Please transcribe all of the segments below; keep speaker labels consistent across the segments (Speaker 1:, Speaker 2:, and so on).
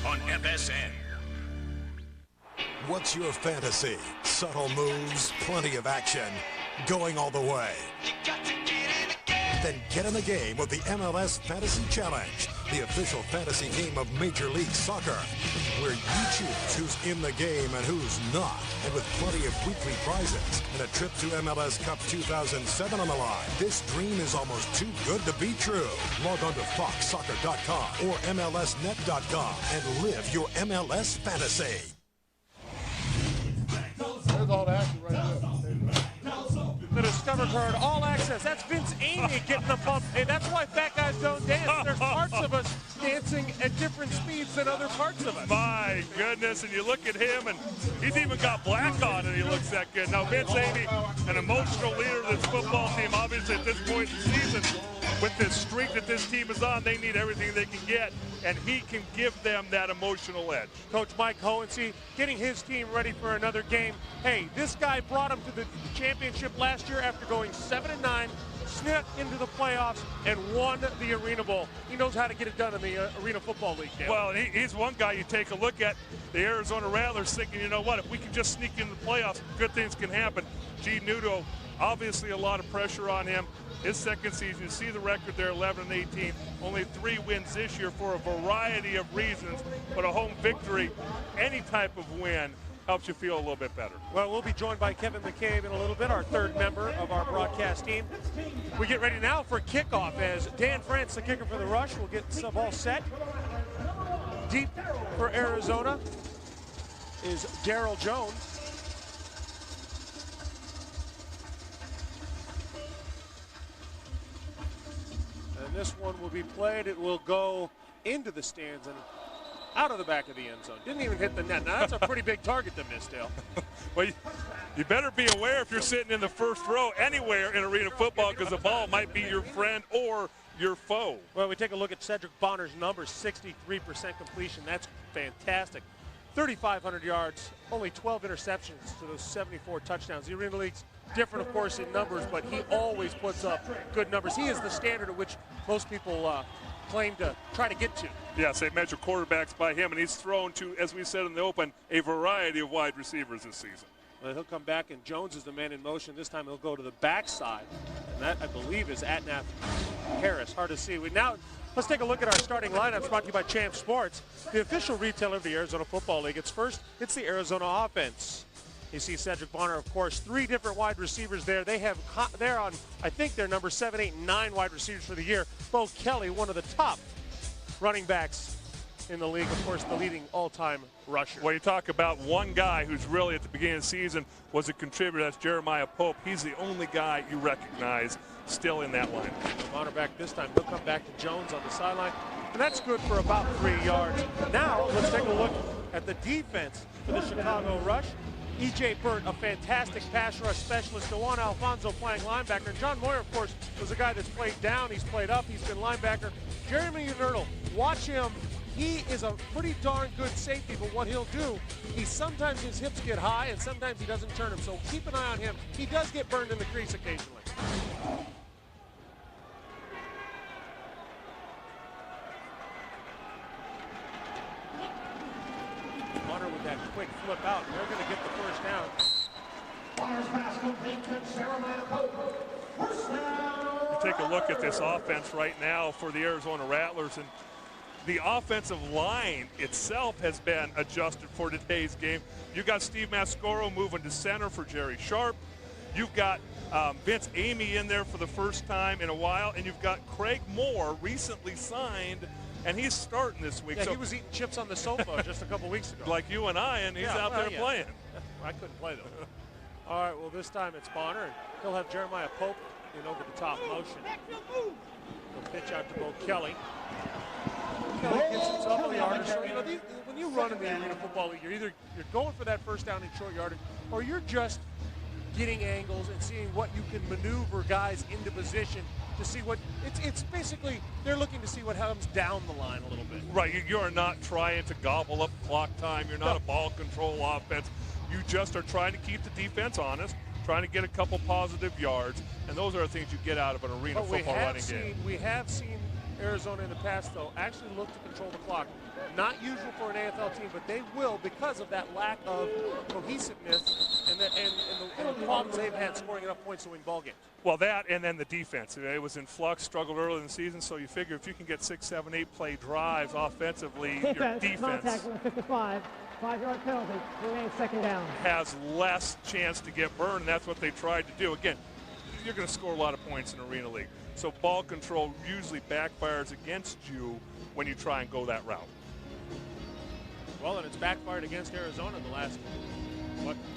Speaker 1: on FSN.
Speaker 2: What's your fantasy? Subtle moves, plenty of action, going all the way. Then get in the game with the MLS Fantasy Challenge, the official fantasy game of Major League Soccer, where you choose who's in the game and who's not, and with plenty of weekly prizes and a trip to MLS Cup 2007 on the line. This dream is almost too good to be true. Log on to foxsoccer.com or mlsnet.com and live your MLS fantasy.
Speaker 3: There's all the action right there.
Speaker 4: The Discover card, all access. That's Vince Amy getting the bump. Hey, that's why fat guys don't dance. There's parts of us dancing at different speeds than other parts of us.
Speaker 5: My goodness, and you look at him, and he's even got black on, and he looks that good. Now, Vince Amy, an emotional leader of this football team, obviously at this point in the season, with this streak that this team is on, they need everything they can get, and he can give them that emotional edge.
Speaker 4: Coach Mike Hohensee getting his team ready for another game. Hey, this guy brought him to the championship last year after going 7-9, snuck into the playoffs, and won the Arena Bowl. He knows how to get it done in the Arena Football League. Dale.
Speaker 5: Well, he's one guy you take a look at, the Arizona Rattlers, thinking, you know what, if we can just sneak into the playoffs, good things can happen. G. Nudo, obviously a lot of pressure on him. His second season, you see the record there, 11-18. Only 3 wins this year for a variety of reasons, but a home victory, any type of win, helps you feel a little bit better.
Speaker 4: Well, we'll be joined by Kevin McCabe in a little bit, our third member of our broadcast team. We get ready now for kickoff as Dan France, the kicker for the Rush, will get the ball set. Deep for Arizona is Darryl Jones. And this one will be played. It will go into the stands and out of the back of the end zone. Didn't even hit the net. Now, that's a pretty big target to miss, Dale.
Speaker 5: Well, you better be aware if you're sitting in the first row anywhere in arena football, because the ball might be your friend or your foe.
Speaker 4: Well, we take a look at Cedric Bonner's numbers, 63% completion. That's fantastic. 3,500 yards, only 12 interceptions to those 74 touchdowns. The Arena League's different, of course, in numbers, but he always puts up good numbers. He is the standard at which most people claim to try to get to.
Speaker 5: Yes, they measure quarterbacks by him, and he's thrown to, as we said in the open, a variety of wide receivers this season.
Speaker 4: Well, he'll come back, and Jones is the man in motion. This time he'll go to the backside, and that, I believe, is Atnath Harris. Hard to see. Let's take a look at our starting lineups brought to you by Champ Sports, the official retailer of the Arizona Football League. It's the Arizona offense. You see Cedric Bonner, of course, 3 different wide receivers there. They're on, I think they're number 7, 8, 9 wide receivers for the year. Bo Kelly, one of the top running backs in the league, of course, the leading all-time rusher.
Speaker 5: Well, you talk about one guy who's really at the beginning of the season was a contributor. That's Jeremiah Pope. He's the only guy you recognize still in that line.
Speaker 4: Bonner back this time. He'll come back to Jones on the sideline, and that's good for about 3 yards. Now, let's take a look at the defense for the Chicago Rush. E.J. Burt, a fantastic pass rush specialist. Juan Alfonso playing linebacker. And John Moyer, of course, was a guy that's played down. He's played up. He's been linebacker. Jeremy Unerdl, watch him. He is a pretty darn good safety, but what he'll do, sometimes his hips get high and sometimes he doesn't turn them. So keep an eye on him. He does get burned in the crease occasionally. Bonner with that quick flip out. They're going to get the first down.
Speaker 5: You take a look at this offense right now for the Arizona Rattlers, and the offensive line itself has been adjusted for today's game. You got Steve Mascoro moving to center for Jerry Sharp. You've got Vince Amy in there for the first time in a while, and you've got Craig Moore, recently signed, and he's starting this week.
Speaker 4: Yeah, so he was eating chips on the sofa just a couple weeks ago.
Speaker 5: Like you and I, and he's out there playing.
Speaker 4: I couldn't play, though. All right, well, this time it's Bonner, and he'll have Jeremiah Pope in over the top motion. He'll pitch out to Bo Kelly. Kelly gets himself on the yardage. So, when you run in the Arena Football League, you're going for that first down in short yardage, or you're just getting angles and seeing what you can maneuver guys into position to see what it's basically they're looking to see what comes down the line a little bit.
Speaker 5: Right, you are not trying to gobble up clock time. You're not a ball control offense. You just are trying to keep the defense honest, trying to get a couple positive yards, and those are the things you get out of an arena football running game.
Speaker 4: We have seen Arizona in the past, though, actually look to control the clock. Not usual for an AFL team, but they will because of that lack of cohesiveness and the problems they've had scoring enough points to win ball games.
Speaker 5: Well, that and then the defense. It was in flux, struggled early in the season, so you figure if you can get 6, 7, 8 play drives offensively, your defense
Speaker 1: contact with a 55, 5-yard penalty, remains second down.
Speaker 5: Has less chance to get burned, and that's what they tried to do. Again, you're going to score a lot of points in Arena League. So ball control usually backfires against you when you try and go that route.
Speaker 4: Well, and it's backfired against Arizona in the last,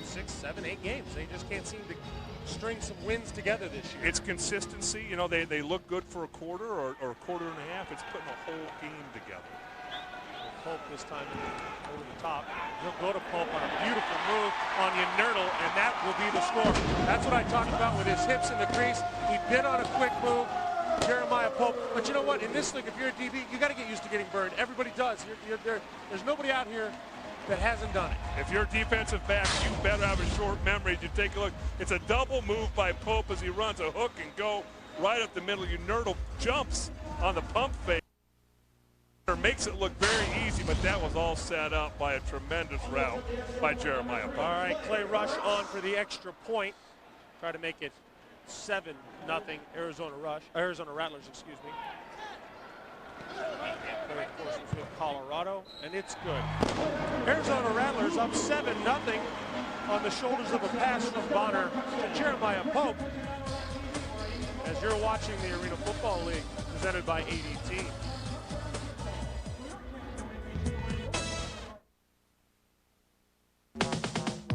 Speaker 4: 6, 7, 8 games. They just can't seem to string some wins together this year.
Speaker 5: It's consistency. You know, they look good for a quarter or a quarter and a half. It's putting a whole game together.
Speaker 4: Pope this time over the top. He'll go to Pope on a beautiful move on Yernerdle, and that will be the score. That's what I talked about with his hips in the crease. He bid on a quick move, Jeremiah Pope. But you know what? In this league, if you're a DB, you got to get used to getting burned. Everybody does. There's nobody out here that hasn't done it.
Speaker 5: If you're a defensive back, you better have a short memory. You take a look. It's a double move by Pope as he runs a hook and go right up the middle. Yernerdle jumps on the pump fake. Makes it look very easy, but that was all set up by a tremendous route by Jeremiah Pope.
Speaker 4: All right, Clay Rush on for the extra point. Try to make it 7-0 Arizona Rattlers, excuse me. Clay, of course, was with Colorado, and it's good. Arizona Rattlers up 7-0 on the shoulders of a pass from Bonner to Jeremiah Pope. As you're watching the Arena Football League, presented by ADT.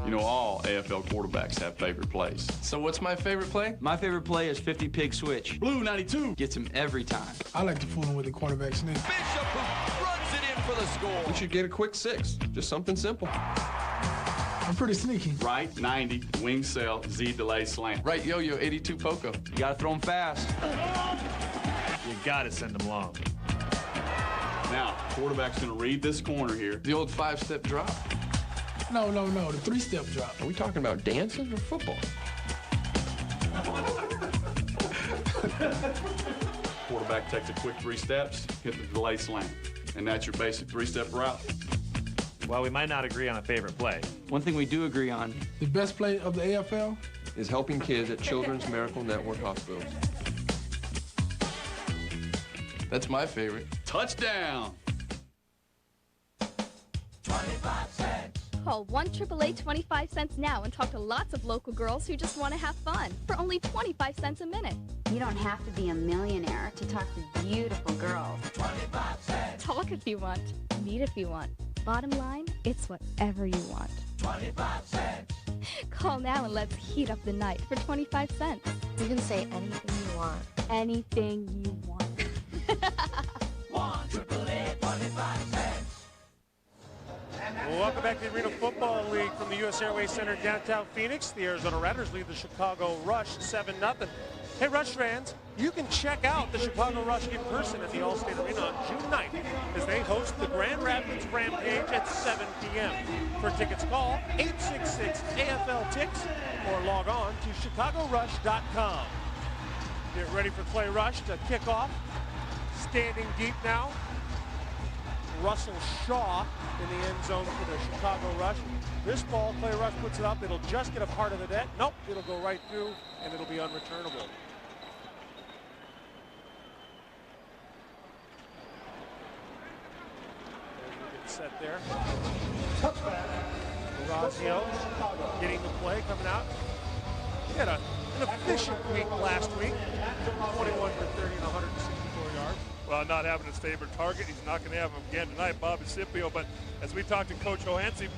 Speaker 6: You know, all AFL quarterbacks have favorite plays.
Speaker 7: So what's my favorite play?
Speaker 8: My favorite play is 50 pig switch.
Speaker 6: Blue 92
Speaker 8: Gets him every time.
Speaker 3: I like to fool him with the quarterback sneak.
Speaker 7: Bishop who runs it in for the score.
Speaker 9: We should get a quick 6. Just something simple.
Speaker 3: I'm pretty sneaky.
Speaker 6: right 90 wing cell Z delay slant.
Speaker 7: Right yo-yo 82 Poco.
Speaker 8: You gotta throw him fast.
Speaker 10: You gotta send him long.
Speaker 6: Now, quarterback's gonna read this corner here.
Speaker 7: The old 5-step drop.
Speaker 3: No, the 3-step drop.
Speaker 9: Are we talking about dancing or football?
Speaker 6: Quarterback takes a quick 3 steps, hit the delay slant. And that's your basic 3-step route.
Speaker 10: Well, we might not agree on a favorite play.
Speaker 8: One thing we do agree on.
Speaker 3: The best play of the AFL
Speaker 9: Is helping kids at Children's Miracle Network hospitals.
Speaker 7: That's my favorite.
Speaker 6: Touchdown!
Speaker 11: 25 cents.
Speaker 12: Call 1-888-25-CENTS now and talk to lots of local girls who just want to have fun for only 25 cents a minute.
Speaker 13: You don't have to be a millionaire to talk to beautiful girls.
Speaker 11: 25 cents.
Speaker 12: Talk if you want, meet if you want. Bottom line, it's whatever you want.
Speaker 11: 25 cents.
Speaker 12: Call now and let's heat up the night for 25 cents.
Speaker 13: You can say anything you want.
Speaker 12: Anything you want.
Speaker 11: 1-888-25 cents.
Speaker 4: Welcome back to the Arena Football League from the U.S. Airways Center in downtown Phoenix. The Arizona Rattlers lead the Chicago Rush 7-0. Hey, Rush fans, you can check out the Chicago Rush in person at the Allstate Arena on June 9th as they host the Grand Rapids Rampage at 7 p.m. For tickets, call 866-AFL-TICKS or log on to chicagorush.com. Get ready for Clay Rush to kick off. Standing deep now. Russell Shaw in the end zone for the Chicago Rush. This ball, Clay Rush puts it up. It'll just get a part of the net. Nope, it'll go right through, and it'll be unreturnable. Set there. Orazio getting the play, coming out. He had an efficient week last week. 21 for 30 and 164 yards.
Speaker 5: Well, not having his favorite target. He's not going to have him again tonight, Bobby Scipio. But as we talked to Coach Johansson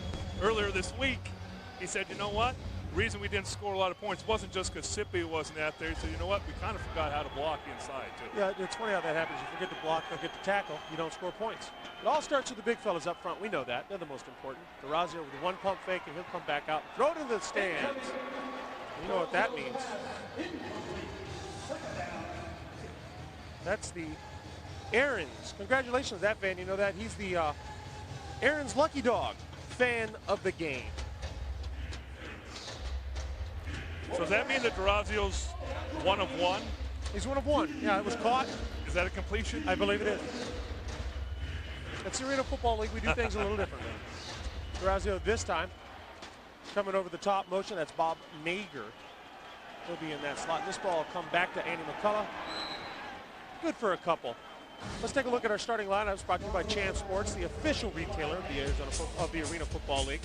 Speaker 5: earlier this week, he said, you know what? The reason we didn't score a lot of points wasn't just because Scipio wasn't out there. He said, you know what? We kind of forgot how to block inside, too.
Speaker 4: Yeah, it's funny how that happens. You forget to block, forget to tackle, you don't score points. It all starts with the big fellas up front. We know that. They're the most important. Orazio with the one pump fake, and he'll come back out, throw it into the stands. You know what that means. That's the Aaron's. Congratulations, that fan. You know that. He's the Aaron's Lucky Dog fan of the game.
Speaker 5: So does that mean that Durazio's 1 of 1?
Speaker 4: He's 1 of 1. Yeah, it was caught.
Speaker 5: Is that a completion?
Speaker 4: I believe it is. It's the Arena Football League. We do things a little differently. Durazio this time coming over the top motion. That's Bob Nager. He'll be in that slot. This ball will come back to Andy McCullough. Good for a couple. Let's take a look at our starting lineups brought to you by Chan Sports, the official retailer of the Arena Football League.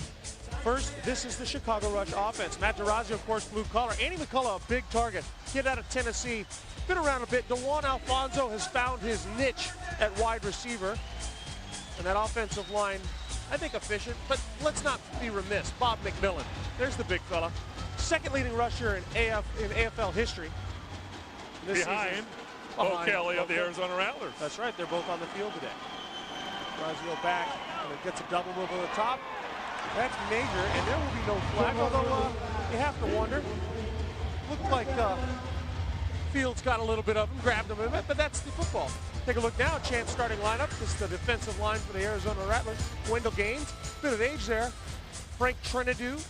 Speaker 4: First, this is the Chicago Rush offense. Matt Durazio, of course, blue collar. Andy McCullough, a big target. Kid out of Tennessee. Been around a bit. DeJuan Alfonso has found his niche at wide receiver. And that offensive line, I think, efficient, but let's not be remiss. Bob McMillan, there's the big fella. Second leading rusher in AFL history. This
Speaker 5: behind Bo Kelly of the Arizona Rattlers.
Speaker 4: That's right, they're both on the field today. Durazio back, and it gets a double move over the top. That's major, and there will be no flag, although you have to wonder. Looked like Fields got a little bit of him, grabbed him a bit, but that's the football. Take a look now at Chance starting lineup. This is the defensive line for the Arizona Rattlers. Wendell Gaines, bit of age there. Frank Trinidou.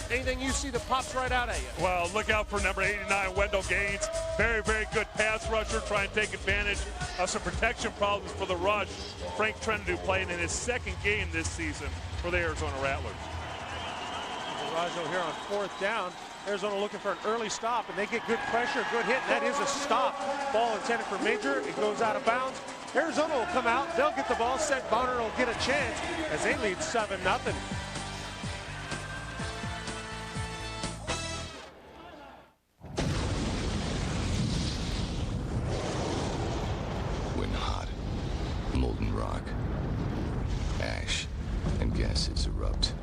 Speaker 4: Anything you see that pops right out at you?
Speaker 5: Well, look out for number 89, Wendell Gaines. Very, very good pass rusher, trying to take advantage of some protection problems for the rush. Frank Trinidou playing in his second game this season for the Arizona Rattlers.
Speaker 4: Durazio here on fourth down. Arizona looking for an early stop, and they get good pressure, good hit, and that is a stop. Ball intended for Major. It goes out of bounds. Arizona will come out. They'll get the ball. Seth Bonner will get a chance as they lead 7-0.
Speaker 14: When hot, molten rock, ash, and gases erupt,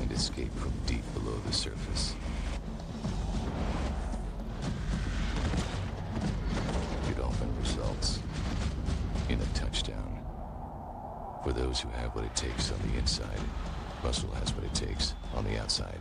Speaker 14: and escape from deep below the surface. It often results in a touchdown. For those who have what it takes on the inside, Russell has what it takes on the outside.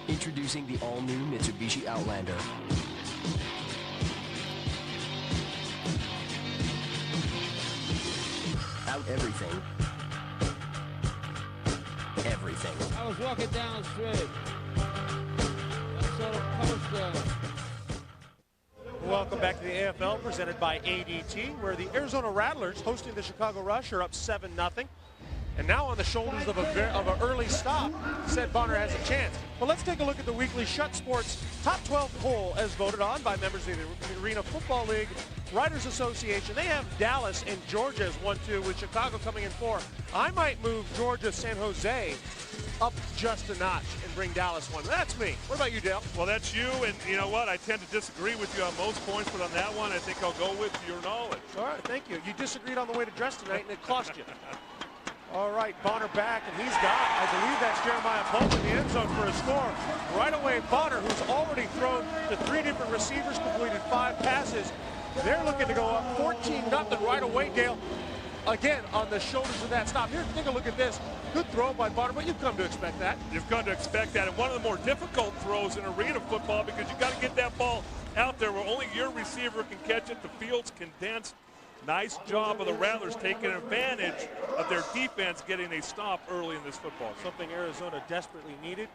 Speaker 15: Introducing the all-new Mitsubishi Outlander. Out everything. Everything.
Speaker 16: I was walking down the street. I saw the poster.
Speaker 4: Welcome back to the AFL, presented by ADT, where the Arizona Rattlers, hosting the Chicago Rush, are up 7-0. And now on the shoulders of an early stop, Seth Bonner has a chance. But let's take a look at the weekly Shut Sports Top 12 poll as voted on by members of the Arena Football League Writers Association. They have Dallas and Georgia as 1-2, with Chicago coming in 4. I might move Georgia San Jose up just a notch and bring Dallas 1. That's me. What about you, Dale?
Speaker 5: Well, that's you, and you know what? I tend to disagree with you on most points, but on that one, I think I'll go with your knowledge.
Speaker 4: All right, thank you. You disagreed on the way to dress tonight, and it cost you. All right, Bonner back, and he's got, I believe that's Jeremiah Pope in the end zone for a score. Right away, Bonner, who's already thrown to 3 different receivers, completed 5 passes. They're looking to go up 14-0 right away, Dale. Again, on the shoulders of that stop. Here, take a look at this. Good throw by Bonner, but you've come to expect that.
Speaker 5: You've come to expect that, and one of the more difficult throws in arena football, because you've got to get that ball out there where only your receiver can catch it. The field's condensed. Nice job of the Rattlers taking advantage of their defense getting a stop early in this football game.
Speaker 4: Something Arizona desperately needed.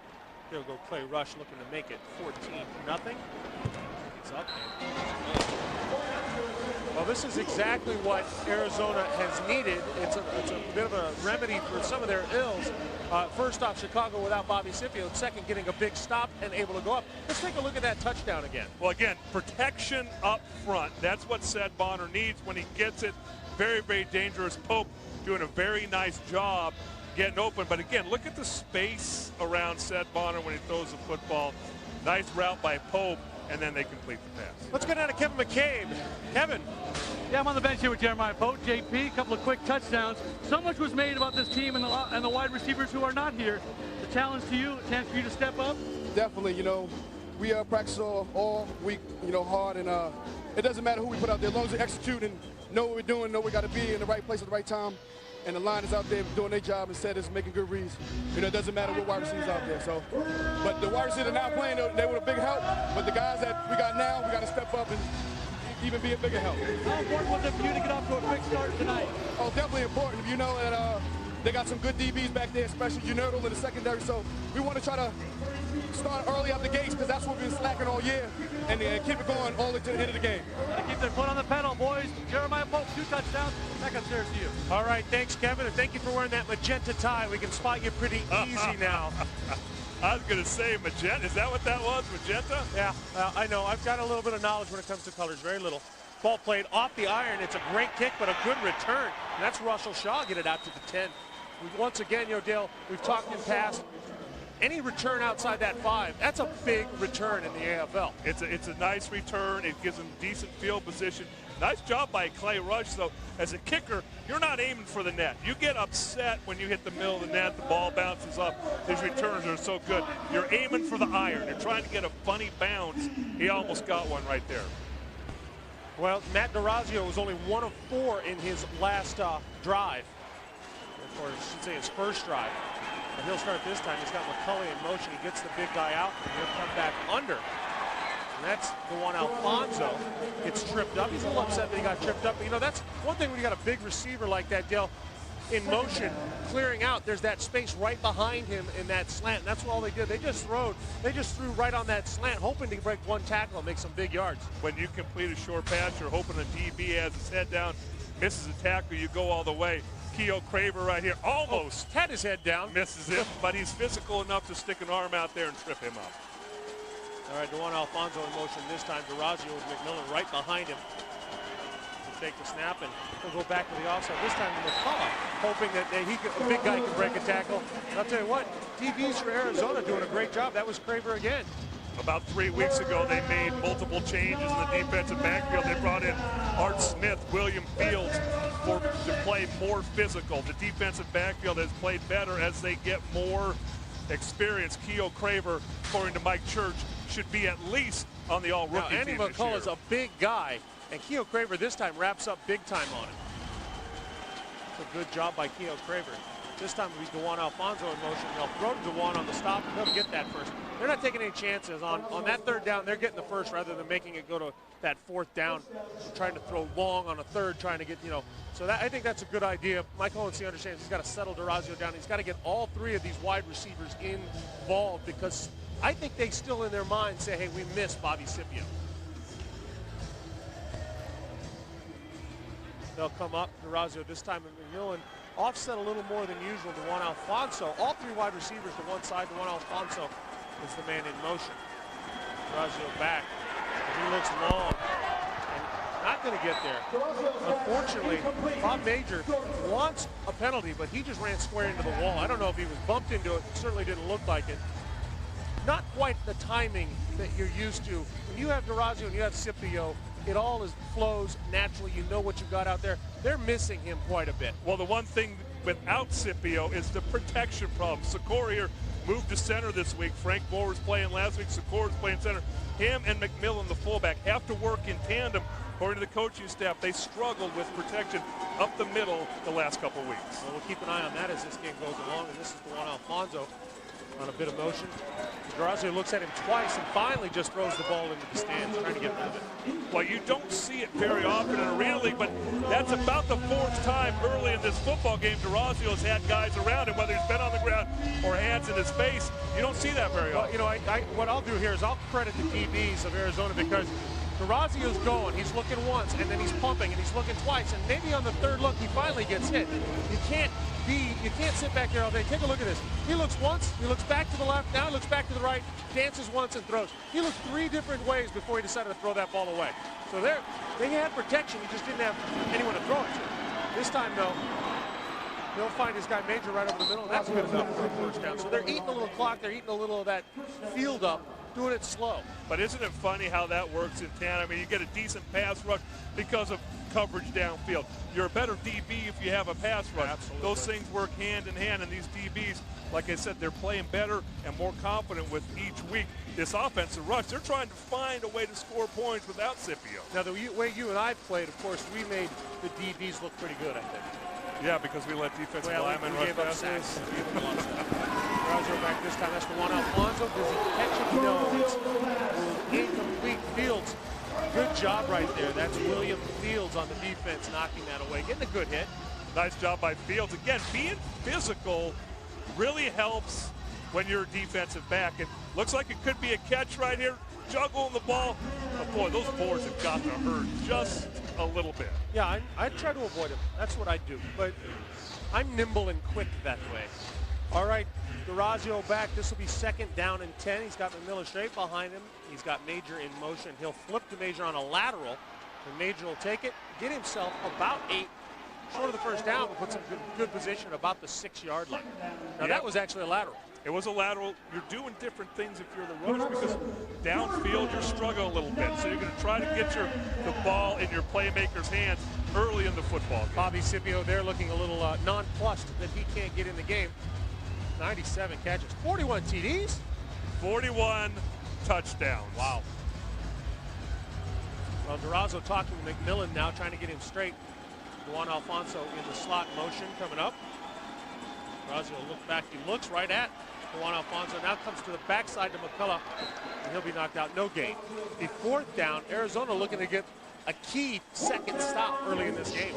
Speaker 4: They'll go Clay Rush looking to make it 14-0. He's up. Well, this is exactly what Arizona has needed. It's a bit of a remedy for some of their ills. First off, Chicago without Bobby Scipio. Second, getting a big stop and able to go up. Let's take a look at that touchdown again.
Speaker 5: Well, again, protection up front. That's what Seth Bonner needs when he gets it. Very, very dangerous. Pope doing a very nice job getting open. But again, look at the space around Seth Bonner when he throws the football. Nice route by Pope, and then they complete the pass.
Speaker 4: Let's go down to Kevin McCabe. Kevin,
Speaker 17: Yeah, I'm on the bench here with Jeremiah Pote, JP, a couple of quick touchdowns. So much was made about this team and the wide receivers who are not here. The challenge to you, a chance for you to step up?
Speaker 18: Definitely, you know, we practice all week, you know, hard, and it doesn't matter who we put out there, as long as we execute and know what we're doing, know we got to be in the right place at the right time, and the line is out there doing their job instead of making good reads. You know, it doesn't matter what wide receivers out there. So, but the wide receivers now playing, they were a big help, but the guys that we got now, we got to step up and even be a bigger help.
Speaker 17: How important was it for you to get off to a quick start tonight?
Speaker 18: Oh, definitely important. You know that they got some good DBs back there, especially Unerdal in the secondary, so we want to try to start early out the gates because that's what we've been slacking all year, and keep it going all the way to the end of the game.
Speaker 17: Gotta keep their foot on the pedal, boys. Jeremiah Pope, 2 touchdowns. Back upstairs to you.
Speaker 4: All right, thanks, Kevin, and thank you for wearing that magenta tie. We can spot you pretty easy now.
Speaker 5: I was going to say magenta. Is that what that was, magenta?
Speaker 4: Yeah, I know. I've got a little bit of knowledge when it comes to colors, very little. Ball played off the iron. It's a great kick, but a good return. And that's Russell Shaw get it out to the 10. Once again, Dale, we've talked in past. Any return outside that 5, that's a big return in the AFL.
Speaker 5: It's a nice return. It gives him decent field position. Nice job by Clay Rush, though. As a kicker, you're not aiming for the net. You get upset when you hit the middle of the net, the ball bounces up. His returns are so good. You're aiming for the iron. You're trying to get a funny bounce. He almost got one right there.
Speaker 4: Well, Matt DeRazio was only 1 of 4 in his last drive, or I should say his first drive. But he'll start this time. He's got McCulley in motion. He gets the big guy out, and he'll come back under. And that's the one Alfonso gets tripped up. He's a little upset that he got tripped up. But, you know, that's one thing when you got a big receiver like that, Dale, in motion, clearing out. There's that space right behind him in that slant. And that's all they did. They just threw right on that slant, hoping to break one tackle and make some big yards.
Speaker 5: When you complete a short pass, you're hoping a DB has his head down, misses a tackle, you go all the way. Keogh Craver right here almost
Speaker 4: had his head down.
Speaker 5: Misses it, but he's physical enough to stick an arm out there and trip him up.
Speaker 4: All right, Juan Alfonso in motion this time. DeRazio with McMillan right behind him to take the snap, and he'll go back to the offside. This time to McCullough, hoping that a big guy can break a tackle. And I'll tell you what, DBs for Arizona doing a great job. That was Craver again.
Speaker 5: About 3 weeks ago, they made multiple changes in the defensive backfield. They brought in Art Smith, William Fields to play more physical. The defensive backfield has played better as they get more experience. Keogh Craver, according to Mike Church, should be at least on the all-rookie team.
Speaker 4: Andy McCullough is a big guy, and Keogh Craver this time wraps up big time on it. It's a good job by Keogh Craver. This time it'll be DeJuan Alfonso in motion. They'll throw to DeJuan on the stop, and he'll get that first. They're not taking any chances on that 3rd down. They're getting the first rather than making it go to that 4th down, trying to throw long on a 3rd, trying to get, you know. So I think that's a good idea. Mike Hohensee understands he's got to settle DeRazio down. He's got to get all 3 of these wide receivers involved, because I think they still in their mind say, hey, we missed Bobby Scipio. They'll come up, DeRazio this time, and McMillan offset a little more than usual to Juan Alfonso. All 3 wide receivers to one side. Juan Alfonso is the man in motion. DeRazio back. He looks long and not going to get there. Unfortunately, Bob Major wants a penalty, but he just ran square into the wall. I don't know if he was bumped into it. It certainly didn't look like it. Not quite the timing that you're used to. When you have DeRazio and you have Scipio, it all flows naturally. You know what you got out there. They're missing him quite a bit.
Speaker 5: Well, the one thing without Scipio is the protection problem. Secor here moved to center this week. Frank Moore was playing last week. Secor's playing center. Him and McMillan, the fullback, have to work in tandem. According to the coaching staff, they struggled with protection up the middle the last couple weeks.
Speaker 4: Well, we'll keep an eye on that as this game goes along. And this is the one Alfonso on a bit of motion. DeRazio looks at him twice and finally just throws the ball into the stands, trying to get rid of it.
Speaker 5: Well, you don't see it very often in Arena League, but that's about the 4th time early in this football game DeRazio has had guys around him, whether he's been on the ground or hands in his face. You don't see that very often.
Speaker 4: Well, you know, what I'll do here is I'll credit the DBs of Arizona, because DeRazio's going, he's looking once, and then he's pumping, and he's looking twice, and maybe on the 3rd look he finally gets hit. You can't sit back there all day. Take a look at this. He looks once, he looks back to the left, now he looks back to the right, dances once and throws. He looked 3 different ways before he decided to throw that ball away. So they had protection, he just didn't have anyone to throw it to. This time, though, they'll find his guy Major right over the middle, and that's good enough for a first down. So they're eating a little clock, they're eating a little of that field up, doing it slow.
Speaker 5: But isn't it funny how that works in tandem? I mean, you get a decent pass rush because of coverage downfield. You're a better DB if you have a pass rush.
Speaker 4: Absolutely.
Speaker 5: Those things work hand in hand, and these DBs, like I said, they're playing better and more confident with each week. This offensive rush, they're trying to find a way to score points without Scipio.
Speaker 4: Now, the way you and I played, of course, we made the DBs look pretty good, I think.
Speaker 5: Yeah, because we let defensive linemen
Speaker 4: we
Speaker 5: rush
Speaker 4: gave up
Speaker 5: passes.
Speaker 4: sacks. We gave up a lot of stuff. Roger back this time. That's the one. Alfonso, does he catch it? No. It's incomplete. Fields. Good job right there. That's William Fields on the defense knocking that away. Getting a good hit.
Speaker 5: Nice job by Fields. Again, being physical really helps when you're a defensive back. It looks like it could be a catch right here. Juggling the ball. But boy, those boards have got to hurt just a little bit.
Speaker 4: Yeah, I try to avoid him. That's what I do. But I'm nimble and quick that way. All right, Durazio back. This will be 2nd down and 10. He's got Miller straight behind him. He's got Major in motion. He'll flip to Major on a lateral, and Major will take it, get himself about 8, short of the first down, but puts him in good position about the 6-yard line. Now, that was actually a lateral.
Speaker 5: It was a lateral. You're doing different things if you're the rush because downfield you're struggling a little bit. So you're going to try to get the ball in your playmaker's hands early in the football game.
Speaker 4: Bobby Scipio there looking a little nonplussed that he can't get in the game. 97 catches, 41 TDs,
Speaker 5: 41 touchdowns.
Speaker 4: Wow. Well, Durazzo talking to McMillan now, trying to get him straight. Juan Alfonso in the slot motion coming up. Durazzo will look back. He looks right at Juan Alfonso. Now comes to the backside to McCullough, and he'll be knocked out. No gain. The 4th down. Arizona looking to get a key 2nd stop early in this game.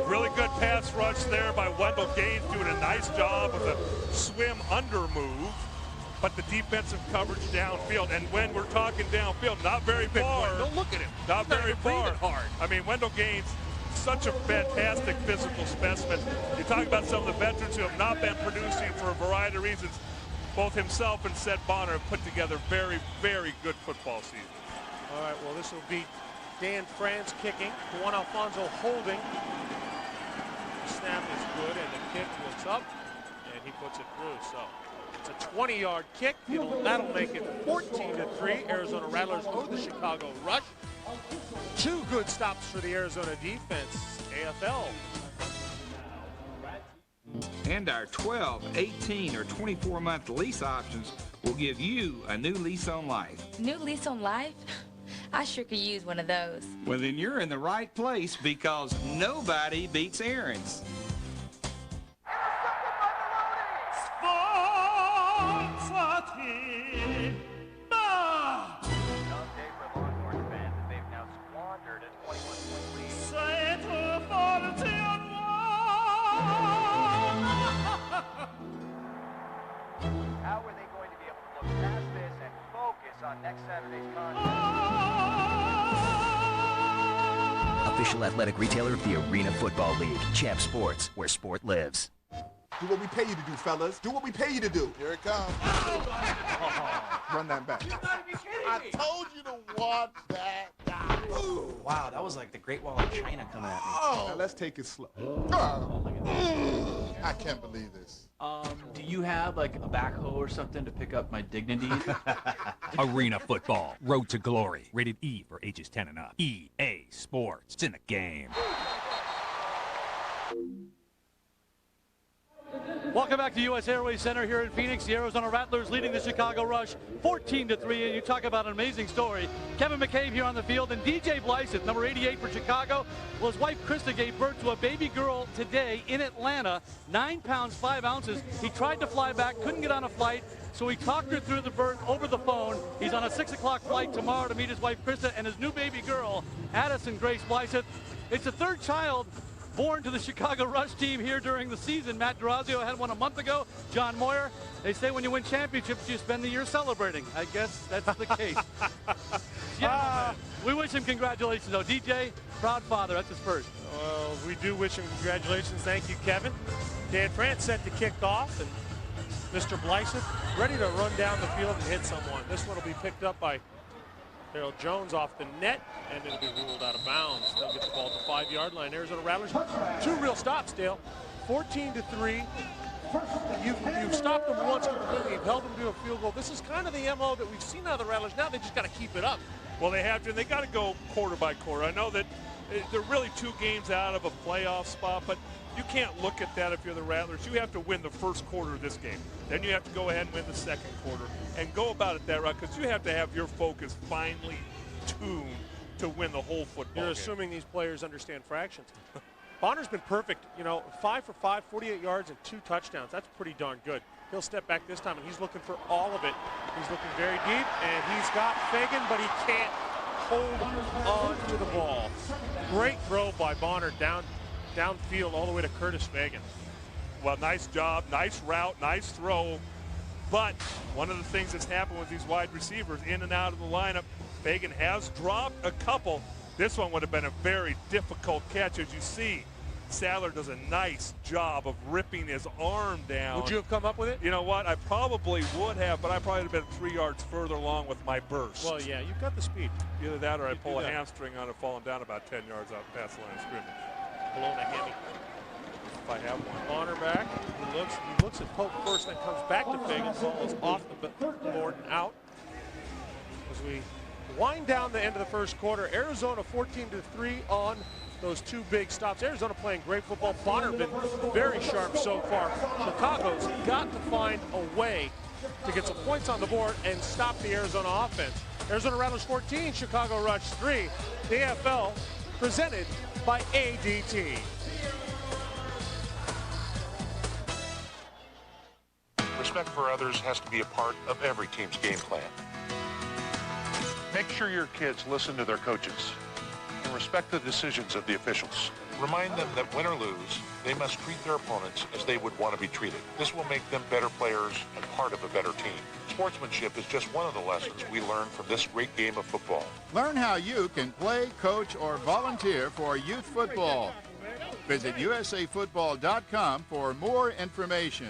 Speaker 5: Really good pass rush there by Wendell Gaines, doing a nice job with a swim under move. But the defensive coverage downfield, and when we're talking downfield, not very far.
Speaker 4: Don't look at him.
Speaker 5: Not very far.
Speaker 4: Hard.
Speaker 5: I mean, Wendell Gaines, such a fantastic physical specimen. You talk about some of the veterans who have not been producing for a variety of reasons. Both himself and Seth Bonner have put together very, very good football season.
Speaker 4: All right, well, this will be Dan Franz kicking. Juan Alfonso holding. The snap is good, and the kick looks up, and he puts it through. So it's a 20-yard kick. That'll make it 14-3. Arizona Rattlers over the Chicago Rush. 2 good stops for the Arizona defense. AFL.
Speaker 19: And our 12, 18, or 24-month lease options will give you a new lease on life.
Speaker 20: New lease on life? I sure could use one of those.
Speaker 19: Well, then you're in the right place because nobody beats Aaron's.
Speaker 21: How are they going to be able to look past this and focus on next Saturday's contest?
Speaker 15: Official athletic retailer of the Arena Football League. Champ Sports, where sport lives.
Speaker 22: Do what we pay you to do, fellas. Do what we pay you to do. Here it comes. Run that back.
Speaker 21: You gotta be kidding me.
Speaker 22: I told you to watch that guy.
Speaker 23: Wow, that was like the Great Wall of China coming at me.
Speaker 22: Now let's take it slow. I can't believe this.
Speaker 8: Do you have like a backhoe or something to pick up my dignity?
Speaker 24: Arena Football, Road to Glory. Rated E for ages 10 and up. EA Sports. It's in the game.
Speaker 17: Welcome back to U.S. Airways Center here in Phoenix. The Arizona Rattlers leading the Chicago Rush 14-3. And you talk about an amazing story. Kevin McCabe here on the field, and DJ Blyseth, number 88 for Chicago. Well, his wife Krista gave birth to a baby girl today in Atlanta, 9 pounds 5 ounces. He tried to fly back, couldn't get on a flight, so he talked her through the birth over the phone. He's on a 6 o'clock flight tomorrow to meet his wife Krista and his new baby girl, Addison Grace Blyseth. It's the 3rd child born to the Chicago Rush team here during the season. Matt Durazio had one a month ago. John Moyer. They say when you win championships, you spend the year celebrating. I guess that's the case. We wish him congratulations, though. DJ, proud father. That's his first.
Speaker 4: Well, we do wish him congratulations. Thank you, Kevin. Dan France set to kick off, and Mr. Blyseth ready to run down the field and hit someone. This one will be picked up by Harold Jones off the net, and it'll be ruled out of bounds. They'll get the ball at the 5-yard line. Arizona Rattlers, 2 real stops, Dale. 14-3. You've stopped them once completely. You've held them to a field goal. This is kind of the MO that we've seen out of the Rattlers. Now they just got to keep it up.
Speaker 5: Well, they have to, and they got to go quarter by quarter. I know that they're really 2 games out of a playoff spot, but you can't look at that if you're the Rattlers. You have to win the first quarter of this game. Then you have to go ahead and win the second quarter and go about it that route, because you have to have your focus finely tuned to win the whole football
Speaker 4: You're
Speaker 5: game.
Speaker 4: assuming these players understand fractions. Bonner's been perfect, 5 for 5, 48 yards and 2 touchdowns. That's pretty darn good. He'll step back this time, and he's looking for all of it. He's looking very deep, and he's got Fagan, but he can't hold on to the ball. Great throw by Bonner downfield all the way to Curtis Fagan.
Speaker 5: Well, nice job, nice route, nice throw. But one of the things that's happened with these wide receivers in and out of the lineup, Fagan has dropped a couple. This one would have been a very difficult catch. As you see, Sadler does a nice job of ripping his arm down.
Speaker 4: Would you have come up with it?
Speaker 5: You know what? I probably would have, but I probably would have been 3 yards further along with my burst.
Speaker 4: Well, yeah, you've got the speed.
Speaker 5: Either that or I pull a hamstring on it, falling down about 10 yards out past the line of scrimmage.
Speaker 4: Blown a hammy.
Speaker 5: If I have one.
Speaker 4: Bonner back. He looks at Pope first, then comes back to Fagan. Ball is off the board and out. As we wind down the end of the first quarter, Arizona 14-3 on those 2 big stops. Arizona playing great football. Bonner been very sharp so far. Chicago's got to find a way to get some points on the board and stop the Arizona offense. Arizona Rattlers 14, Chicago Rush 3. The AFL presented by ADT.
Speaker 1: Respect for others has to be a part of every team's game plan. Make sure your kids listen to their coaches and respect the decisions of the officials. Remind them that win or lose, they must treat their opponents as they would want to be treated. This will make them better players and part of a better team. Sportsmanship is just one of the lessons we learn from this great game of football.
Speaker 2: Learn how you can play, coach, or volunteer for youth football. Visit usafootball.com for more information.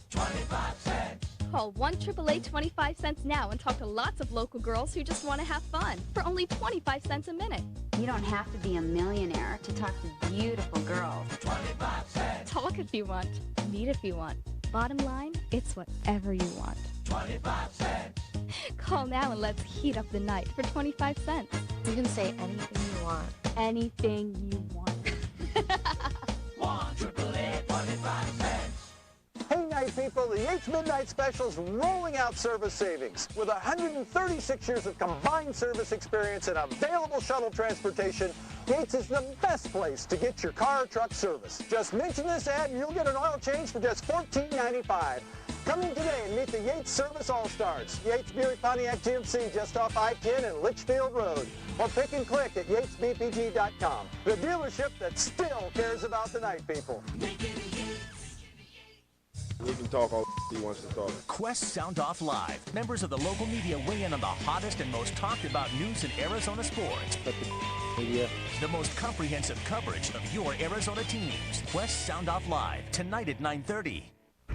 Speaker 11: 25 cents.
Speaker 12: Call 1-888-25-CENTS now and talk to lots of local girls who just want to have fun for only 25 cents a minute.
Speaker 13: You don't have to be a millionaire to talk to beautiful girls.
Speaker 11: 25 cents.
Speaker 12: Talk if you want, meet if you want. Bottom line, it's whatever you want.
Speaker 11: 25 cents.
Speaker 12: Call now and let's heat up the night for 25 cents.
Speaker 3: You can say anything you want.
Speaker 12: Anything you want.
Speaker 11: 1-888-25 cents.
Speaker 10: Hey, night people, the Yates Midnight Special is rolling out service savings. With 136 years of combined service experience and available shuttle transportation, Yates is the best place to get your car or truck service. Just mention this ad and you'll get an oil change for just $14.95. Come in today and meet the Yates Service All-Stars. Yates Buick Pontiac GMC just off I-10 and Litchfield Road. Or pick and click at yatesbpg.com. The dealership that still cares about the night people.
Speaker 25: He can talk all he wants to talk.
Speaker 15: Quest Sound Off Live. Members of the local media weigh in on the hottest and most talked about news in Arizona sports.
Speaker 25: Media.
Speaker 15: The most comprehensive coverage of your Arizona teams. Quest Sound Off Live, tonight at 9:30.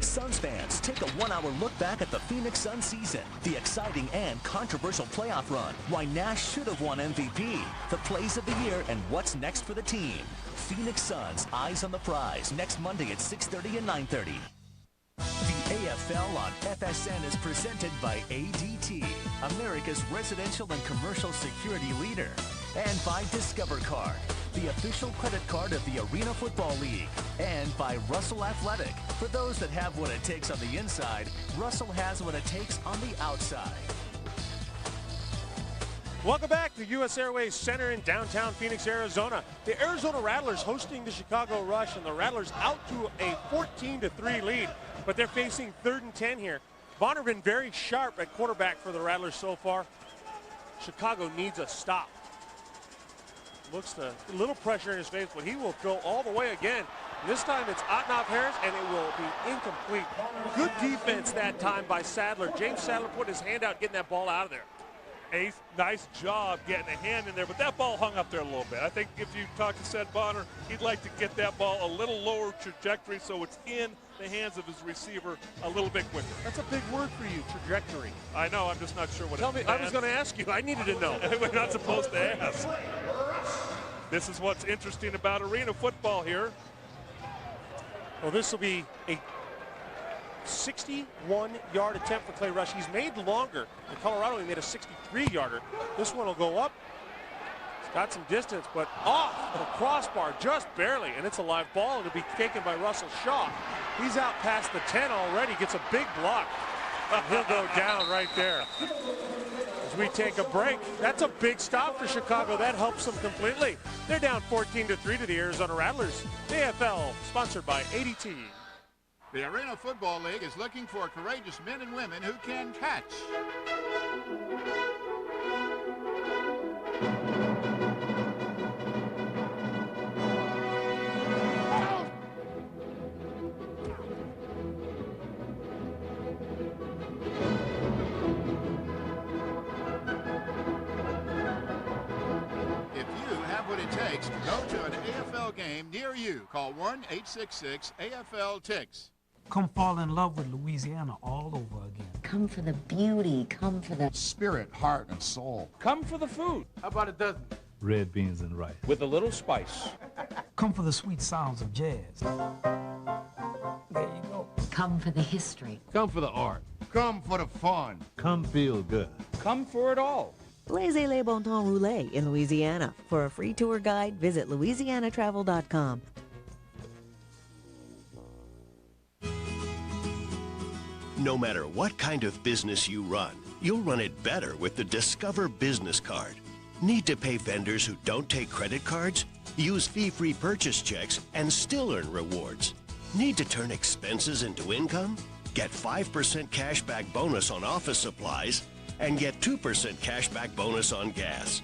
Speaker 15: Suns fans, take a 1-hour look back at the Phoenix Suns season. The exciting and controversial playoff run. Why Nash should have won MVP. The plays of the year and what's next for the team. Phoenix Suns, eyes on the prize. Next Monday at 6:30 and 9:30. The AFL on FSN is presented by ADT, America's residential and commercial security leader, and by Discover Card, the official credit card of the Arena Football League, and by Russell Athletic. For those that have what it takes on the inside, Russell has what it takes on the outside.
Speaker 4: Welcome back to U.S. Airways Center in downtown Phoenix, Arizona. The Arizona Rattlers hosting the Chicago Rush, and the Rattlers out to a 14-3 lead, but they're facing 3rd and 10 here. Bonner been very sharp at quarterback for the Rattlers so far. Chicago needs a stop. Looks a little pressure in his face, but he will go all the way again. This time it's Otnoff Harris, and it will be incomplete. Good defense that time by Sadler. James Sadler put his hand out, getting that ball out of there.
Speaker 5: Ace, nice job getting a hand in there, but that ball hung up there a little bit. I think if you talk to Seth Bonner, he'd like to get that ball a little lower trajectory so it's in the hands of his receiver a little bit quicker.
Speaker 4: That's a big word for you, trajectory.
Speaker 5: I know, I'm just not sure what
Speaker 4: Tell me, I was going to ask you. I needed to know.
Speaker 5: We're not supposed to ask. This is what's interesting about arena football here.
Speaker 4: Well, this will be a 61-yard attempt for Clay Rush. He's made longer. In Colorado, he made a 63-yarder. This one will go up. Got some distance, but off the crossbar just barely, and it's a live ball. It'll be taken by Russell Shaw. He's out past the 10 already, gets a big block. He'll go down right there. As we take a break, that's a big stop for Chicago. That helps them completely. They're down 14-3 to the Arizona Rattlers. The AFL, sponsored by ADT.
Speaker 2: The Arena Football League is looking for courageous men and women who can catch. If you have what it takes to go to an AFL game near you, call 1-866-AFL-TICKS.
Speaker 6: Come fall in love with Louisiana all over again.
Speaker 3: Come for the beauty. Come for the
Speaker 22: Spirit, heart, and soul.
Speaker 7: Come for the food.
Speaker 17: How about a dozen?
Speaker 6: Red beans and rice.
Speaker 7: With a little spice.
Speaker 6: Come for the sweet sounds of jazz. There you go.
Speaker 3: Come for the history.
Speaker 6: Come for the art.
Speaker 22: Come for the fun.
Speaker 6: Come feel good.
Speaker 7: Come for it all.
Speaker 9: Laissez-les bon temps rouler in Louisiana. For a free tour guide, visit louisianatravel.com.
Speaker 14: No matter what kind of business you run, you'll run it better with the Discover Business Card. Need to pay vendors who don't take credit cards? Use fee-free purchase checks and still earn rewards. Need to turn expenses into income? Get 5% cashback bonus on office supplies and get 2% cashback bonus on gas.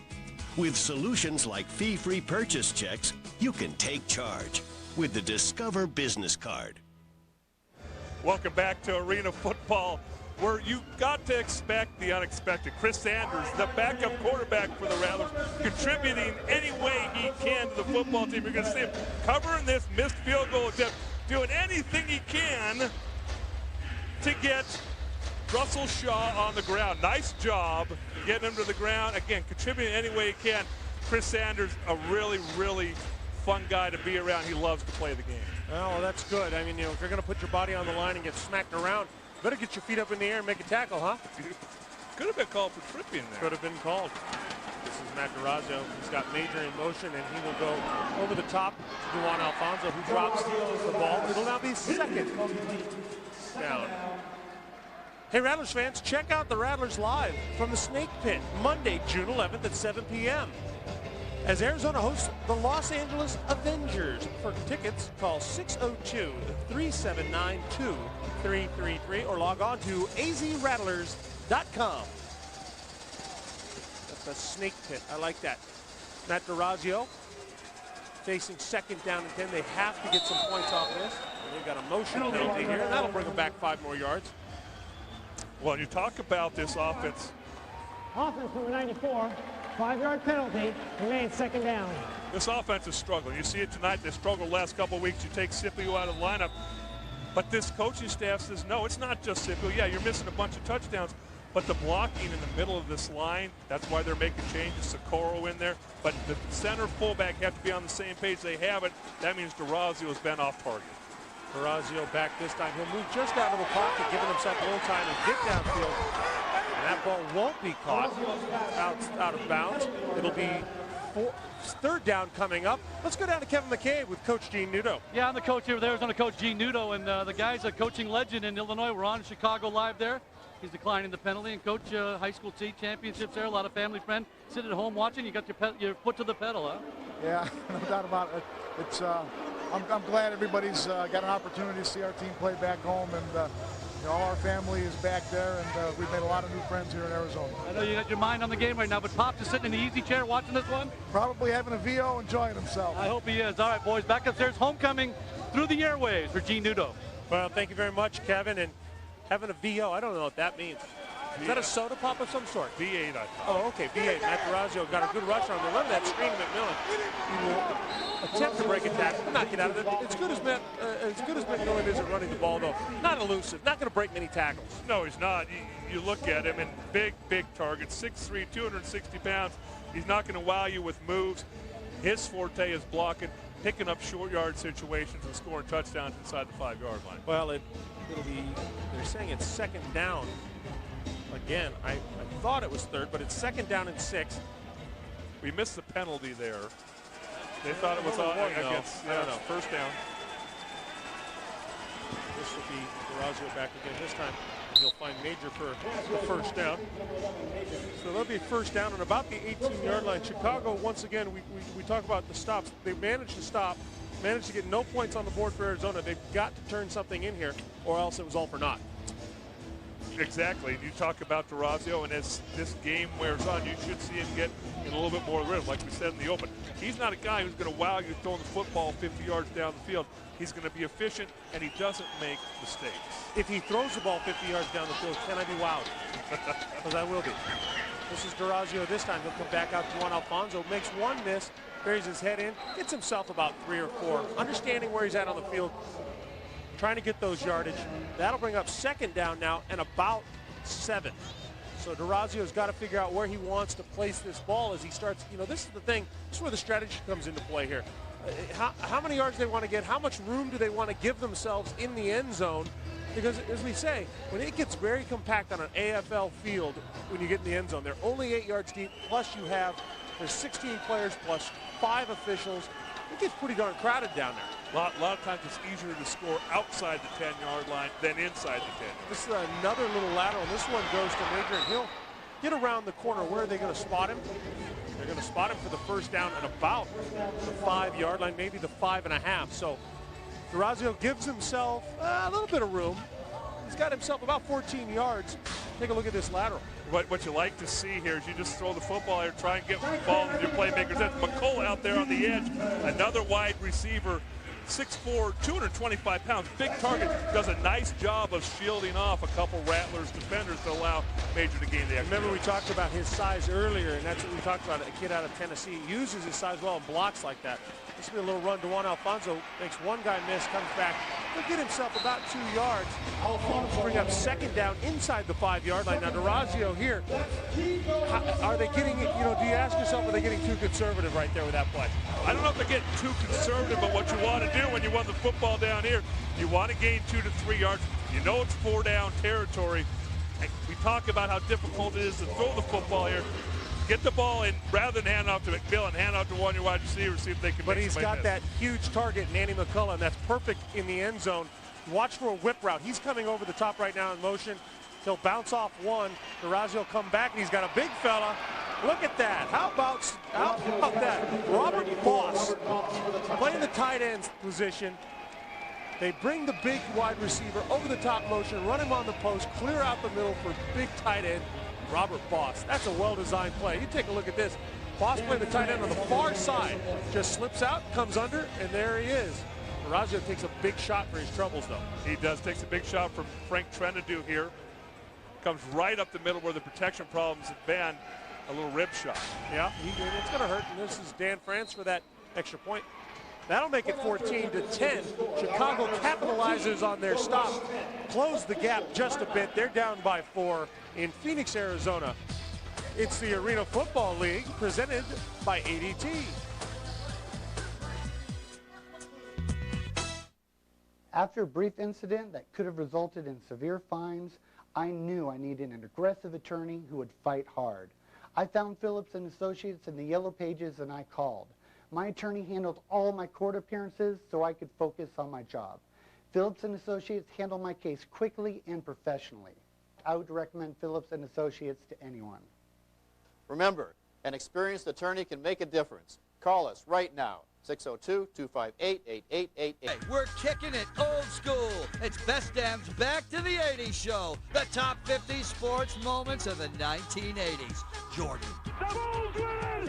Speaker 14: With solutions like fee-free purchase checks, you can take charge with the Discover Business Card.
Speaker 5: Welcome back to Arena Football, where you got to expect the unexpected. Chris Sanders, the backup quarterback for the Rattlers, contributing any way he can to the football team. You're going to see him covering this missed field goal attempt, doing anything he can to get Russell Shaw on the ground. Nice job getting him to the ground. Again, contributing any way he can. Chris Sanders, a really, really fun guy to be around. He loves to play the game.
Speaker 4: Well, that's good. I mean, if you're going to put your body on the line and get smacked around, better get your feet up in the air and make a tackle, huh?
Speaker 5: Could have been called for tripping there.
Speaker 4: Could have been called. This is Matt DeRazio. He's got Major in motion, and he will go over the top to Juan Alfonso, who drops the ball. It'll now be second down. Hey, Rattlers fans, check out the Rattlers live from the Snake Pit, Monday, June 11th at 7 p.m. as Arizona hosts the Los Angeles Avengers. For tickets, call 602-379-2333 or log on to azrattlers.com. That's the Snake Pit. I like that. Matt DeRazio facing second down and 10. They have to get some points off this. And they've got a motion penalty here. That'll bring them back 5 more yards.
Speaker 5: Well, you talk about this offense.
Speaker 16: Offense number 94. 5-yard penalty, remains second down.
Speaker 5: This offense is struggling. You see it tonight. They struggled the last couple of weeks. You take Scipio out of the lineup. But this coaching staff says, no, it's not just Scipio. Yeah, you're missing a bunch of touchdowns. But the blocking in the middle of this line, that's why they're making changes. Socorro in there. But the center fullback have to be on the same page. They haven't. That means DeRazio has been off target.
Speaker 4: DeRazio back this time. He'll move just out of the pocket, giving himself a little time to get downfield. And that ball won't be caught out of bounds. It'll be third down coming up. Let's go down to Kevin McCabe with Coach Gene Nudo.
Speaker 17: Yeah, I'm the coach here with Arizona coach Gene Nudo, and the guy's a coaching legend in Illinois. We're on Chicago Live there. He's declining the penalty, and coach high school state championships there. A lot of family friend sitting at home watching. You got your foot to the pedal, huh?
Speaker 26: Yeah, no doubt about it. It's I'm glad everybody's got an opportunity to see our team play back home, and all our family is back there, and we've made a lot of new friends here in Arizona.
Speaker 17: I know you got your mind on the game right now, but Pop's just sitting in the easy chair watching this one?
Speaker 26: Probably having a VO, enjoying himself.
Speaker 17: I hope he is. All right, boys, back upstairs, homecoming through the airwaves for Gene Nudo.
Speaker 4: Well, thank you very much, Kevin, and having a VO, I don't know what that means. Is that a soda pop of some sort?
Speaker 5: V8, I thought.
Speaker 4: Oh, okay, V8. Matt DeRazio got a good rush on him. They run that screen to McMillan. He will attempt to break a tackle, but not get out of it. As good as McMillan is at running the ball, though, not elusive, not going to break many tackles.
Speaker 5: No, he's not. You look at him, and big target, 6'3", 260 pounds. He's not going to wow you with moves. His forte is blocking, picking up short yard situations, and scoring touchdowns inside the 5-yard line.
Speaker 4: Well, it'll be, they're saying it's second down. Again, I thought it was third, but it's second down and 6.
Speaker 5: We missed the penalty there. They thought it was on against first down.
Speaker 4: This will be Durazio back again this time. He'll find Major for the first down. So they'll be first down on about the 18-yard line. Chicago, once again, we talk about the stops. They managed to stop, managed to get no points on the board for Arizona. They've got to turn something in here, or else it was all for naught.
Speaker 5: Exactly. You talk about Durazio, and as this game wears on, you should see him get in a little bit more rhythm, like we said in the open. He's not a guy who's going to wow you throwing the football 50 yards down the field. He's going to be efficient, and he doesn't make mistakes.
Speaker 4: If he throws the ball 50 yards down the field, can I be wowed? Because I will be. This is Durazio this time. He'll come back out to Juan Alfonso, makes one miss, buries his head in, gets himself about 3 or 4, understanding where he's at on the field, trying to get those yardage. That'll bring up second down now and about 7. So Durazio's got to figure out where he wants to place this ball as he starts. You know, this is the thing. This is where the strategy comes into play here. How many yards they want to get, how much room do they want to give themselves in the end zone? Because as we say, when it gets very compact on an AFL field, when you get in the end zone, they're only 8 yards deep, plus there's 16 players plus 5 officials. It gets pretty darn crowded down there.
Speaker 5: A lot of times it's easier to score outside the 10-yard line than inside the 10.
Speaker 4: This is another little lateral. This one goes to Major, and he'll get around the corner. Where are they going to spot him? They're going to spot him for the first down at about the 5-yard line, maybe the 5.5. So Durazio gives himself a little bit of room. He's got himself about 14 yards. Take a look at this lateral.
Speaker 5: What you like to see here is you just throw the football here, try and get the ball in your playmakers. That's McCullough out there on the edge, another wide receiver, 6'4", 225 pounds, big target, does a nice job of shielding off a couple Rattlers defenders to allow Major to gain the extra.
Speaker 4: Remember we talked about his size earlier, and that's what we talked about, a kid out of Tennessee. He uses his size well and blocks like that. This will be a little run to Juan Alfonso, makes one guy miss, comes back. He'll get himself about 2 yards. Alfonso bring up second down inside the 5-yard line. Now Durazio here, are they getting it, you know, do you ask yourself, are they getting too conservative right there with that play?
Speaker 5: I don't know if they're getting too conservative, but what you want to do when you want the football down here, you want to gain 2 to 3 yards. You know it's 4-down territory. And we talk about how difficult it is to throw the football here. Get the ball in rather than hand off to McMillan, and hand off to one of your wide receivers, see if they can
Speaker 4: But
Speaker 5: make
Speaker 4: he's got that huge target, Nanny McCullough, and that's perfect in the end zone. Watch for a whip route. He's coming over the top right now in motion. He'll bounce off one. Durazio will come back, and he's got a big fella. Look at that. How about that? Robert Boss playing the tight end position. They bring the big wide receiver over the top motion, run him on the post, clear out the middle for big tight end Robert Boss. That's a well-designed play. You take a look at this. Boss playing the tight end on the far side. Just slips out, comes under, and there he is. Durazio takes a big shot for his troubles, though.
Speaker 5: He does. Takes a big shot from Frank Trenadue here. Comes right up the middle where the protection problems have been. A little rib shot.
Speaker 4: Yeah, it's going to hurt. And this is Dan France for that extra point. That'll make it 14-10. Chicago capitalizes on their stop. Close the gap just a bit. They're down by 4 in Phoenix, Arizona. It's the Arena Football League presented by ADT.
Speaker 8: After a brief incident that could have resulted in severe fines, I knew I needed an aggressive attorney who would fight hard. I found Phillips & Associates in the Yellow Pages and I called. My attorney handled all my court appearances so I could focus on my job. Phillips & Associates handled my case quickly and professionally. I would recommend Phillips & Associates to anyone.
Speaker 18: Remember, an experienced attorney can make a difference. Call us right now, 602-258-8888.
Speaker 19: We're kicking it old school. It's Best Dam's Back to the 80s show. The top 50 sports moments of the 1980s. Jordan.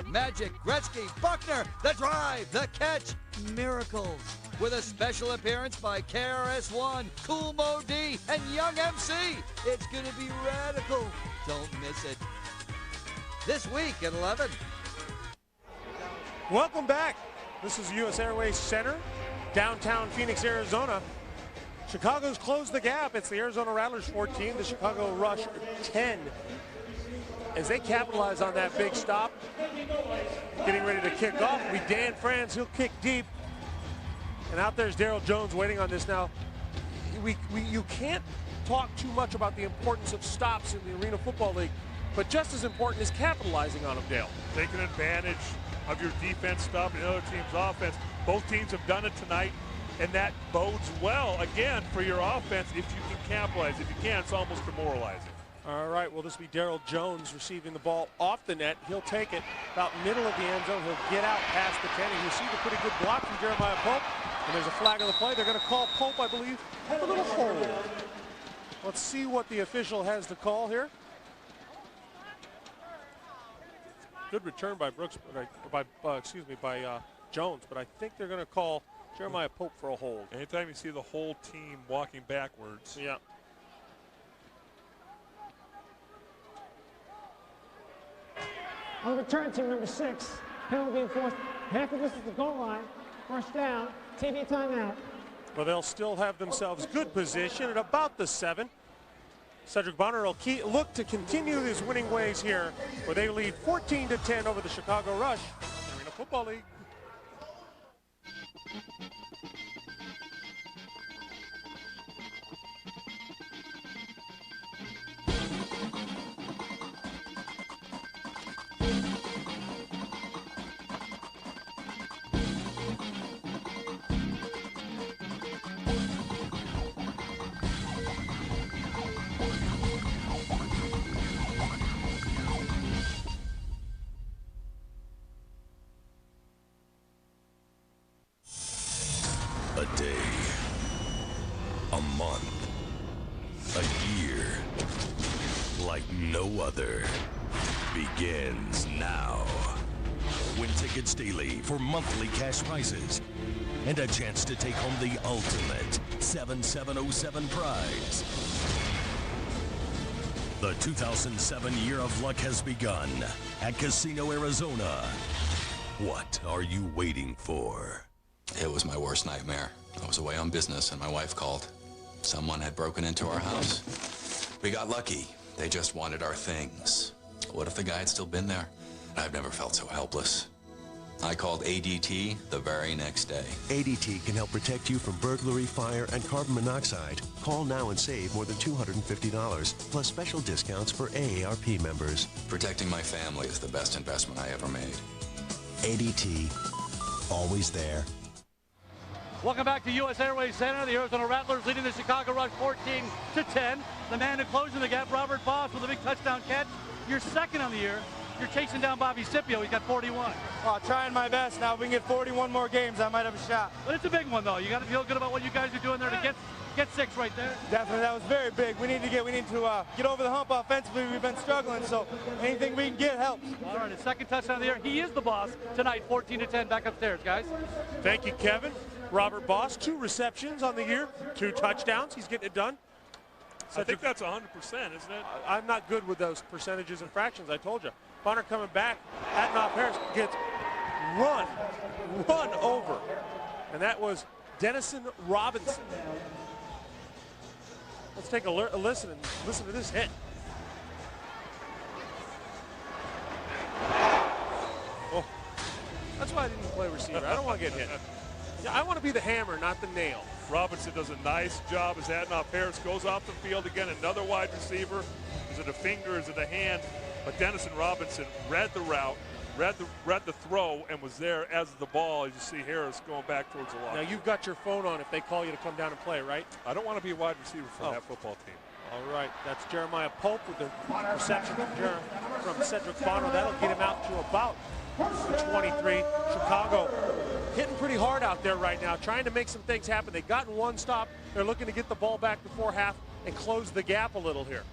Speaker 19: Magic, Gretzky, Buckner, the drive, the catch, miracles. With a special appearance by KRS-One, Cool Mo D, and Young MC. It's going to be radical. Don't miss it. This week at 11.
Speaker 4: Welcome back. This is U.S. Airways Center, downtown Phoenix, Arizona. Chicago's closed the gap. It's the Arizona Rattlers 14, the Chicago Rush 10. As they capitalize on that big stop, getting ready to kick off, we Dan France, he'll kick deep. And out there's Daryl Jones waiting on this now. You can't talk too much about the importance of stops in the Arena Football League, but just as important is capitalizing on them, Dale.
Speaker 5: Taking advantage of your defense, stopping the other team's offense. Both teams have done it tonight, and that bodes well, again, for your offense if you can capitalize. If you can't, it's almost demoralizing.
Speaker 4: All right, well, this will be Darryl Jones receiving the ball off the net. He'll take it about middle of the end zone. He'll get out past the 10. He received a pretty good block from Jeremiah Pope. And there's a flag on the play. They're going to call Pope, I believe, a little hold. Let's see what the official has to call here. Good return by Brooks, by Jones, but I think they're going to call Jeremiah Pope for a hold.
Speaker 5: Anytime you see the whole team walking backwards.
Speaker 4: Yeah.
Speaker 16: On the return, team number 6, penalty enforced. Half of this is the goal line. First down, TV timeout.
Speaker 4: Well, they'll still have themselves good position at about the 7. Cedric Bonner will look to continue his winning ways here, where they lead 14-10 over the Chicago Rush in Arena Football League.
Speaker 1: A day, a month, a year, like no other, begins now. Win tickets daily for monthly cash prizes and a chance to take home the ultimate 7707 prize. The 2007 Year of Luck has begun at Casino Arizona. What are you waiting for?
Speaker 13: It was my worst nightmare. I was away on business and my wife called. Someone had broken into our house. We got lucky. They just wanted our things. What if the guy had still been there? I've never felt so helpless. I called ADT the very next day.
Speaker 14: ADT can help protect you from burglary, fire, and carbon monoxide. Call now and save more than $250, plus special discounts for AARP members.
Speaker 13: Protecting my family is the best investment I ever made.
Speaker 14: ADT, always there.
Speaker 17: Welcome back to U.S. Airways Center. The Arizona Rattlers leading the Chicago Rush 14-10. The man who closing the gap, Robert Boss, with a big touchdown catch. You're second on the year. You're chasing down Bobby Scipio. He's got 41.
Speaker 20: Oh, trying my best. Now, if we can get 41 more games, I might have a shot.
Speaker 17: But it's a big one, though. You got to feel good about what you guys are doing there to get 6 right there.
Speaker 20: Definitely, that was very big. We need to get over the hump offensively. We've been struggling, so anything we can get helps.
Speaker 17: All right, his second touchdown of the year. He is the boss tonight, 14-10. Back upstairs, guys.
Speaker 4: Thank you, Kevin. Robert Boss, 2 receptions on the year, 2 touchdowns. He's getting it done.
Speaker 5: I think that's 100%, isn't it?
Speaker 4: I'm not good with those percentages and fractions, I told you. Bonner coming back. Adnoff Harris gets run over. And that was Dennison Robinson. Let's take a listen to this hit. Oh, that's why I didn't play receiver. I don't want to get hit. Yeah, I want to be the hammer, not the nail.
Speaker 5: Robinson does a nice job as Adnoff Harris goes off the field again. Another wide receiver. Is it a finger? Is it a hand? But Dennison Robinson read the route, read the throw, and was there as the ball. As you see Harris going back towards the line.
Speaker 4: Now you've got your phone on if they call you to come down and play, right?
Speaker 5: I don't want to be a wide receiver for that football team.
Speaker 4: All right, that's Jeremiah Pope with the reception from Cedric Bonner. That'll get him out to about the 23. Chicago hitting pretty hard out there right now, trying to make some things happen. They've gotten one stop. They're looking to get the ball back before half and close the gap a little here.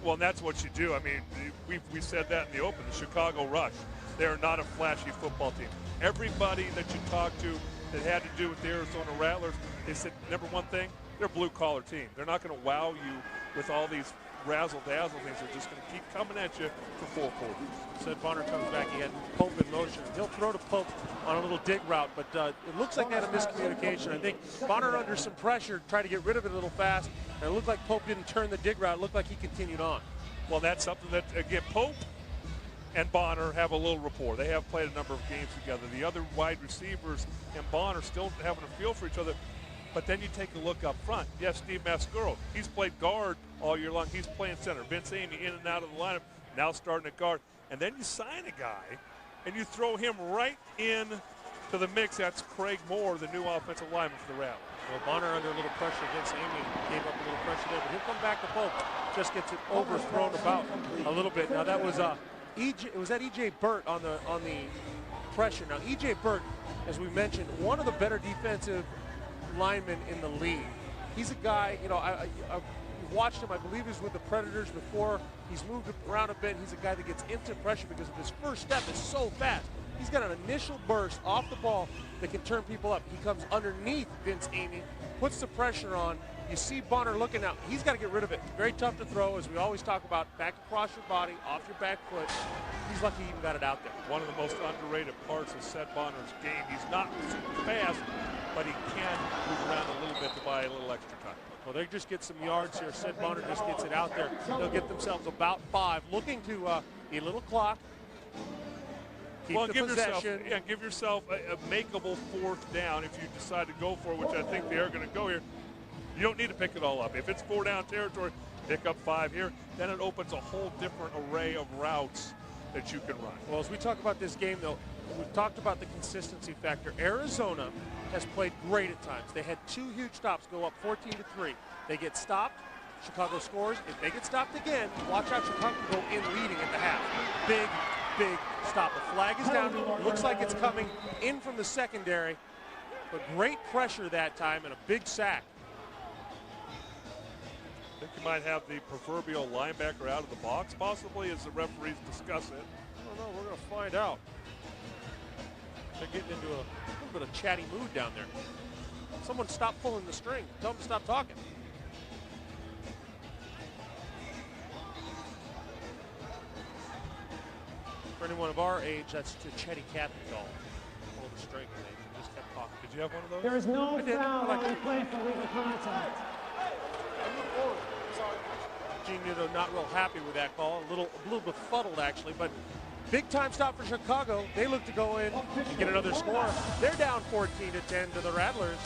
Speaker 5: Well, and that's what you do. I mean, we said that in the open. The Chicago Rush, they are not a flashy football team. Everybody that you talk to that had to do with the Arizona Rattlers, they said, number one thing, they're a blue-collar team. They're not going to wow you with all these razzle-dazzle things. They're just going to keep coming at you for 4 quarters.
Speaker 4: Said Bonner comes back. He had Pope in motion. He'll throw to Pope on a little dig route, but it looks like they had a miscommunication. I think Bonner under some pressure tried to get rid of it a little fast, and it looked like Pope didn't turn the dig route. It looked like he continued on.
Speaker 5: Well, that's something that, again, Pope and Bonner have a little rapport. They have played a number of games together. The other wide receivers and Bonner still having a feel for each other. But then you take a look up front. Yes, Steve Mascaro, he's played guard all year long. He's playing center. Vince Amy in and out of the lineup. now starting at guard. And then you sign a guy, and you throw him right in to the mix. That's Craig Moore, the new offensive lineman for the Rattlers.
Speaker 4: Well, Bonner under a little pressure against Amy, gave up a little pressure there, but he'll come back to Pope. Just gets it overthrown about a little bit. Now that was it was that E.J. Burt on the pressure. Now E.J. Burt, as we mentioned, one of the better defensive linemen in the league. He's a guy, you know, I watched him. I believe he was with the Predators before. He's moved around a bit. He's a guy that gets into pressure because of his first step is so fast. He's got an initial burst off the ball that can turn people up. He comes underneath Vince Amy, puts the pressure on. You see Bonner looking out. He's got to get rid of it. Very tough to throw, as we always talk about, back across your body, off your back foot. He's lucky he even got it out there.
Speaker 5: One of the most underrated parts of Seth Bonner's game. He's not super fast, but he can move around a little bit to buy a little extra time.
Speaker 4: Well, they just get some yards here. Seth Bonner just gets it out there. They'll get themselves about 5, looking to a little clock.
Speaker 5: Well, give yourself a makeable 4th down if you decide to go for it, which I think they are going to go here. You don't need to pick it all up. If it's 4-down territory, pick up 5 here. Then it opens a whole different array of routes that you can run.
Speaker 4: Well, as we talk about this game, though, we've talked about the consistency factor. Arizona has played great at times. They had 2 huge stops, go up 14-3. They get stopped. Chicago scores. If they get stopped again, watch out. Chicago go in leading at the half. Big stop. The flag is down. Looks like it's coming in from the secondary, but great pressure that time and a big sack.
Speaker 5: I think you might have the proverbial linebacker out of the box, possibly, as the referees discuss it.
Speaker 4: I don't know. We're going to find out. They're getting into a little bit of chatty mood down there. Someone stop pulling the string. Tell them to stop talking. For anyone of our age, that's the Chetty Cathy doll. Pull the string and they just kept talking.
Speaker 5: Did you have one of those?
Speaker 16: There is no foul on the play for legal contact.
Speaker 4: Gene Newton not real happy with that call. A little befuddled, actually, but big time stop for Chicago. They look to go in and get another score. They're down 14-10 to the Rattlers.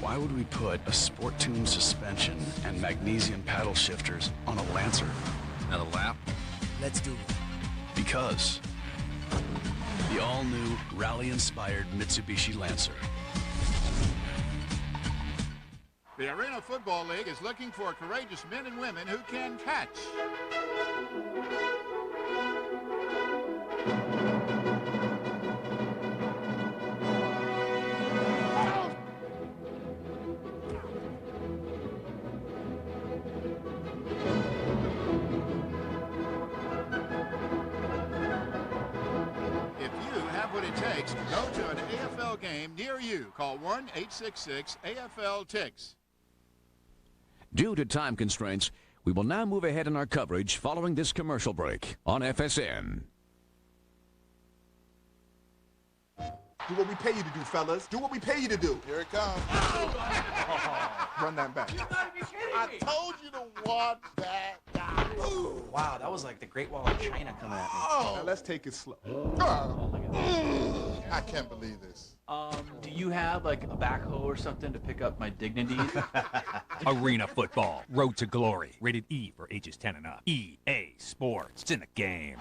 Speaker 10: Why would we put a sport-tuned suspension and magnesium paddle shifters on a Lancer? Another lap?
Speaker 15: Let's do it.
Speaker 10: Because the all-new rally-inspired Mitsubishi Lancer.
Speaker 2: The Arena Football League is looking for courageous men and women who can catch. Go to an AFL game near you. Call 1-866-AFL-TICKS.
Speaker 11: Due to time constraints, we will now move ahead in our coverage following this commercial break on FSN.
Speaker 22: Do what we pay you to do, fellas. Do what we pay you to do. Here it comes. Run that back.
Speaker 12: You gotta be kidding me.
Speaker 22: I told you to watch that guy.
Speaker 12: Wow, that was like the Great Wall of China coming at me.
Speaker 22: Now let's take it slow. I can't believe this.
Speaker 12: Do you have like a backhoe or something to pick up my dignity?
Speaker 21: Arena Football, Road to Glory. Rated E for ages 10 and up. EA Sports. It's in the game.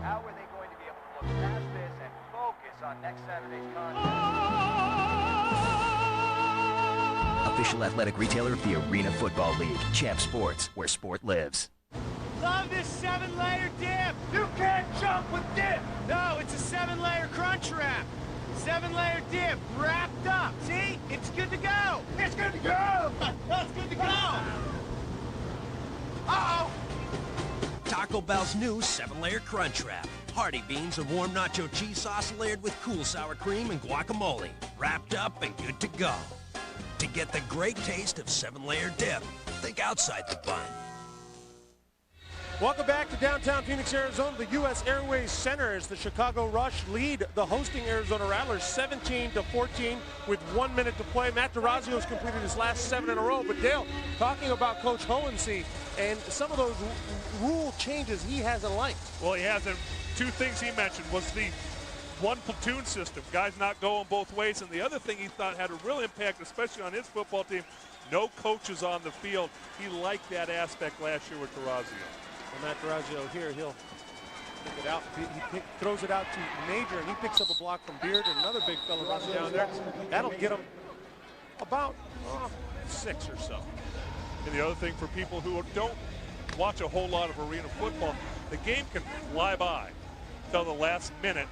Speaker 23: How are they going to be able to look past this and focus on next Saturday's contest?
Speaker 15: Official athletic retailer of the Arena Football League. Champ Sports, where sport lives.
Speaker 16: Love this 7-layer dip. You can't jump with dip. No, it's a 7-layer crunch wrap. 7-layer dip wrapped up. See? It's good to go. It's good to go. It's good to go. Uh-oh.
Speaker 3: Taco Bell's new 7-layer Crunch Wrap. Hearty beans and warm nacho cheese sauce layered with cool sour cream and guacamole. Wrapped up and good to go. To get the great taste of 7-layer dip, think outside the bun.
Speaker 4: Welcome back to downtown Phoenix, Arizona, the U.S. Airways Center as the Chicago Rush lead the hosting Arizona Rattlers 17-14 with 1 minute to play. Matt DeRazio's completed his last 7 in a row. But Dale, talking about Coach Hohensee and some of those rule changes he hasn't liked.
Speaker 5: Well, he hasn't. Two things he mentioned was the one platoon system, guys not going both ways, and the other thing he thought had a real impact, especially on his football team, no coaches on the field. He liked that aspect last year with DeRazio.
Speaker 4: Well, Matt DeRazio here, he'll pick it out. He throws it out to Major, and he picks up a block from Beard, and another big fella runs down there. That'll get him about 6 or so.
Speaker 5: And the other thing for people who don't watch a whole lot of arena football, the game can fly by till the last minute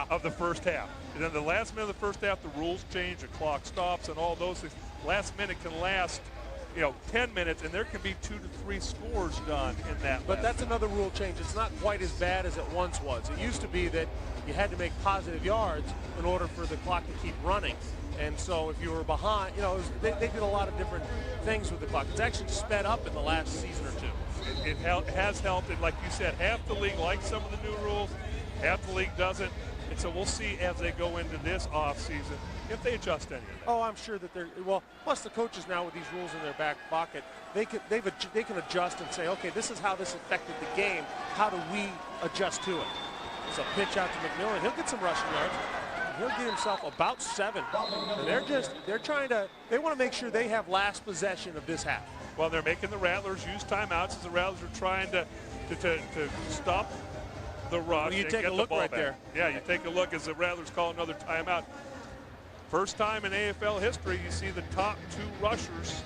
Speaker 5: of the first half. And then the last minute of the first half, the rules change, the clock stops, and all those things. Last minute can last 10 minutes, and there can be 2 to 3 scores done in that.
Speaker 4: But that's another rule change. It's not quite as bad as it once was. It used to be that you had to make positive yards in order for the clock to keep running. And so if you were behind, they did a lot of different things with the clock. It's actually sped up in the last season or two.
Speaker 5: It has helped, and like you said, half the league likes some of the new rules, half the league doesn't. And so we'll see as they go into this offseason if they adjust any of that.
Speaker 4: Oh, I'm sure that they're, plus the coaches now with these rules in their back pocket, they can adjust and say, okay, this is how this affected the game. How do we adjust to it? It's a pitch out to McMillan. He'll get some rushing yards. He'll get himself about 7. And they want to make sure they have last possession of this half.
Speaker 5: Well, they're making the Rattlers use timeouts as the Rattlers are trying to stop the rush.
Speaker 4: Well, you take a look right there.
Speaker 5: Yeah, you take a look as the Rattlers call another timeout. First time in AFL history you see the top 2 rushers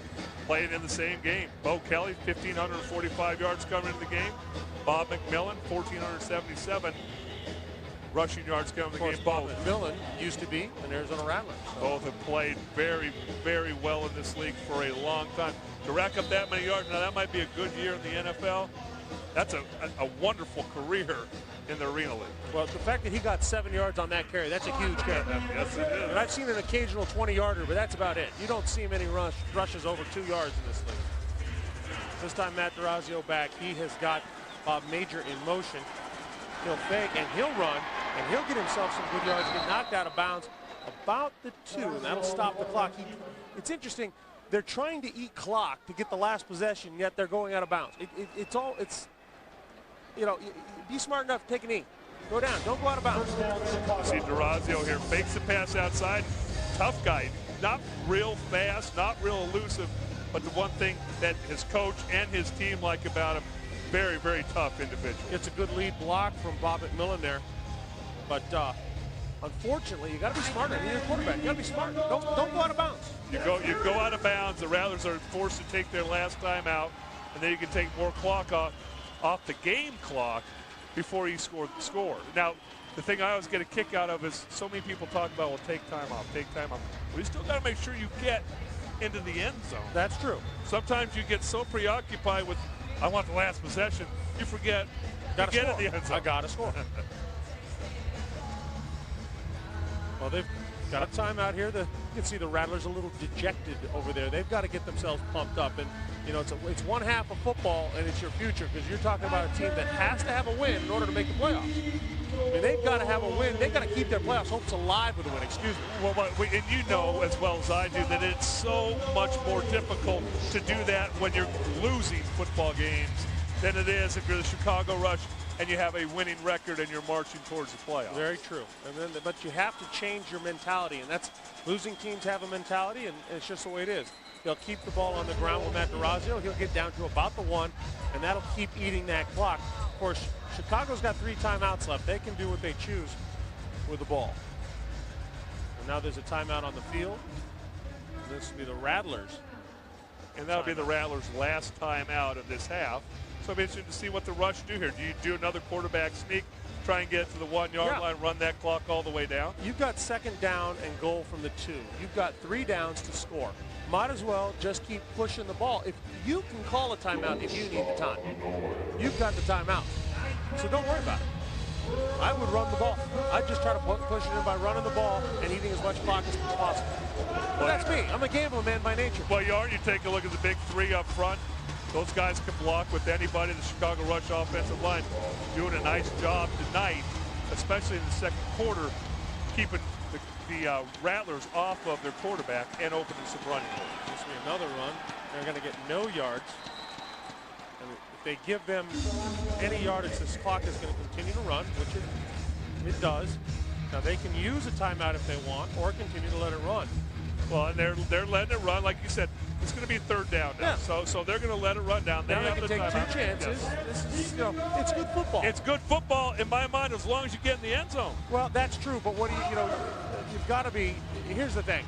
Speaker 5: playing in the same game. Bo Kelly, 1,545 yards coming into the game. Bob McMillan, 1,477 rushing yards coming into the game.
Speaker 4: Bob McMillan used to be an Arizona Rattler. So.
Speaker 5: Both have played very, very well in this league for a long time. To rack up that many yards, now that might be a good year in the NFL. That's a wonderful career in the Arena League.
Speaker 4: Well, the fact that he got 7 yards on that carry, that's a huge carry.
Speaker 5: Yes, it is.
Speaker 4: And I've seen an occasional 20-yarder, but that's about it. You don't see many rushes over 2 yards in this league. This time, Matt DeRazio back. He has got Bob Major in motion. He'll fake, and he'll run, and he'll get himself some good yards. Get knocked out of bounds about the 2, and that'll stop the clock. It's interesting. They're trying to eat clock to get the last possession, yet they're going out of bounds. Be smart enough to take a knee. Go down. Don't go out of bounds.
Speaker 5: See DeRazio here. Fakes the pass outside. Tough guy. Not real fast, not real elusive, but the one thing that his coach and his team like about him, very, very tough individual.
Speaker 4: It's a good lead block from Bob McMillan there. But unfortunately, you got to be smart. You're a quarterback. You got to be smart. Don't go out of bounds.
Speaker 5: You go out of bounds. The Rattlers are forced to take their last time out, and then you can take more clock off the game clock before you score. Now, the thing I always get a kick out of is so many people talk about, well, take time off. Well, you still got to make sure you get into the end zone.
Speaker 4: That's true.
Speaker 5: Sometimes you get so preoccupied with, I want the last possession, you forget to get in the end zone.
Speaker 4: I got to score. Well, they've got a timeout here. You can see the Rattlers a little dejected over there. They've got to get themselves pumped up. And, it's one half of football, and it's your future, because you're talking about a team that has to have a win in order to make the playoffs. I mean, they've got to have a win. They've got to keep their playoffs hopes alive with a win. Excuse me.
Speaker 5: Well, and you know as well as I do that it's so much more difficult to do that when you're losing football games than it is if you're the Chicago Rush and you have a winning record and you're marching towards the playoffs.
Speaker 4: Very true. But you have to change your mentality, and that's losing teams have a mentality, and it's just the way it is. They'll keep the ball on the ground with Matt DeRazio. He'll get down to about the 1, and that'll keep eating that clock. Of course, Chicago's got 3 timeouts left. They can do what they choose with the ball. And now there's a timeout on the field. And this will be the Rattlers.
Speaker 5: And that'll be the Rattlers' last timeout of this half. So it'll be interesting to see what the Rush do here. Do you do another quarterback sneak, try and get to the 1-yard line, run that clock all the way down?
Speaker 4: You've got 2nd down and goal from the 2. You've got 3 downs to score. might as well just keep pushing the ball. If you can call a timeout if you need the time, you've got the timeout. So don't worry about it. I would run the ball. I'd just try to push it in by running the ball and eating as much clock as possible. But that's me. I'm a gambling man by nature.
Speaker 5: Well, you take a look at the big three up front. Those guys can block with anybody. The Chicago Rush offensive line doing a nice job tonight, especially in the second quarter, keeping the Rattlers off of their quarterback and opening some running holes.
Speaker 4: This will be another run. They're going to get no yards. And if they give them any yardage, this clock is going to continue to run, which it does. Now they can use a timeout if they want, or continue to let it run.
Speaker 5: Well, and they're letting it run, like you said. It's going to be third down now, so they're going to let it run down.
Speaker 4: Now they can take two chances. Yes. This is, it's good football.
Speaker 5: It's good football in my mind as long as you get in the end zone.
Speaker 4: Well, that's true, but what do you've got to be. Here's the thing,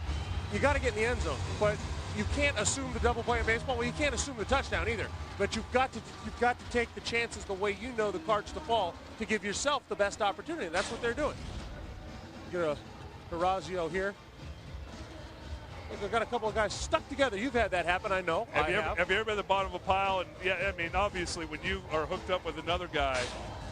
Speaker 4: you got to get in the end zone, but you can't assume the double play in baseball. Well, you can't assume the touchdown either. But you've got to take the chances the way you know the cards to fall to give yourself the best opportunity. That's what they're doing. You get a Horazio here. We've got a couple of guys stuck together. You've had that happen, I know.
Speaker 5: Have you ever been at the bottom of a pile? And yeah, I mean, obviously, when you are hooked up with another guy,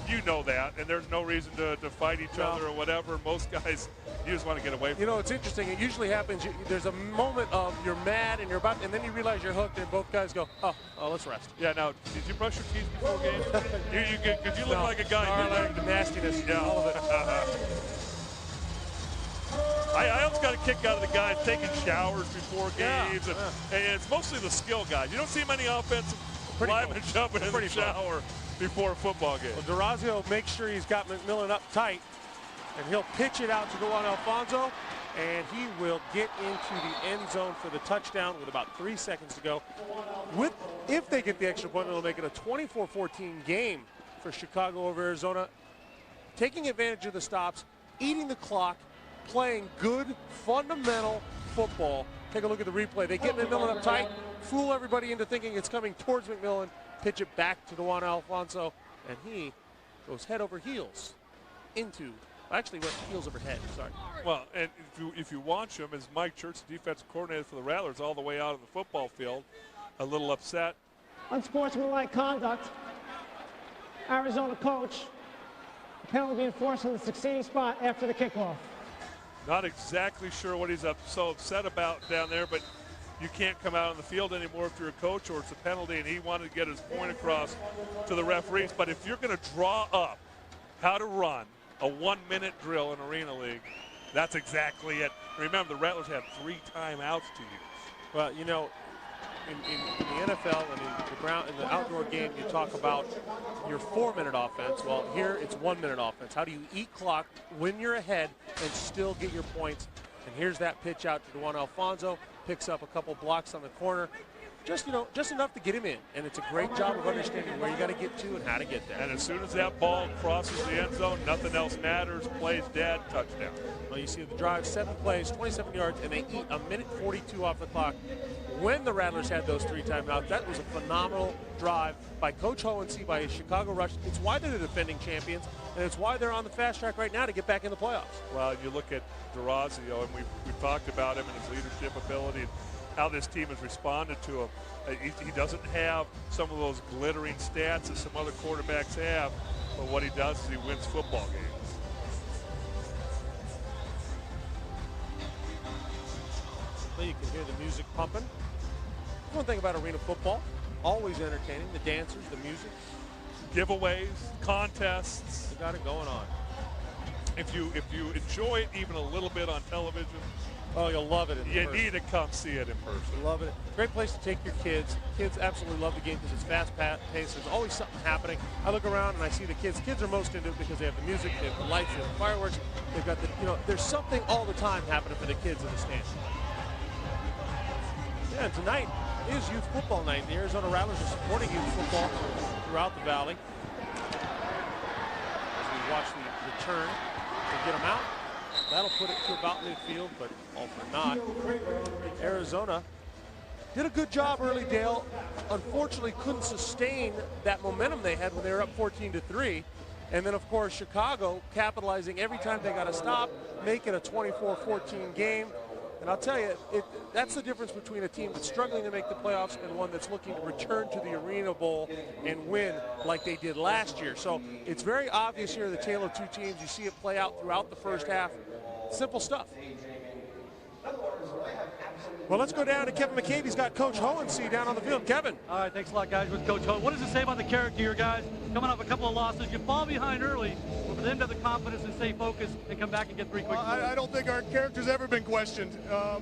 Speaker 5: you know that, and there's no reason to fight each other or whatever. Most guys, you just want to get away from.
Speaker 4: It's interesting. It usually happens. There's a moment of you're mad and you're about, and then you realize you're hooked, and both guys go, oh, let's rest.
Speaker 5: Yeah. Now, did you brush your teeth before game? Because you look like a guy.
Speaker 4: Like the nastiness, all of it.
Speaker 5: I almost got a kick out of the guys taking showers before games, and it's mostly the skill guys. You don't see many offensive linemen jumping in the shower before a football game.
Speaker 4: Well, Durazio makes sure he's got McMillan up tight, and he'll pitch it out to Juan Alfonso, and he will get into the end zone for the touchdown with about 3 seconds to go. If they get the extra point, it'll make it a 24-14 game for Chicago over Arizona, taking advantage of the stops, eating the clock, playing good, fundamental football. Take a look at the replay. They get McMillan up tight, fool everybody into thinking it's coming towards McMillan, pitch it back to Juan Alfonso, and he goes head over heels into, actually went heels over head, sorry.
Speaker 5: Well, and if you watch him, as Mike Church, the defensive coordinator for the Rattlers, all the way out of the football field, a little upset.
Speaker 6: Unsportsmanlike conduct. Arizona coach. Penalty enforced in the succeeding spot after the kickoff.
Speaker 5: Not exactly sure what he's so upset about down there, but you can't come out on the field anymore if you're a coach or it's a penalty, and he wanted to get his point across to the referees. But if you're going to draw up how to run a 1-minute drill in Arena League, that's exactly it. Remember, the Rattlers had 3 timeouts to use.
Speaker 4: Well, in the NFL and in the outdoor game, you talk about your 4-minute offense. Well, here it's 1-minute offense. How do you eat clock when you're ahead and still get your points? And here's that pitch out to Juan Alfonso. Picks up a couple blocks on the corner. Just enough to get him in. And it's a great job of understanding where you got to get to and how to get there.
Speaker 5: And as soon as that ball crosses the end zone, nothing else matters. Play's dead, touchdown.
Speaker 4: Well, you see the drive, 7 plays, 27 yards, and they eat a minute 42 off the clock. When the Rattlers had those 3 timeouts, that was a phenomenal drive by Coach Hohensee, by Chicago Rush. It's why they're the defending champions, and it's why they're on the fast track right now to get back in the playoffs.
Speaker 5: Well, you look at Durazio, and we've talked about him and his leadership ability and how this team has responded to him. He doesn't have some of those glittering stats that some other quarterbacks have, but what he does is he wins football games.
Speaker 4: Well, you can hear the music pumping. One thing about arena football, always entertaining. The dancers, the music.
Speaker 5: Giveaways, contests.
Speaker 4: They got it going on.
Speaker 5: If you enjoy it even a little bit on television,
Speaker 4: oh, you'll love it in person.
Speaker 5: You need to come see it in person.
Speaker 4: Love it. Great place to take your kids. Kids absolutely love the game because it's fast-paced. There's always something happening. I look around and I see the kids. Kids are most into it because they have the music, they have the lights, they have the fireworks. They've got the, there's something all the time happening for the kids in the stands. Yeah, and tonight is youth football night. The Arizona Rattlers are supporting youth football throughout the Valley. As we watch the return to get them out. That'll put it to about midfield, but all for naught. Arizona did a good job early, Dale. Unfortunately, couldn't sustain that momentum they had when they were up 14-3. And then, of course, Chicago capitalizing every time they got a stop, make it a 24-14 game. And I'll tell you, that's the difference between a team that's struggling to make the playoffs and one that's looking to return to the Arena Bowl and win like they did last year. So it's very obvious here, the tale of two teams. You see it play out throughout the first half. Simple stuff. Well, let's go down to Kevin McCabe. He's got Coach Hohensee down on the field. Kevin.
Speaker 17: All right, thanks a lot, guys, with Coach Ho. What does it say about the character here, guys? Coming off a couple of losses, you fall behind early, but for them to have the confidence and stay focused and come back and get 3 quick scores.
Speaker 7: I don't think our character's ever been questioned.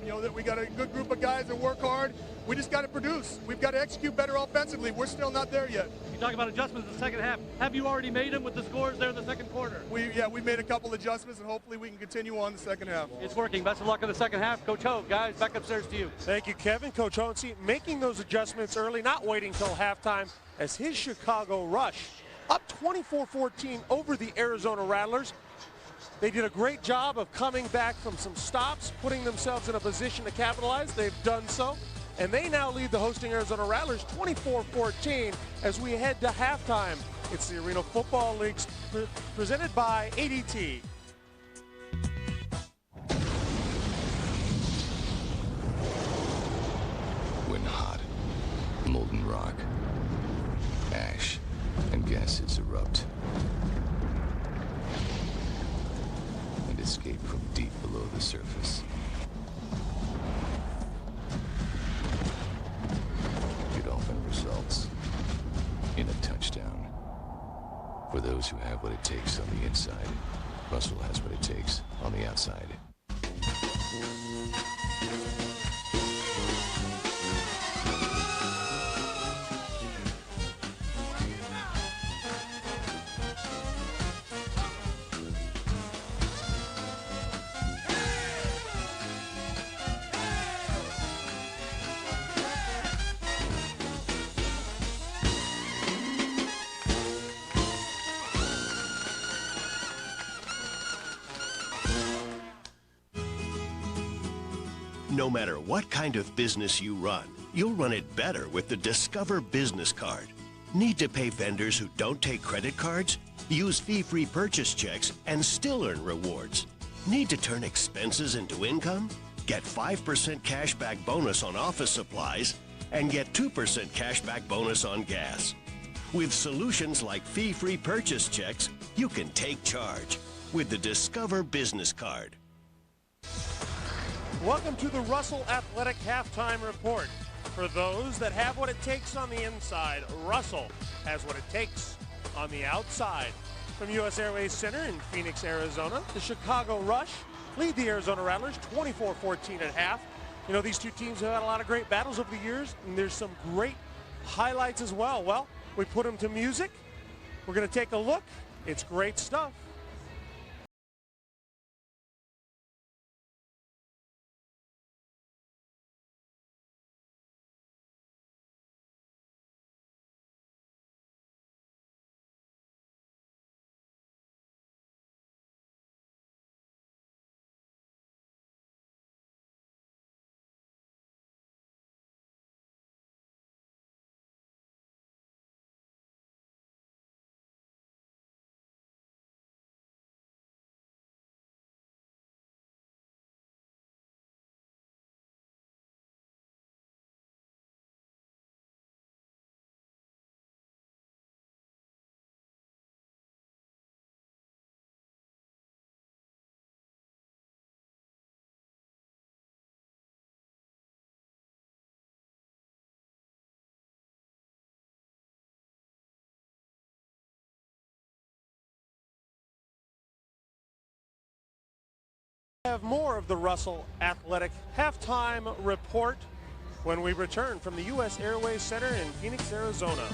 Speaker 7: You know, that we got a good group of guys that work hard. We just got to produce. We've got to execute better offensively. We're still not there yet.
Speaker 17: You talk about adjustments in the second half. Have you already made them with the scores there in the second quarter?
Speaker 7: We made a couple adjustments, and hopefully we can continue on the second half.
Speaker 17: It's working. Best of luck in the second half. Coach Ho, guys, back upstairs to you.
Speaker 4: Thank you, Kevin. Coach Hohensee making those adjustments early, not waiting till halftime as his Chicago Rush up 24-14 over the Arizona Rattlers. They did a great job of coming back from some stops, putting themselves in a position to capitalize. They've done so. And they now lead the hosting Arizona Rattlers 24-14 as we head to halftime. It's the Arena Football League presented by ADT.
Speaker 8: When hot, molten rock, ash, and gases erupt and escape from deep below the surface. It often results in a touchdown. For those who have what it takes on the inside, Russell has what it takes on the outside.
Speaker 14: No matter what kind of business you run, you'll run it better with the Discover Business Card. Need to pay vendors who don't take credit cards? Use fee-free purchase checks and still earn rewards. Need to turn expenses into income? Get 5% cashback bonus on office supplies and get 2% cashback bonus on gas. With solutions like fee-free purchase checks, you can take charge with the Discover Business Card.
Speaker 4: Welcome to the Russell Athletic Halftime Report. For those that have what it takes on the inside, Russell has what it takes on the outside. From U.S. Airways Center in Phoenix, Arizona, the Chicago Rush lead the Arizona Rattlers 24-14 at half. You know, these two teams have had a lot of great battles over the years, and there's some great highlights as well. Well, we put them to music. We're going to take a look. It's great stuff. Have more of the Russell Athletic Halftime Report when we return from the U.S. Airways Center in Phoenix, Arizona.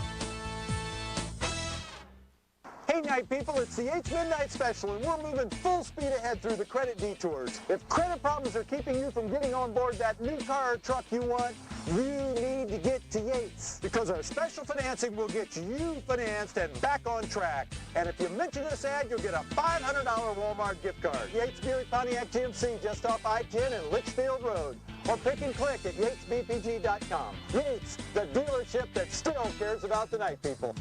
Speaker 9: Hey, night people, it's the H Midnight Special, and we're moving full speed ahead through the credit detours. If credit problems are keeping you from getting on board that new car or truck you want, you need to get to Yates, because our special financing will get you financed and back on track. And if you mention this ad, you'll get a $500 Walmart gift card. Yates Buick Pontiac GMC, just off I-10 and Litchfield Road. Or pick and click at yatesbpg.com. Yates, the dealership that still cares about the night people.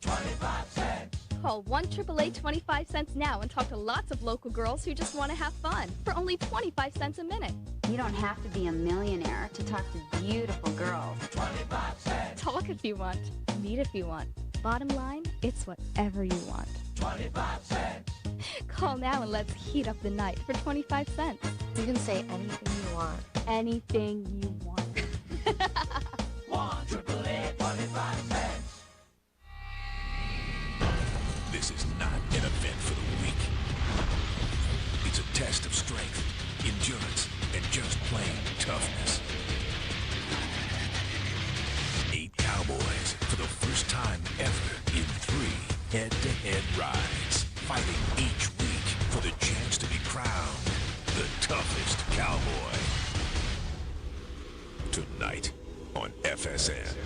Speaker 24: 25 cents.
Speaker 1: Call 1-888-25-CENTS now and talk to lots of local girls who just want to have fun for only 25 cents a minute.
Speaker 18: You don't have to be a millionaire to talk to beautiful girls.
Speaker 1: 25 cents. Talk if you want. Meet if you want. Bottom line, it's whatever you want.
Speaker 16: 25 cents.
Speaker 1: Call now and let's heat up the night for 25 cents.
Speaker 19: You can say anything you want.
Speaker 1: Anything you want.
Speaker 16: 1-888-25 cents.
Speaker 11: This is not an event for the weak. It's a test of strength, endurance, and just plain toughness. 8 cowboys for the first time ever in 3 head-to-head rides, fighting each week for the chance to be crowned the toughest cowboy. Tonight on FSN.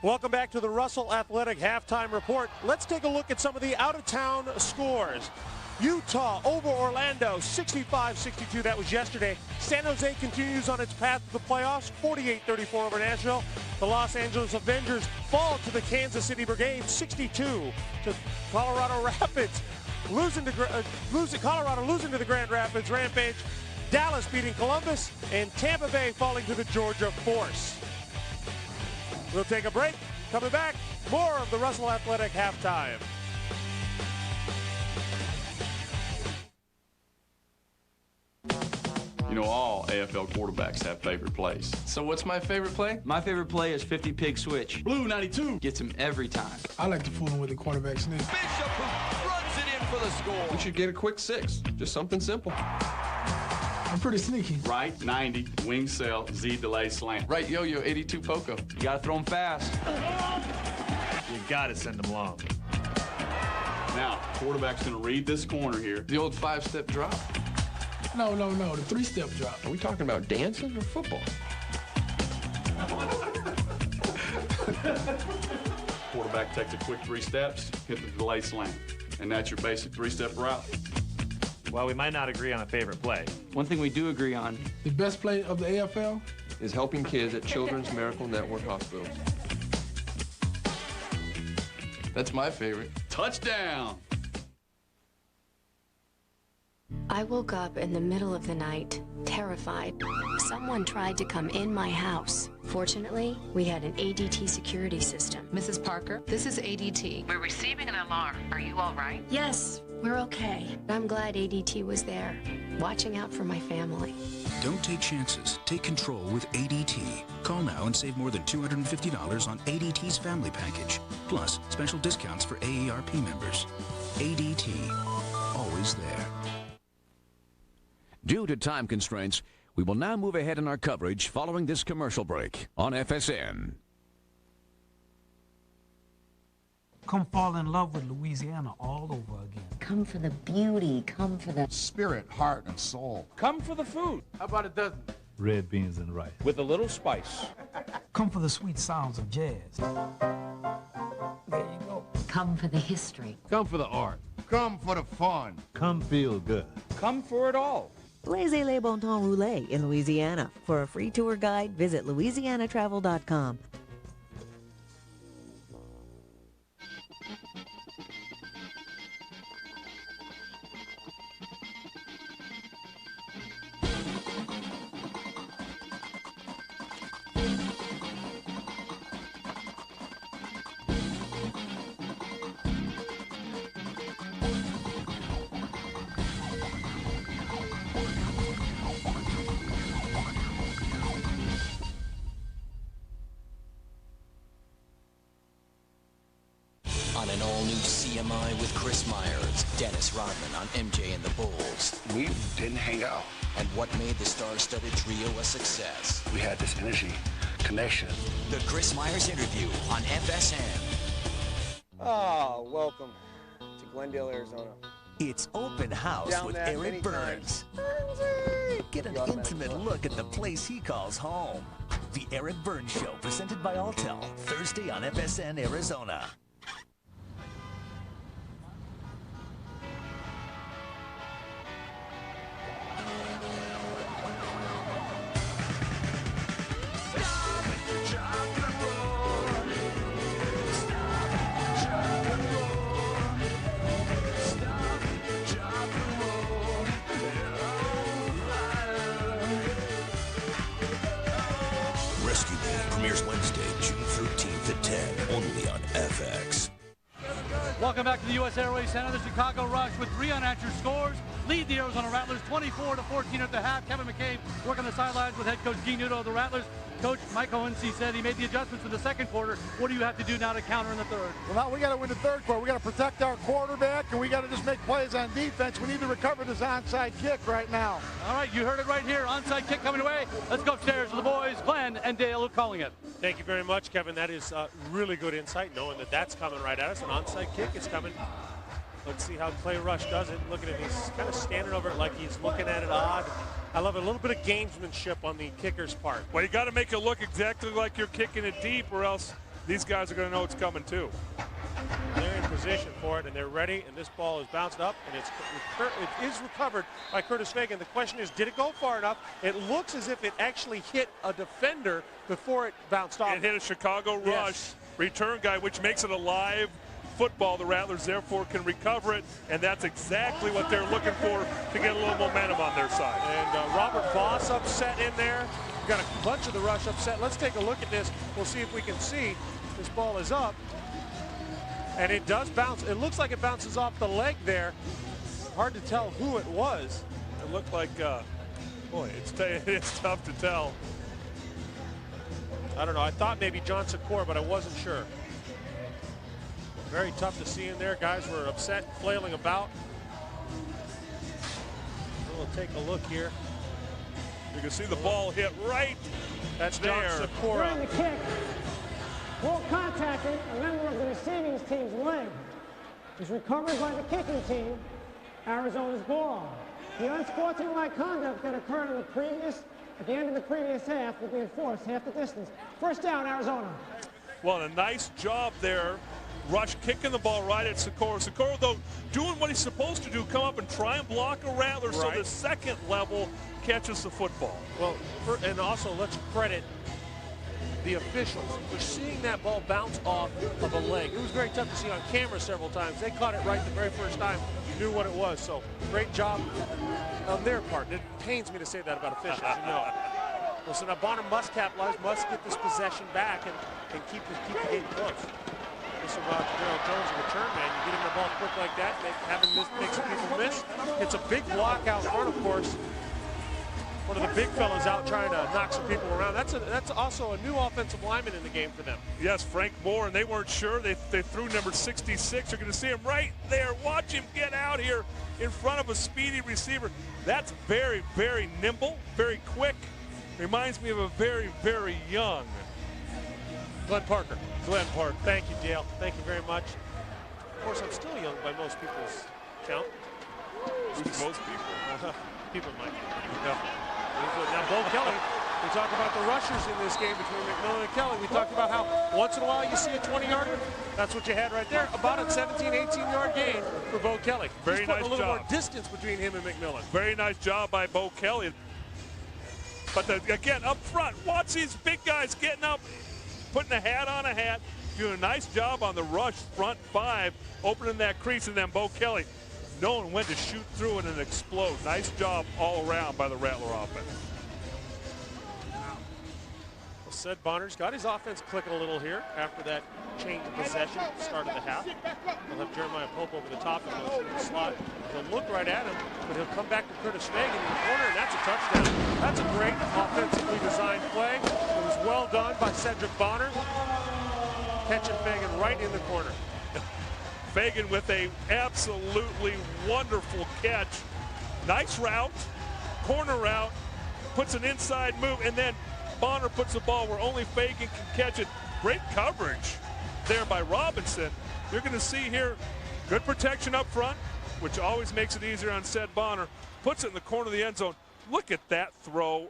Speaker 4: Welcome back to the Russell Athletic Halftime Report. Let's take a look at some of the out-of-town scores. Utah over Orlando, 65-62. That was yesterday. San Jose continues on its path to the playoffs, 48-34 over Nashville. The Los Angeles Avengers fall to the Kansas City Brigade, 62 to Colorado Rapids. Colorado losing to the Grand Rapids Rampage. Dallas beating Columbus, and Tampa Bay falling to the Georgia Force. We'll take a break. Coming back, more of the Russell Athletic Halftime.
Speaker 24: You know, all AFL quarterbacks have favorite plays.
Speaker 25: So what's my favorite play? My favorite play is 50 pig switch.
Speaker 24: Blue 92
Speaker 25: gets him every time.
Speaker 26: I like to fool him with the quarterback sneak.
Speaker 25: Bishop who runs it in for the score. We should get a quick 6. Just something simple.
Speaker 26: I'm pretty sneaky.
Speaker 24: Right 90, wing cell, Z delay slant.
Speaker 25: Right yo-yo 82 Poco. You gotta throw him fast.
Speaker 24: You gotta send him long. Now, quarterback's gonna read this corner here.
Speaker 25: The old 5-step drop.
Speaker 26: No, the 3-step drop.
Speaker 25: Are we talking about dancing or football?
Speaker 24: Quarterback takes a quick 3 steps, hit the delay slant. And that's your basic 3-step route.
Speaker 25: Well, we might not agree on a favorite play. One thing we do agree on
Speaker 26: The best play of the AFL
Speaker 25: is helping kids at Children's Miracle Network hospitals. That's my favorite.
Speaker 24: Touchdown!
Speaker 19: I woke up in the middle of the night, terrified. Someone tried to come in my house. Fortunately, we had an ADT security system.
Speaker 27: Mrs. Parker, this is ADT. We're receiving an alarm. Are you all right?
Speaker 19: Yes, we're okay. I'm glad ADT was there, watching out for my family.
Speaker 28: Don't take chances. Take control with ADT. Call now and save more than $250 on ADT's family package. Plus, special discounts for AARP members. ADT, always there.
Speaker 11: Due to time constraints, we will now move ahead in our coverage following this commercial break on FSN.
Speaker 29: Come fall in love with Louisiana all over again.
Speaker 19: Come for the beauty, come for the
Speaker 22: spirit, heart, and soul.
Speaker 30: Come for the food.
Speaker 29: How about a dozen? Red beans and rice.
Speaker 30: With a little spice.
Speaker 29: Come for the sweet sounds of jazz. There you go.
Speaker 19: Come for the history.
Speaker 30: Come for the art.
Speaker 22: Come for the fun.
Speaker 29: Come feel good.
Speaker 30: Come for it all.
Speaker 31: Laissez-les bon temps rouler in Louisiana. For a free tour guide, visit louisianatravel.com.
Speaker 3: On an all-new CMI with Chris Myers, Dennis Rodman on MJ and the Bulls.
Speaker 10: We didn't hang out.
Speaker 3: And what made the star-studded trio a success.
Speaker 10: We had this energy. connection.
Speaker 2: The Chris Myers Interview on FSN.
Speaker 5: Oh, welcome to Glendale, Arizona.
Speaker 2: It's Open House
Speaker 5: Down
Speaker 2: with
Speaker 5: that
Speaker 2: Eric
Speaker 5: many
Speaker 2: Burns. Get an intimate look at the place he calls home. The Eric Burns Show, presented by Alltel, Thursday on FSN Arizona.
Speaker 11: Rescue Me premieres Wednesday, June 13th at 10, only on FX.
Speaker 6: Welcome back to the U.S. Airways Center. The Chicago Rush with 3 unanswered scores lead the Arizona Rattlers 24-14 at the half. Kevin McCabe working the sidelines with head coach Guy Nudo of the Rattlers. Coach Mike Hohensee said he made the adjustments in the second quarter. What do you have to do now to counter in the third?
Speaker 22: Well, now we got to win the third quarter. We got to protect our quarterback, and we got to just make plays on defense. We need to recover this onside kick right now.
Speaker 6: All right, you heard it right here. Onside kick coming away. Let's go upstairs to the boys, Glenn and Dale, calling it.
Speaker 4: Thank you very much, Kevin. That is really good insight, knowing that that's coming right at us. An onside kick is coming. Let's see how Clay Rush does it. Look at him. He's kind of standing over it like he's looking at it odd. I love it. A little bit of gamesmanship on the kicker's part.
Speaker 24: Well, you got to make it look exactly like you're kicking it deep, or else these guys are going to know it's coming too.
Speaker 4: They're in position for it, and they're ready, and this ball is bounced up, and it is recovered by Curtis Fagan. The question is, did it go far enough? It looks as if it actually hit a defender before it bounced off.
Speaker 24: It hit a Chicago Rush return guy, which makes it a live football. The Rattlers therefore can recover it, and that's exactly what they're looking for to get a little momentum on their side.
Speaker 4: And Robert Voss upset in there. We've got a bunch of the Rush upset. Let's take a look at this. We'll see if we can see. This ball is up, and it does bounce. It looks like it bounces off the leg there. Hard to tell who it was.
Speaker 24: It looked like, boy, it's tough to tell.
Speaker 4: I don't know. I thought maybe John Secor, but I wasn't sure. Very tough to see in there. Guys were upset, flailing about. We'll take a look here.
Speaker 24: You can see the ball hit right.
Speaker 4: That's
Speaker 24: there.
Speaker 4: John Secor.
Speaker 7: During the kick, ball contacted a member of the receiving team's leg. It was recovered by the kicking team, Arizona's ball. The unsportsmanlike conduct that occurred at the end of the previous half will be enforced half the distance. First down, Arizona.
Speaker 24: Well, a nice job there. Rush kicking the ball right at Secor. Secor, though, doing what he's supposed to do, come up and try and block a Rattler so the second level catches the football.
Speaker 4: Well, and also let's credit the officials for seeing that ball bounce off of a leg. It was very tough to see on camera several times. They caught it right the very first time, knew what it was. So great job on their part. It pains me to say that about officials, you know. Listen, now Bonner must capitalize, must get this possession back and keep the game close. This is Gerald Jones, a return man. You get him the ball quick like that, make some people miss. It's a big block out front, of course. One of the big fellas out trying to knock some people around. That's also a new offensive lineman in the game for them.
Speaker 24: Yes, Frank Moore, and they weren't sure. They threw number 66. You're going to see him right there. Watch him get out here in front of a speedy receiver. That's very, very nimble, very quick. Reminds me of a very, very young
Speaker 4: Glenn Parker. Glenn Parker. Thank you, Dale. Thank you very much. Of course, I'm still young by most people's count.
Speaker 24: Most people.
Speaker 4: People might. Yeah. Now, Bo Kelly, we talk about the rushers in this game between McMillan and Kelly. We talked about how once in a while you see a 20-yarder. That's what you had right there. About a 17, 18-yard gain for Bo Kelly.
Speaker 24: Very nice
Speaker 4: a little
Speaker 24: job.
Speaker 4: more distance between him and McMillan.
Speaker 24: Very nice job by Bo Kelly. But again, up front, watch these big guys getting up, putting a hat on a hat, doing a nice job on the rush front five, opening that crease, and then Bo Kelly knowing when to shoot through it and explode. Nice job all around by the Rattler offense.
Speaker 4: Well, Seth Bonner's got his offense clicking a little here after that change of possession at the start of the half. He'll have Jeremiah Pope over the top and go through the slot. He'll look right at him, but he'll come back to Curtis Fagan in the corner, and that's a touchdown. That's a great offensively designed play. It was well done by Cedric Bonner, catching Fagan right in the corner.
Speaker 24: Fagan with a absolutely wonderful catch. Nice route, corner route, puts an inside move, and then Bonner puts the ball where only Fagan can catch it. Great coverage there by Robinson. You're going to see here good protection up front, which always makes it easier on Seth Bonner. Puts it in the corner of the end zone. Look at that throw.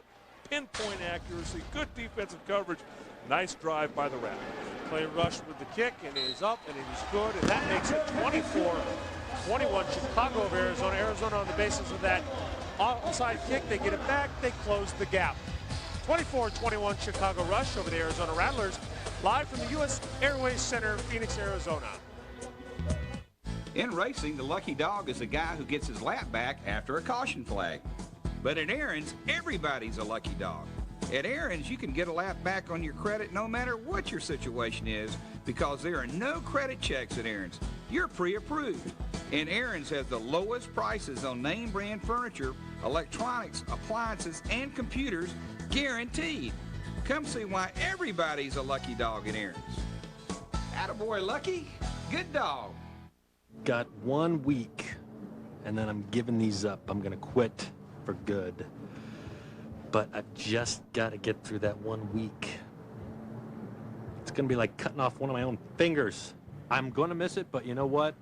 Speaker 24: Pinpoint accuracy, good defensive coverage. Nice drive by the Rattlers.
Speaker 4: Clay Rush with the kick, and it is up, and it is good, and that makes it 24-21 Chicago of Arizona. Arizona on the basis of that onside kick, they get it back, they close the gap. 24-21 Chicago Rush over the Arizona Rattlers, live from the U.S. Airways Center, Phoenix, Arizona.
Speaker 8: In racing, the lucky dog is the guy who gets his lap back after a caution flag. But at Aaron's, everybody's a lucky dog. At Aaron's, you can get a lap back on your credit no matter what your situation is, because there are no credit checks at Aaron's. You're pre-approved. And Aaron's has the lowest prices on name brand furniture, electronics, appliances, and computers, guaranteed. Come see why everybody's a lucky dog at Aaron's. Attaboy, Lucky. Good dog.
Speaker 9: Got 1 week, and then I'm giving these up. I'm gonna quit for good. But I've just got to get through that 1 week. It's gonna be like cutting off one of my own fingers. I'm gonna miss it, but you know what?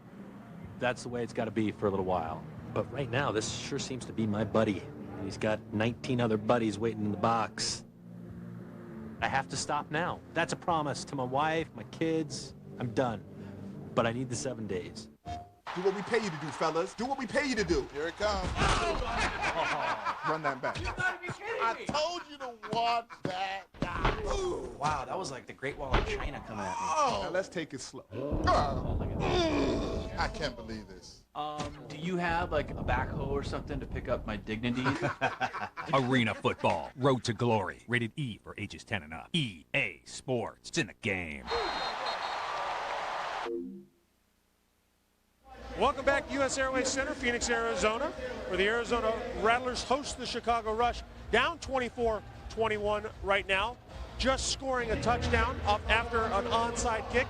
Speaker 9: That's the way it's got to be for a little while. But right now, this sure seems to be my buddy. He's got 19 other buddies waiting in the box. I have to stop now. That's a promise to my wife, my kids. I'm done. But I need the 7 days.
Speaker 22: Do what we pay you to do, fellas. Do what we pay you to do. Here it comes. Run that back. I told you to watch that.
Speaker 12: Wow, that was like the Great Wall of China coming at me.
Speaker 22: Now let's take it slow. I can't believe this.
Speaker 12: Do you have like a backhoe or something to pick up my dignity?
Speaker 13: Arena football, road to glory. Rated E for ages 10 and up. EA Sports. It's in the game.
Speaker 4: Welcome back to U.S. Airways Center, Phoenix, Arizona, where the Arizona Rattlers host the Chicago Rush. Down 24-21 right now. Just scoring a touchdown up after an onside kick.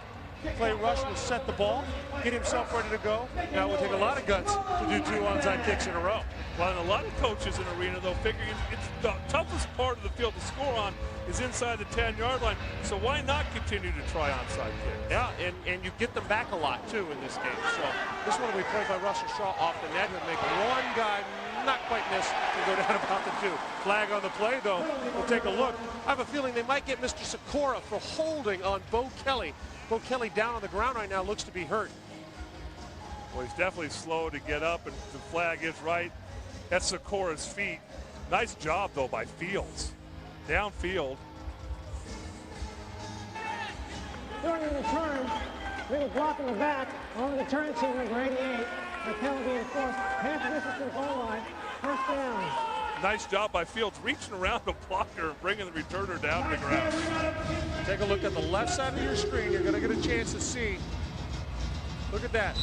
Speaker 4: Clay Rush will set the ball, get himself ready to go. Now it will take a lot of guts to do 2 onside kicks in a row.
Speaker 24: Well, and a lot of coaches in arena, though, figure it's the toughest part of the field to score on is inside the 10-yard line. So why not continue to try onside kicks?
Speaker 4: Yeah, and you get them back a lot, too, in this game. So this one will be played by Russell Shaw off the net. He'll make one guy not quite miss and go down about the 2. Flag on the play, though. We'll take a look. I have a feeling they might get Mr. Sikora for holding on Bo Kelly. Bo Kelly down on the ground right now, looks to be hurt.
Speaker 24: Well, he's definitely slow to get up, and the flag is right at Sikora's feet. Nice job, though, by Fields. Downfield.
Speaker 7: During the return, little block in the back on the return team number 88. The penalty enforced. Half distance to the goal line. First down.
Speaker 24: Nice job by Fields, reaching around the blocker and bringing the returner down to the ground.
Speaker 4: Take a look at the left side of your screen. You're going to get a chance to see. Look at that.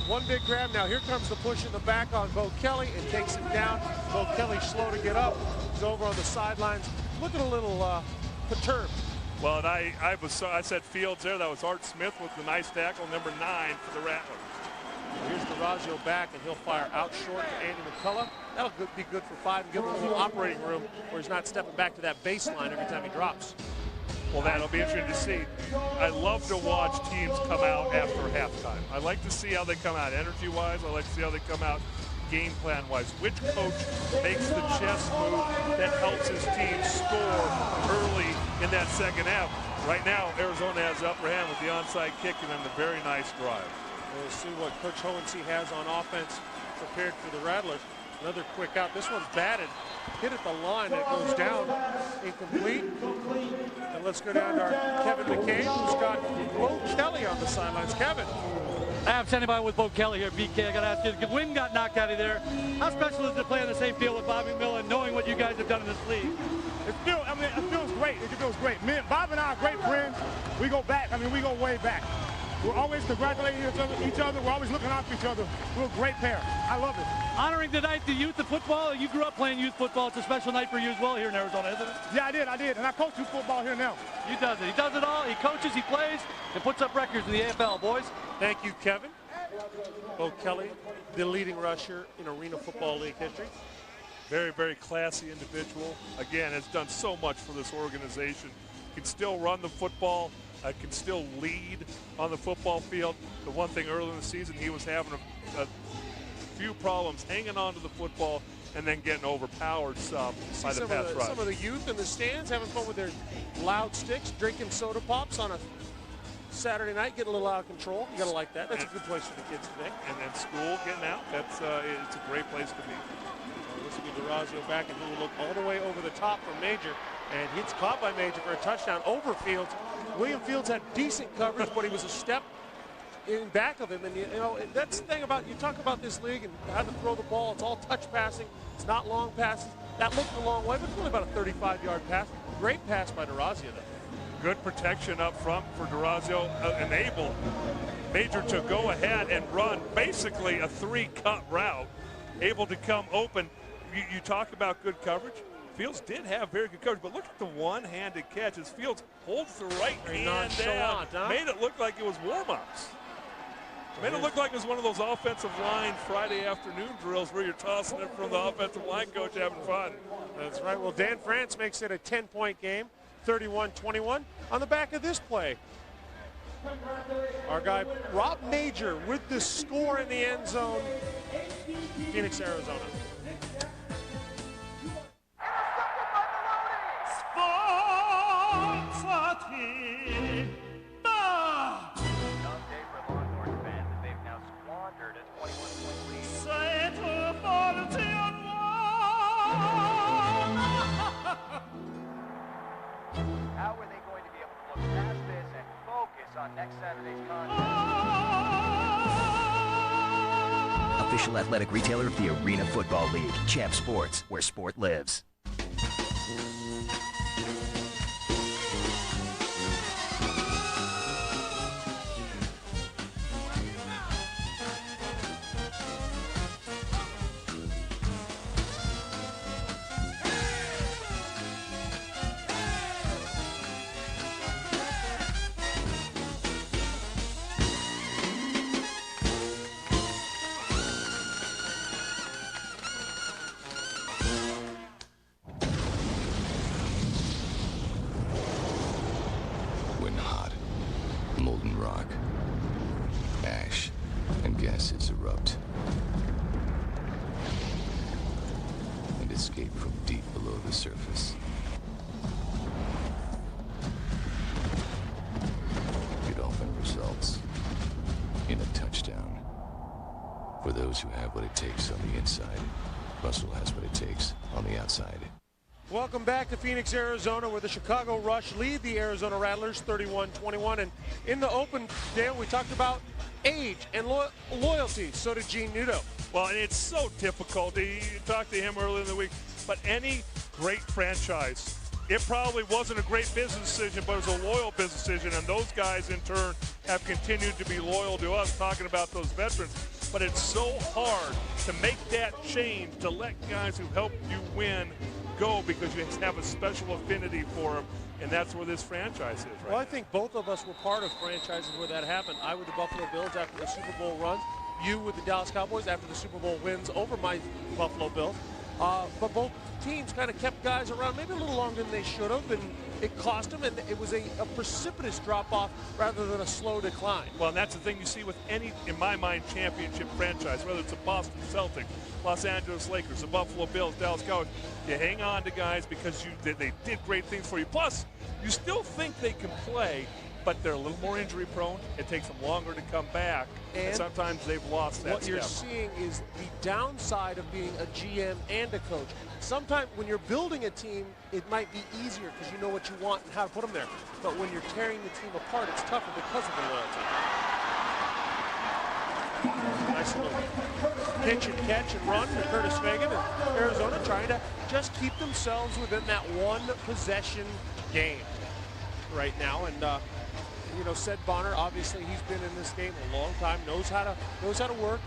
Speaker 4: One big grab now. Here comes the push in the back on Bo Kelly and takes him down. Bo Kelly slow to get up. He's over on the sidelines. Looking a little perturbed.
Speaker 24: Well, and I said Fields there. That was Art Smith with the nice tackle, number 9 for the Rattlers.
Speaker 4: Here's DeRazio back, and he'll fire out short to Andy McCullough. That'll be good for 5 and give him a little operating room where he's not stepping back to that baseline every time he drops.
Speaker 24: Well, that'll be interesting to see. I love to watch teams come out after halftime. I like to see how they come out energy-wise. I like to see how they come out game plan-wise. Which coach makes the chess move that helps his team score early in that second half? Right now, Arizona has the upper hand with the onside kick and then the very nice drive.
Speaker 4: We'll see what Coach Hohensee has on offense prepared for the Rattlers. Another quick out. This one's batted. Hit at the line. It goes down. Incomplete. And let's go down to our Kevin McCabe, who's got Bo Kelly on the sidelines. Kevin.
Speaker 6: I have standing by with Bo Kelly here, BK. I got to ask you, the wind got knocked out of there. How special is it to play on the same field with Bobby McMillan, knowing what you guys have done in this league?
Speaker 14: It feels great. It feels great. Bob and I are great friends. We go back. We go way back. We're always congratulating each other. We're always looking out for each other. We're a great pair. I love it.
Speaker 6: Honoring tonight the youth of football. You grew up playing youth football. It's a special night for you as well here in Arizona, isn't it?
Speaker 14: Yeah, I did. And I coach youth football here now.
Speaker 6: He does it. He does it all. He coaches, he plays, and puts up records in the AFL, boys.
Speaker 4: Thank you, Kevin. Bo Kelly, the leading rusher in Arena Football League history.
Speaker 24: Very, very classy individual. Again, has done so much for this organization. Can still run the football, can still lead on the football field. The one thing early in the season, he was having a few problems hanging on to the football and then getting overpowered by the pass rush.
Speaker 4: Some of the youth in the stands having fun with their loud sticks, drinking soda pops on a Saturday night, getting a little out of control. You gotta like that. That's a good place for the kids today.
Speaker 24: And then school getting out. That's it's a great place to be.
Speaker 4: This will be DeRazio back, and he will look all the way over the top for Major, and he's caught by Major for a touchdown over Fields. William Fields had decent coverage, but he was a step in back of him, and you know that's the thing about, you talk about this league and how to throw the ball. It's all touch passing. It's not long passes. That looked a long way, but it's only about a 35-yard pass. Great pass by DeRazio, though.
Speaker 24: Good protection up front for DeRazio, enabled Major to go ahead and run basically a three-cut route, able to come open. You talk about good coverage. Fields did have very good coverage, but look at the one-handed catch as Fields holds the right hand down.
Speaker 4: Huh?
Speaker 24: Made it look like it was warm-ups. Made it look like it was one of those offensive line Friday afternoon drills where you're tossing it from the offensive line coach having fun.
Speaker 4: That's right. Well, Dan France makes it a 10-point game, 31-21 on the back of this play. Our guy, Rob Major, with the score in the end zone, Phoenix, Arizona.
Speaker 1: How are they going to be able to look past this and focus on next Saturday's contest?
Speaker 2: Official athletic retailer of the Arena Football League. Champ Sports, where sport lives.
Speaker 15: gases erupt and escape from deep below the surface. It often results in a touchdown. For those who have what it takes on the inside, Russell has what it takes on the outside.
Speaker 4: Welcome back to Phoenix, Arizona, where the Chicago Rush lead the Arizona Rattlers 31-21. And in the open, Dale, we talked about age and loyalty. So did Gene Nudo.
Speaker 24: Well, and it's so difficult. You talked to him earlier in the week. But any great franchise, it probably wasn't a great business decision, but it was a loyal business decision. And those guys, in turn, have continued to be loyal to us, talking about those veterans. But it's so hard to make that change, to let guys who helped you win go because you have a special affinity for them, and that's where this franchise is right
Speaker 4: Well, I
Speaker 24: now.
Speaker 4: think both of us were part of franchises where that happened. I with the Buffalo Bills after the Super Bowl runs, you with the Dallas Cowboys after the Super Bowl wins over my Buffalo Bills. But both teams kind of kept guys around maybe a little longer than they should have, and it cost them, and it was a precipitous drop-off rather than a slow decline.
Speaker 24: Well, and that's the thing you see with any, in my mind, championship franchise, whether it's a Boston Celtics, Los Angeles Lakers, the Buffalo Bills, Dallas Cowboys. You hang on to guys because they did great things for you. Plus, you still think they can play, but they're a little more injury prone. It takes them longer to come back, and sometimes they've lost that
Speaker 4: What you're seeing is the downside of being a GM and a coach. Sometimes when you're building a team, it might be easier because you know what you want and how to put them there. But when you're tearing the team apart, it's tougher because of the loyalty. Nice little pitch and catch and run to Curtis Fagan, and Arizona trying to just keep themselves within that one possession game right now. And you know, Sed Bonner, obviously he's been in this game a long time, knows how to work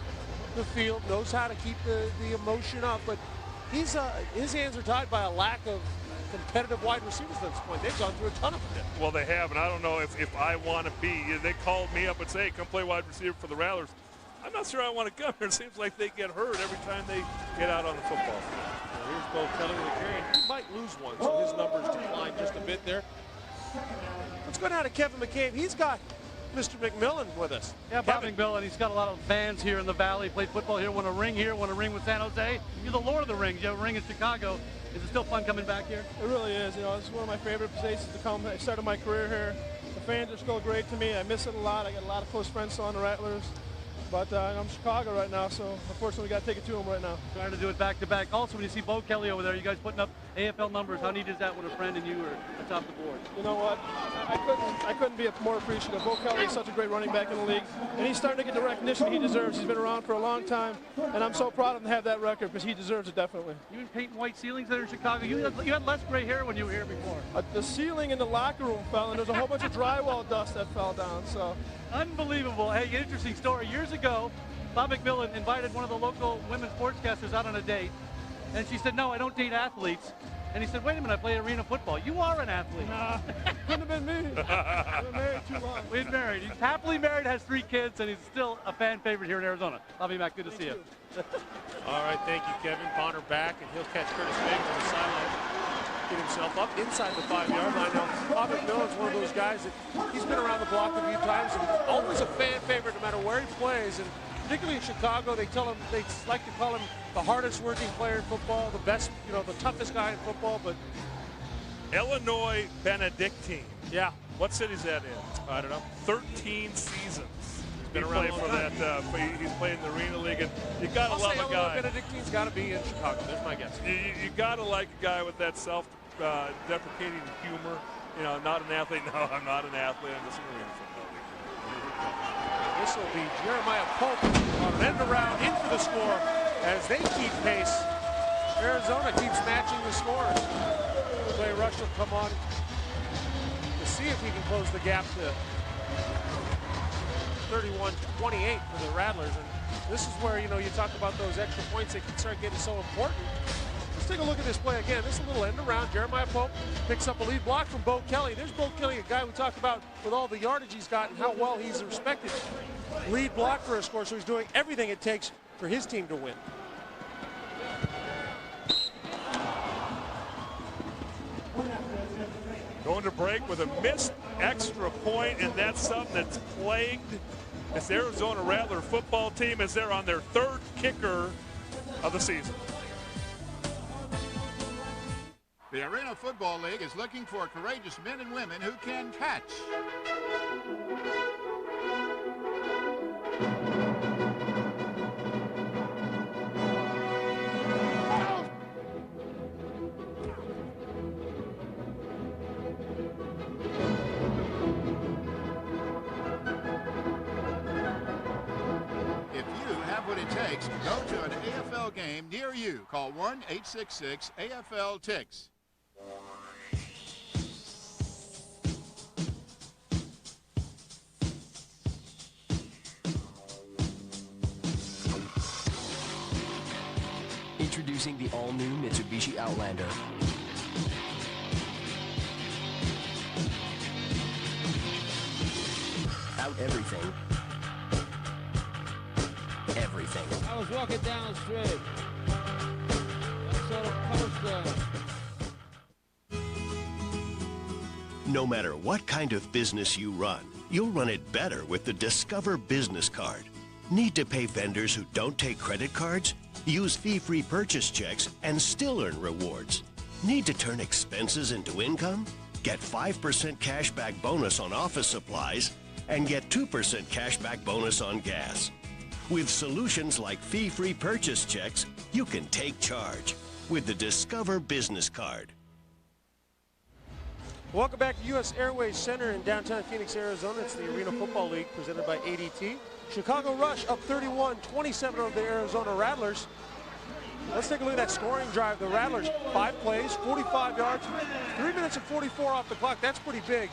Speaker 4: the field, knows how to keep the emotion up, but his hands are tied by a lack of competitive wide receivers at this point. They've gone through a ton of them.
Speaker 24: Well, they have, and I don't know if I want to be. They called me up and say, hey, come play wide receiver for the Rattlers. I'm not sure I want to come here. It seems like they get hurt every time they get out on the football field.
Speaker 4: Well, here's Bo Kelly with a carry. He might lose one, so his numbers decline just a bit there. Let's go down to Kevin McCabe. He's got Mr. McMillan with us.
Speaker 6: Yeah, Bob McMillan, he's got a lot of fans here in the Valley. Played football here, won a ring here, won a ring with San Jose. You're the Lord of the Rings. You have a ring in Chicago. Is it still fun coming back here?
Speaker 16: It really is. You know, it's one of my favorite places to come. I started my career here. The fans are still great to me. I miss it a lot. I got a lot of close friends still on the Rattlers. But I'm in Chicago right now, so unfortunately we got to take it to them right now.
Speaker 6: Trying to do it back to back. Also, when you see Bo Kelly over there, you guys putting up AFL numbers. How neat is that when a friend and you are atop the board?
Speaker 16: You know what? I couldn't be more appreciative. Bo Kelly is such a great running back in the league, and he's starting to get the recognition he deserves. He's been around for a long time, and I'm so proud of him to have that record because he deserves it definitely.
Speaker 6: You been painting white ceilings there in Chicago. You had less gray hair when you were here before.
Speaker 16: The ceiling in the locker room fell, and there's a whole bunch of drywall dust that fell down. So
Speaker 6: unbelievable. Hey, interesting story. Years ago, Bob McMillan invited one of the local women sportscasters out on a date, and she said, "No, I don't date athletes." And he said, "Wait a minute, I play arena football. You are an athlete."
Speaker 16: Nah, couldn't have been me. I've been married too long.
Speaker 6: We've been married. He's happily married, has 3 kids, and he's still a fan favorite here in Arizona. Bobby Mack, good to see you.
Speaker 4: All right, thank you, Kevin. Bonner back, and he'll catch Curtis Fagan on the sideline. Get himself up inside the 5-yard line. Now, Bob McMillan's one of those guys that he's been around the block a few times, and always a fan favorite no matter where he plays. And particularly in Chicago, they like to call him the hardest working player in football, the best, you know, the toughest guy in football. But
Speaker 24: Illinois Benedictine.
Speaker 4: Yeah.
Speaker 24: What city's that in?
Speaker 4: I don't know.
Speaker 24: 13 seasons. He's
Speaker 4: been
Speaker 24: playing
Speaker 4: around
Speaker 24: for that. He's playing in the Arena League, and you gotta love a guy.
Speaker 4: Benedictine's got to be in Chicago. There's my guess.
Speaker 24: You gotta like a guy with that self-deprecating humor. You know, not an athlete. No, I'm not an athlete. I'm just an arena football.
Speaker 4: This will be Jeremiah Pope on an end around in for the score as they keep pace. Arizona keeps matching the scores. Play rush will come on to see if he can close the gap to 31-28 for the Rattlers. And this is where, you know, you talk about those extra points that can start getting so important. Let's take a look at this play again. This is a little end around. Jeremiah Pope picks up a lead block from Bo Kelly. There's Bo Kelly, a guy we talked about with all the yardage he's got and how well he's respected. Lead block for a score, so he's doing everything it takes for his team to win.
Speaker 24: Going to break with a missed extra point, and that's something that's plagued this Arizona Rattler football team as they're on their 3rd kicker of the season.
Speaker 17: The Arena Football League is looking for courageous men and women who can catch. If you have what it takes to go to an AFL game near you, call 1-866-AFL-TICKS.
Speaker 18: Introducing the all-new Mitsubishi Outlander. Out everything. Everything.
Speaker 19: I was walking down the street. I saw the poster.
Speaker 11: No matter what kind of business you run, you'll run it better with the Discover Business Card. Need to pay vendors who don't take credit cards? Use fee-free purchase checks and still earn rewards. Need to turn expenses into income? Get 5% cashback bonus on office supplies and get 2% cashback bonus on gas. With solutions like fee-free purchase checks, you can take charge with the Discover Business Card.
Speaker 4: Welcome back to U.S. Airways Center in downtown Phoenix, Arizona. It's the Arena Football League presented by ADT. Chicago Rush up 31-27 over the Arizona Rattlers. Let's take a look at that scoring drive. The Rattlers, 5 plays, 45 yards, 3 minutes and 44 off the clock. That's pretty big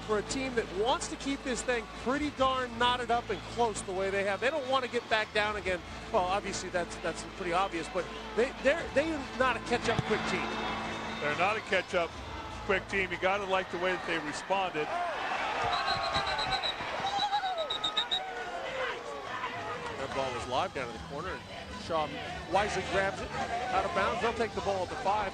Speaker 4: for a team that wants to keep this thing pretty darn knotted up and close the way they have. They don't want to get back down again. Well, obviously that's pretty obvious, but they're not a catch-up quick team.
Speaker 24: They're not a catch-up quick team. You got to like the way that they responded.
Speaker 16: live down in the corner, and Shaw wisely grabs it out of bounds. They'll take the ball at the 5.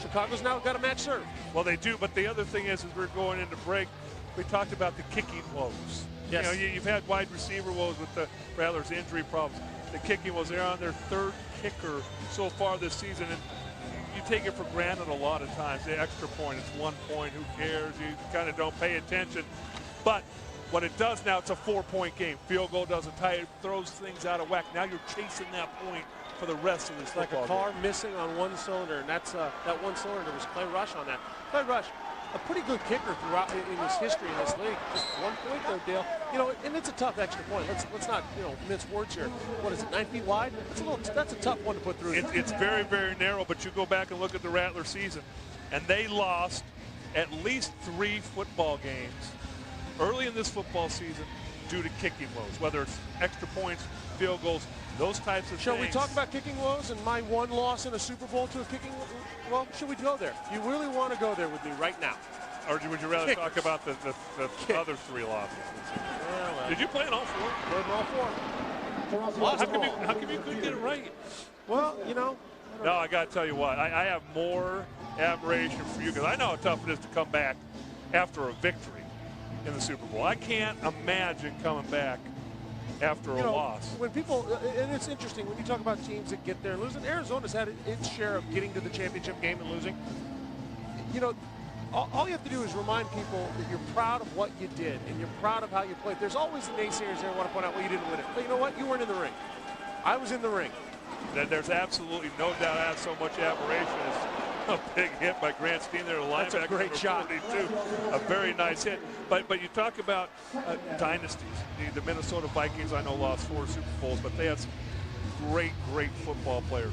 Speaker 16: Chicago's now got a match serve.
Speaker 24: Well, they do, but the other thing is we're going into break, we talked about the kicking woes.
Speaker 16: Yes.
Speaker 24: You know, you've had wide receiver woes with the Rattlers' injury problems. The kicking woes, they're on their 3rd kicker so far this season, and you take it for granted a lot of times. The extra point, it's 1 point, who cares? You kind of don't pay attention. But what it does now, it's a 4-point game. Field goal doesn't tie it, throws things out of whack. Now you're chasing that point for the rest of this football
Speaker 16: like a car
Speaker 24: game.
Speaker 16: missing on one cylinder, and that's that one cylinder was Clay Rush on that. Clay Rush, a pretty good kicker throughout in his history in this league. Just 1 point though, Dale. You know, and it's a tough extra point. Let's not, you know, mince words here. What is it, 9 feet wide? That's a tough one to put through.
Speaker 24: It's very, very narrow, but you go back and look at the Rattler season, and they lost at least 3 football games early in this football season due to kicking woes, whether it's extra points, field goals, those types of
Speaker 16: Shall
Speaker 24: things.
Speaker 16: we talk about kicking woes and my one loss in a Super Bowl to a kicking? Well, should we go there? You really want to go there with me right now?
Speaker 24: Or would you rather talk about the other 3 losses?
Speaker 16: Well,
Speaker 24: Did you play in all 4?
Speaker 16: Played in all 4.
Speaker 24: Well, how come you couldn't get it right?
Speaker 16: Well, you know.
Speaker 24: No, I got to tell you what. I have more admiration for you because I know how tough it is to come back after a victory in the Super Bowl. I can't imagine coming back after a loss.
Speaker 16: When people, and it's interesting, when you talk about teams that get there and lose, and Arizona's had its share of getting to the championship game and losing. You know, all you have to do is remind people that you're proud of what you did and you're proud of how you played. There's always the naysayers there who want to point out, well, you didn't win it. But you know what? You weren't in the ring. I was in the ring.
Speaker 24: There's absolutely no doubt I have so much admiration. It's a big hit by Grant Steen there, a linebacker.
Speaker 16: That's a great shot.
Speaker 24: 42. A very nice hit. But you talk about dynasties. The Minnesota Vikings, I know, lost 4 Super Bowls, but they had some great football players.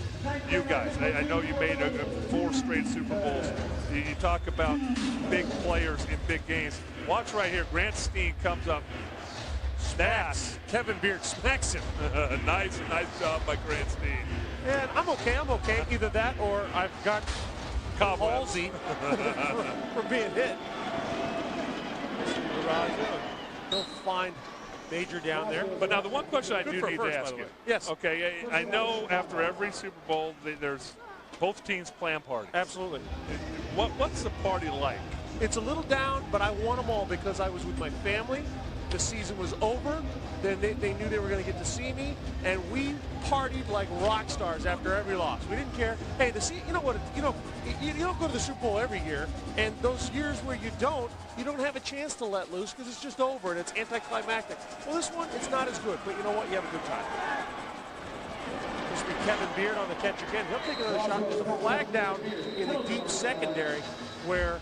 Speaker 24: You guys, I know you made 4 straight Super Bowls. You talk about big players in big games. Watch right here. Grant Steen comes up. Smacks.
Speaker 16: Kevin Beard smacks him.
Speaker 24: nice job by Grant Steen.
Speaker 16: And I'm okay. Either that or I've got palsy for being hit. He'll find Major down there.
Speaker 24: But now the one question I do need to ask you.
Speaker 16: Yes.
Speaker 24: Okay, I know after every Super Bowl there's both teams plan parties.
Speaker 16: Absolutely.
Speaker 24: What's the party like?
Speaker 16: It's a little down, but I won them all because I was with my family. The season was over. Then they knew they were going to get to see me, and we partied like rock stars after every loss. We didn't care. Hey, you know what? You don't go to the Super Bowl every year, and those years where you don't have a chance to let loose because it's just over and it's anticlimactic. Well, this one, it's not as good, but you know what? You have a good time. This will be Kevin Beard on the catch again. He'll take another shot. There's a flag down in the deep secondary where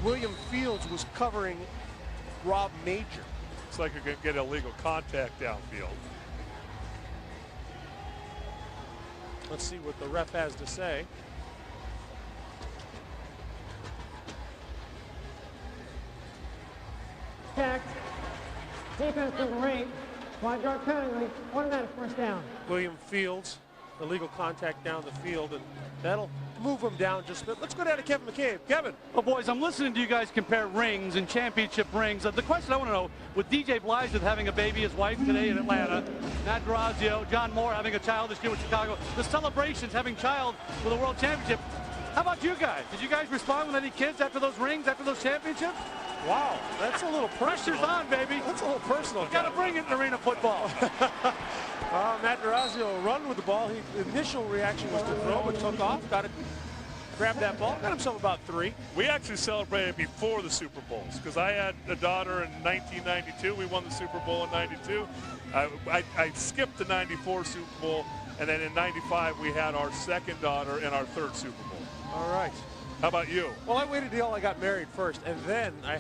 Speaker 16: William Fields was covering Rob Major.
Speaker 24: Looks like you're going to get illegal contact downfield.
Speaker 16: Let's see what the ref has to say.
Speaker 7: Check. Defense number 8. 5-yard penalty. Automatic first down.
Speaker 16: William Fields, illegal contact down the field, and that'll move him down just a bit. Let's go down to Kevin McCabe. Kevin.
Speaker 6: Well, boys, I'm listening to you guys compare rings and championship rings. The question I want to know, with DJ Blythe having a baby, his wife today in Atlanta, Matt Durazio, John Moore having a child this year with Chicago, the celebrations having child with a world championship. How about you guys? Did you guys respond with any kids after those rings, after those championships?
Speaker 16: Wow, that's a little personal.
Speaker 6: Pressure's on, baby.
Speaker 16: That's a little personal.
Speaker 6: Got to bring it in arena football.
Speaker 16: Matt Durazio run with the ball. The initial reaction was to throw, but took off. Got it. Grabbed that ball. Got himself about 3.
Speaker 24: We actually celebrated before the Super Bowls because I had a daughter in 1992. We won the Super Bowl in 92. I skipped the 94 Super Bowl, and then in 95 we had our second daughter in our 3rd Super Bowl.
Speaker 16: All right.
Speaker 24: How about you?
Speaker 16: Well, I waited until I got married first, and then I...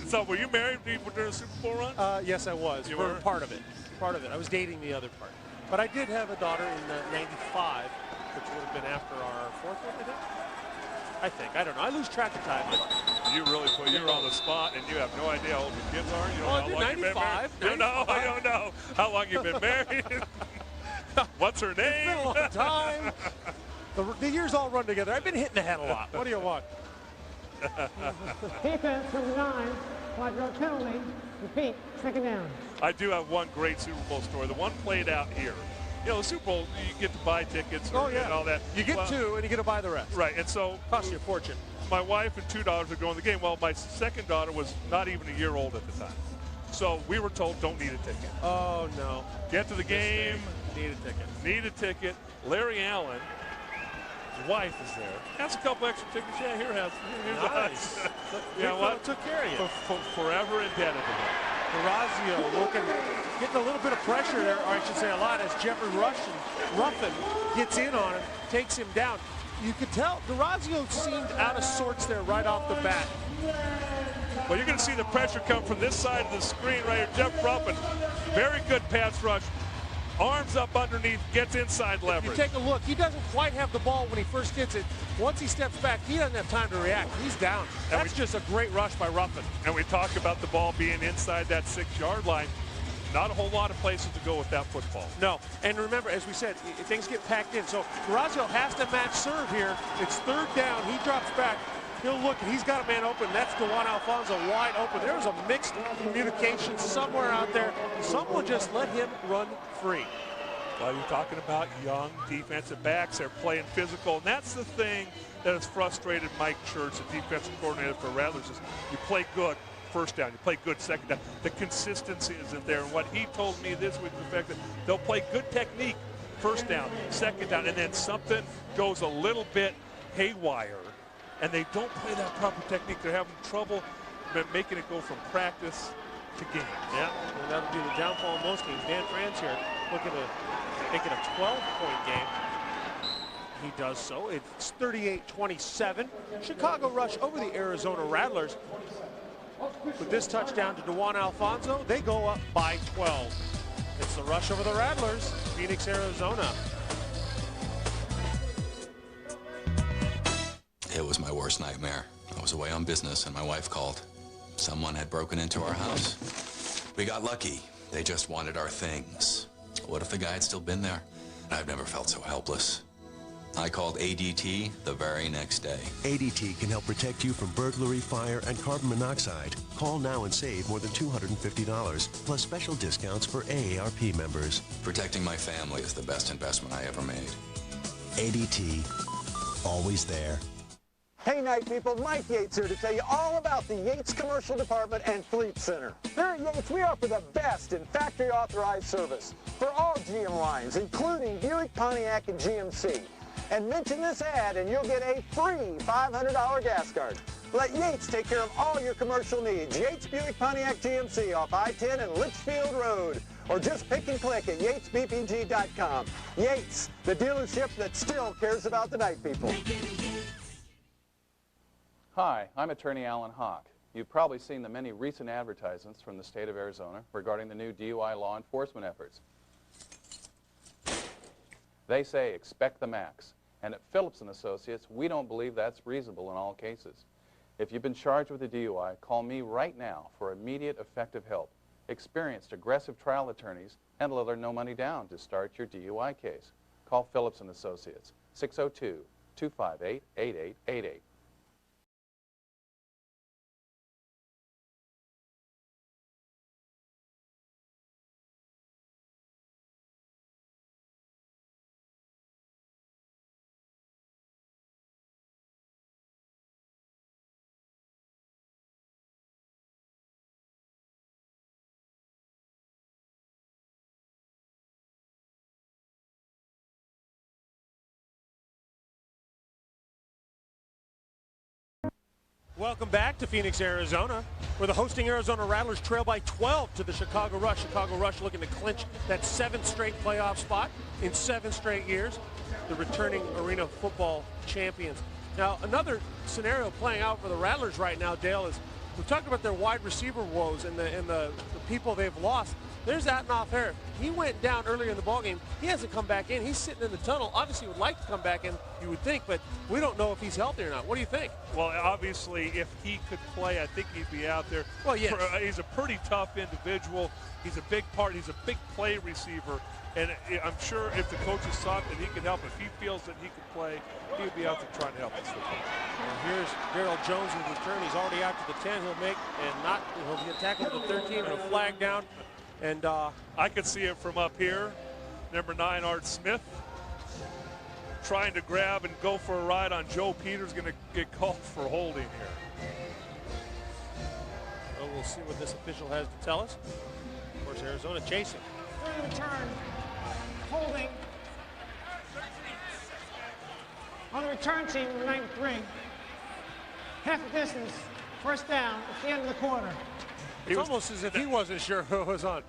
Speaker 24: So were you married during the Super Bowl run?
Speaker 16: Yes, I was.
Speaker 24: You
Speaker 16: for
Speaker 24: were?
Speaker 16: part of it. I was dating the other part. But I did have a daughter in 95, which would have been after our 4th one, I think. I don't know. I lose track of time.
Speaker 24: You really put you on the spot, and you have no idea how old your kids are. You don't know how long you've been married.
Speaker 16: 95.
Speaker 24: No, I don't know how long you've been married. What's her name?
Speaker 16: It's been a long time. The years all run together. I've been hitting the head a lot. What do you want?
Speaker 7: Defense number 9. 5-yard penalty. Repeat, second down.
Speaker 24: I do have one great Super Bowl story. The one played out here. You know, the Super Bowl, you get to buy tickets and all that.
Speaker 4: You get two, and you get to buy the rest.
Speaker 24: Right, and so
Speaker 4: costs you a fortune.
Speaker 24: My wife and 2 daughters are going to the game. Well, my second daughter was not even a year old at the time. So we were told, don't need a ticket.
Speaker 4: Oh, no.
Speaker 24: Get to the game.
Speaker 4: Need a ticket.
Speaker 24: Need a ticket. Larry Allen, his wife is there. Has a couple extra tickets. Yeah, here's
Speaker 4: Nice.
Speaker 24: You know what?
Speaker 4: Took care of you.
Speaker 24: Forever indebted to him.
Speaker 4: Durazio getting a little bit of pressure there, or I should say a lot, as Jeffrey Ruffin gets in on him, takes him down. You could tell Durazio seemed out of sorts there right off the bat.
Speaker 24: Well, you're going to see the pressure come from this side of the screen right here. Jeff Ruffin, very good pass rush. Arms up underneath, gets inside leverage.
Speaker 4: You take a look. He doesn't quite have the ball when he first gets it. Once he steps back, he doesn't have time to react. He's down. That's just a great rush by Ruffin.
Speaker 24: And we talk about the ball being inside that 6-yard line. Not a whole lot of places to go with that football.
Speaker 4: No, and remember, as we said, things get packed in. So Durazio has to match serve here. It's third down. He drops back. He'll look, and he's got a man open. That's DeJuan Alfonso wide open. There was a mixed communication somewhere out there. Someone just let him run free.
Speaker 24: Well, you're talking about young defensive backs. They're playing physical, and that's the thing that has frustrated Mike Church, the defensive coordinator for Rattlers, is you play good first down, you play good second down. The consistency isn't there. And what he told me this week, the fact that they'll play good technique first down, second down, and then something goes a little bit haywire, and they don't play that proper technique. They're having trouble making it go from practice to game.
Speaker 4: Yeah, and that'll be the downfall of most games. Dan Franz here looking to make it a 12-point game. He does so. It's 38-27. Chicago Rush over the Arizona Rattlers. With this touchdown to DeJuan Alfonso, they go up by 12. It's the Rush over the Rattlers, Phoenix, Arizona.
Speaker 15: It was my worst nightmare. I was away on business and my wife called. Someone had broken into our house. We got lucky. They just wanted our things. What if the guy had still been there? I've never felt so helpless. I called ADT the very next day.
Speaker 3: ADT can help protect you from burglary, fire, and carbon monoxide. Call now and save more than $250, plus special discounts for AARP members.
Speaker 15: Protecting my family is the best investment I ever made.
Speaker 3: ADT, always there.
Speaker 20: Hey, night people, Mike Yates here to tell you all about the Yates Commercial Department and Fleet Center. Here at Yates, we offer the best in factory authorized service for all GM lines, including Buick, Pontiac, and GMC. And mention this ad and you'll get a free $500 gas card. Let Yates take care of all your commercial needs. Yates Buick Pontiac GMC off I-10 and Litchfield Road. Or just pick and click at yatesbpg.com. Yates, the dealership that still cares about the night people.
Speaker 21: Hi, I'm attorney Alan Hawk. You've probably seen the many recent advertisements from the state of Arizona regarding the new DUI law enforcement efforts. They say expect the max, and at Phillips & Associates, we don't believe that's reasonable in all cases. If you've been charged with a DUI, call me right now for immediate effective help. Experienced aggressive trial attorneys and a little no money down to start your DUI case. Call Phillips & Associates, 602-258-8888.
Speaker 4: Welcome back to Phoenix, Arizona, where the hosting Arizona Rattlers trail by 12 to the Chicago Rush. Chicago Rush looking to clinch that 7th straight playoff spot in 7 straight years. The returning Arena Football champions. Now, another scenario playing out for the Rattlers right now, Dale, is we talked about their wide receiver woes and the people they've lost. There's Adnoff Harris. He went down earlier in the ballgame. He hasn't come back in. He's sitting in the tunnel. Obviously would like to come back in, you would think, but we don't know if he's healthy or not. What do you think?
Speaker 24: Well, obviously, if he could play, I think he'd be out there.
Speaker 4: Well, yes.
Speaker 24: He's a pretty tough individual. He's a big part. He's a big play receiver. And I'm sure if the coaches thought that he could help, if he feels that he could play, he would be out there trying to help us.
Speaker 4: And here's Daryl Jones with the return. He's already out to the 10. he'll make and not. He'll get tackled at the 13 and a flag down. And
Speaker 24: I could see it from up here. Number 9, Art Smith, trying to grab and go for a ride on Joe Peters, going to get called for holding here.
Speaker 4: Well, we'll see what this official has to tell us. Of course, Arizona chasing.
Speaker 7: During the return, holding on the return team, number 93. Half the distance, first down at the end of the quarter.
Speaker 4: It's almost as if he wasn't sure who was on.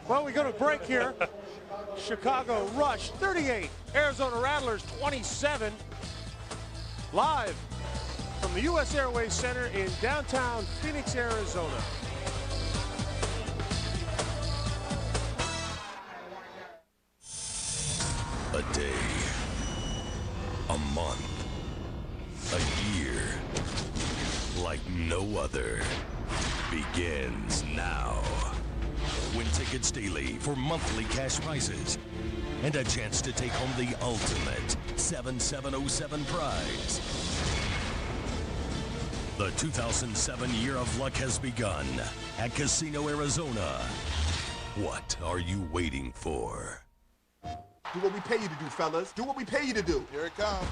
Speaker 4: Well, we go to break here. Chicago Rush 38, Arizona Rattlers 27. Live from the U.S. Airways Center in downtown Phoenix, Arizona.
Speaker 11: A day, a month, a year, like no other, begins now. Win tickets daily for monthly cash prizes and a chance to take home the ultimate 7707 prize. The 2007 Year of Luck has begun at Casino Arizona. What are you waiting for?
Speaker 22: Do what we pay you to do, fellas. Do what we pay you to do. Here it comes.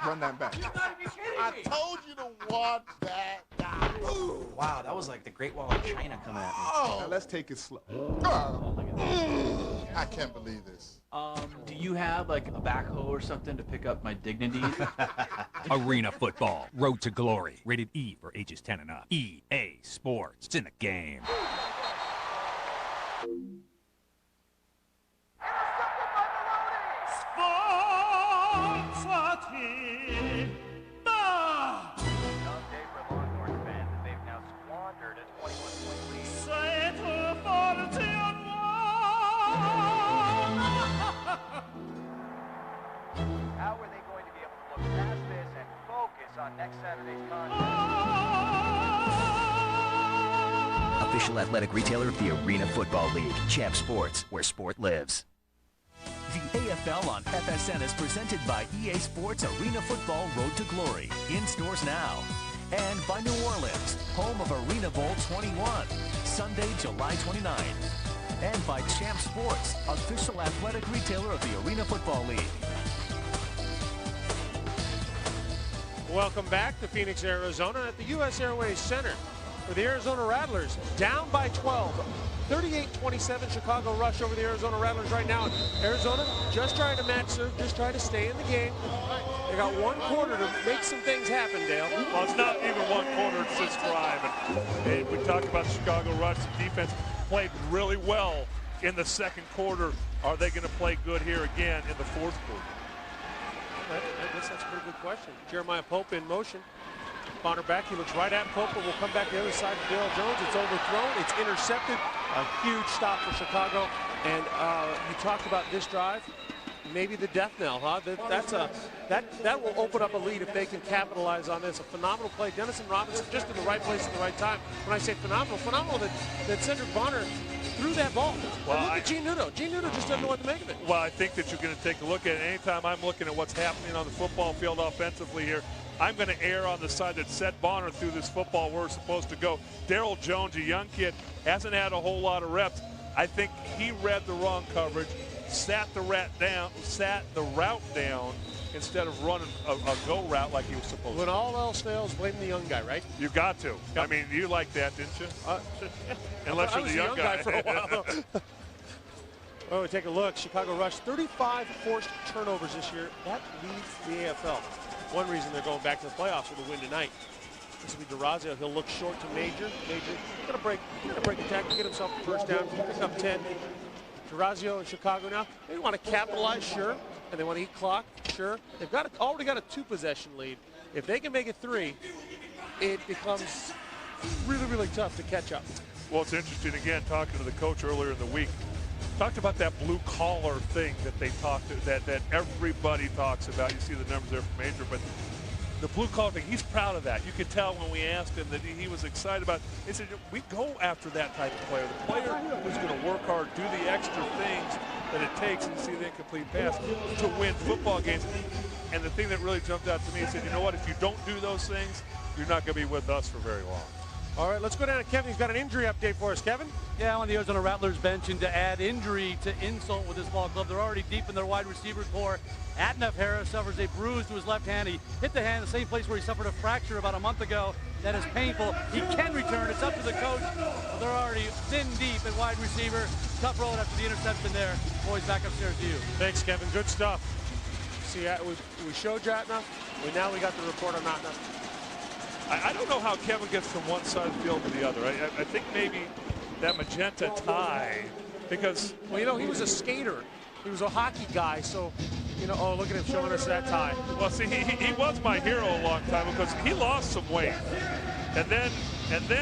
Speaker 22: Run that back.
Speaker 12: You gotta be kidding
Speaker 22: I
Speaker 12: me.
Speaker 22: told you to watch that guy.
Speaker 12: Wow, that was like the Great Wall of China coming at me.
Speaker 22: Now let's take it slow. I can't believe this.
Speaker 12: Do you have like a backhoe or something to pick up my dignity?
Speaker 13: Arena football, road to glory. Rated E for ages 10 and up. EA Sports. It's in the game.
Speaker 1: How are they going to be able to look past this and focus on next Saturday's contest?
Speaker 18: Official athletic retailer of the Arena Football League. Champ Sports, where sport lives.
Speaker 2: The AFL on FSN is presented by EA Sports Arena Football Road to Glory. In stores now. And by New Orleans, home of Arena Bowl 21, Sunday, July 29th. And by Champ Sports, official athletic retailer of the Arena Football League.
Speaker 4: Welcome back to Phoenix, Arizona at the U.S. Airways Center for the Arizona Rattlers, down by 12. 38-27 Chicago Rush over the Arizona Rattlers right now. Arizona just trying to match serve, just trying to stay in the game. They got one quarter to make some things happen, Dale.
Speaker 24: Well, it's not even one quarter, it's this drive. And we talked about the Chicago Rush. The defense played really well in the second quarter. Are they going to play good here again in the fourth quarter?
Speaker 4: I guess that's a pretty good question. Jeremiah Pope in motion. Bonner back, he looks right at Pope, but will come back the other side to Dale Jones. It's overthrown, it's intercepted. A huge stop for Chicago. And you talked about this drive, maybe the death knell, huh? That will open up a lead if they can capitalize on this. A phenomenal play. Dennison Robinson just in the right place at the right time. When I say phenomenal that Cedric Bonner threw that ball. Well, look at Gene Nudo. Gene Nudo just doesn't know what to make of it.
Speaker 24: Well, I think that you're going to take a look at it. Anytime I'm looking at what's happening on the football field offensively here, I'm going to err on the side that Seth Bonner threw this football where it's supposed to go. Daryl Jones, a young kid, hasn't had a whole lot of reps. I think he read the wrong coverage, sat the route down instead of running a go route like he was supposed to.
Speaker 4: When all else fails, blame the young guy, right?
Speaker 24: You got to. I mean, you like that, didn't you? Unless you're the young guy
Speaker 4: for a while. Well, we take a look. Chicago Rush, 35 forced turnovers this year. That leads the AFL. One reason they're going back to the playoffs with a win tonight. This will be DeRazio. He'll look short to Major. Major gonna break the tackle, get himself a first down, pick up 10. DeRazio in Chicago now. They want to capitalize, sure, and they want to eat clock, sure. They've already got a 2-possession lead. If they can make it 3, it becomes really, really tough to catch up.
Speaker 24: Well, it's interesting, again, talking to the coach earlier in the week, talked about that blue collar thing that they that everybody talks about. You see the numbers there from Major, but the blue collar thing, he's proud of that. You could tell when we asked him that he was excited about it. He said, we go after that type of player. The player who's going to work hard, do the extra things that it takes, and see the incomplete pass to win football games. And the thing that really jumped out to me, he said, you know what, if you don't do those things, you're not going to be with us for very long.
Speaker 4: All right, let's go down to Kevin. He's got an injury update for us. Kevin?
Speaker 6: Yeah, on the Arizona Rattlers bench, and to add injury to insult with this ball club, they're already deep in their wide receiver core. Adnaf Harris suffers a bruise to his left hand. He hit the hand the same place where he suffered a fracture about a month ago. That is painful. He can return. It's up to the coach. But they're already thin deep at wide receiver. Tough road after the interception there. Boys, back upstairs to you.
Speaker 4: Thanks, Kevin. Good stuff. See, we showed you Adnaf. Now we got the report on Adnaf.
Speaker 24: I don't know how Kevin gets from one side of the field to the other. I think maybe that magenta tie, because...
Speaker 4: Well, you know, he was a skater. He was a hockey guy, so, you know, oh, look at him showing us that tie.
Speaker 24: Well, see, he was my hero a long time because he lost some weight. And then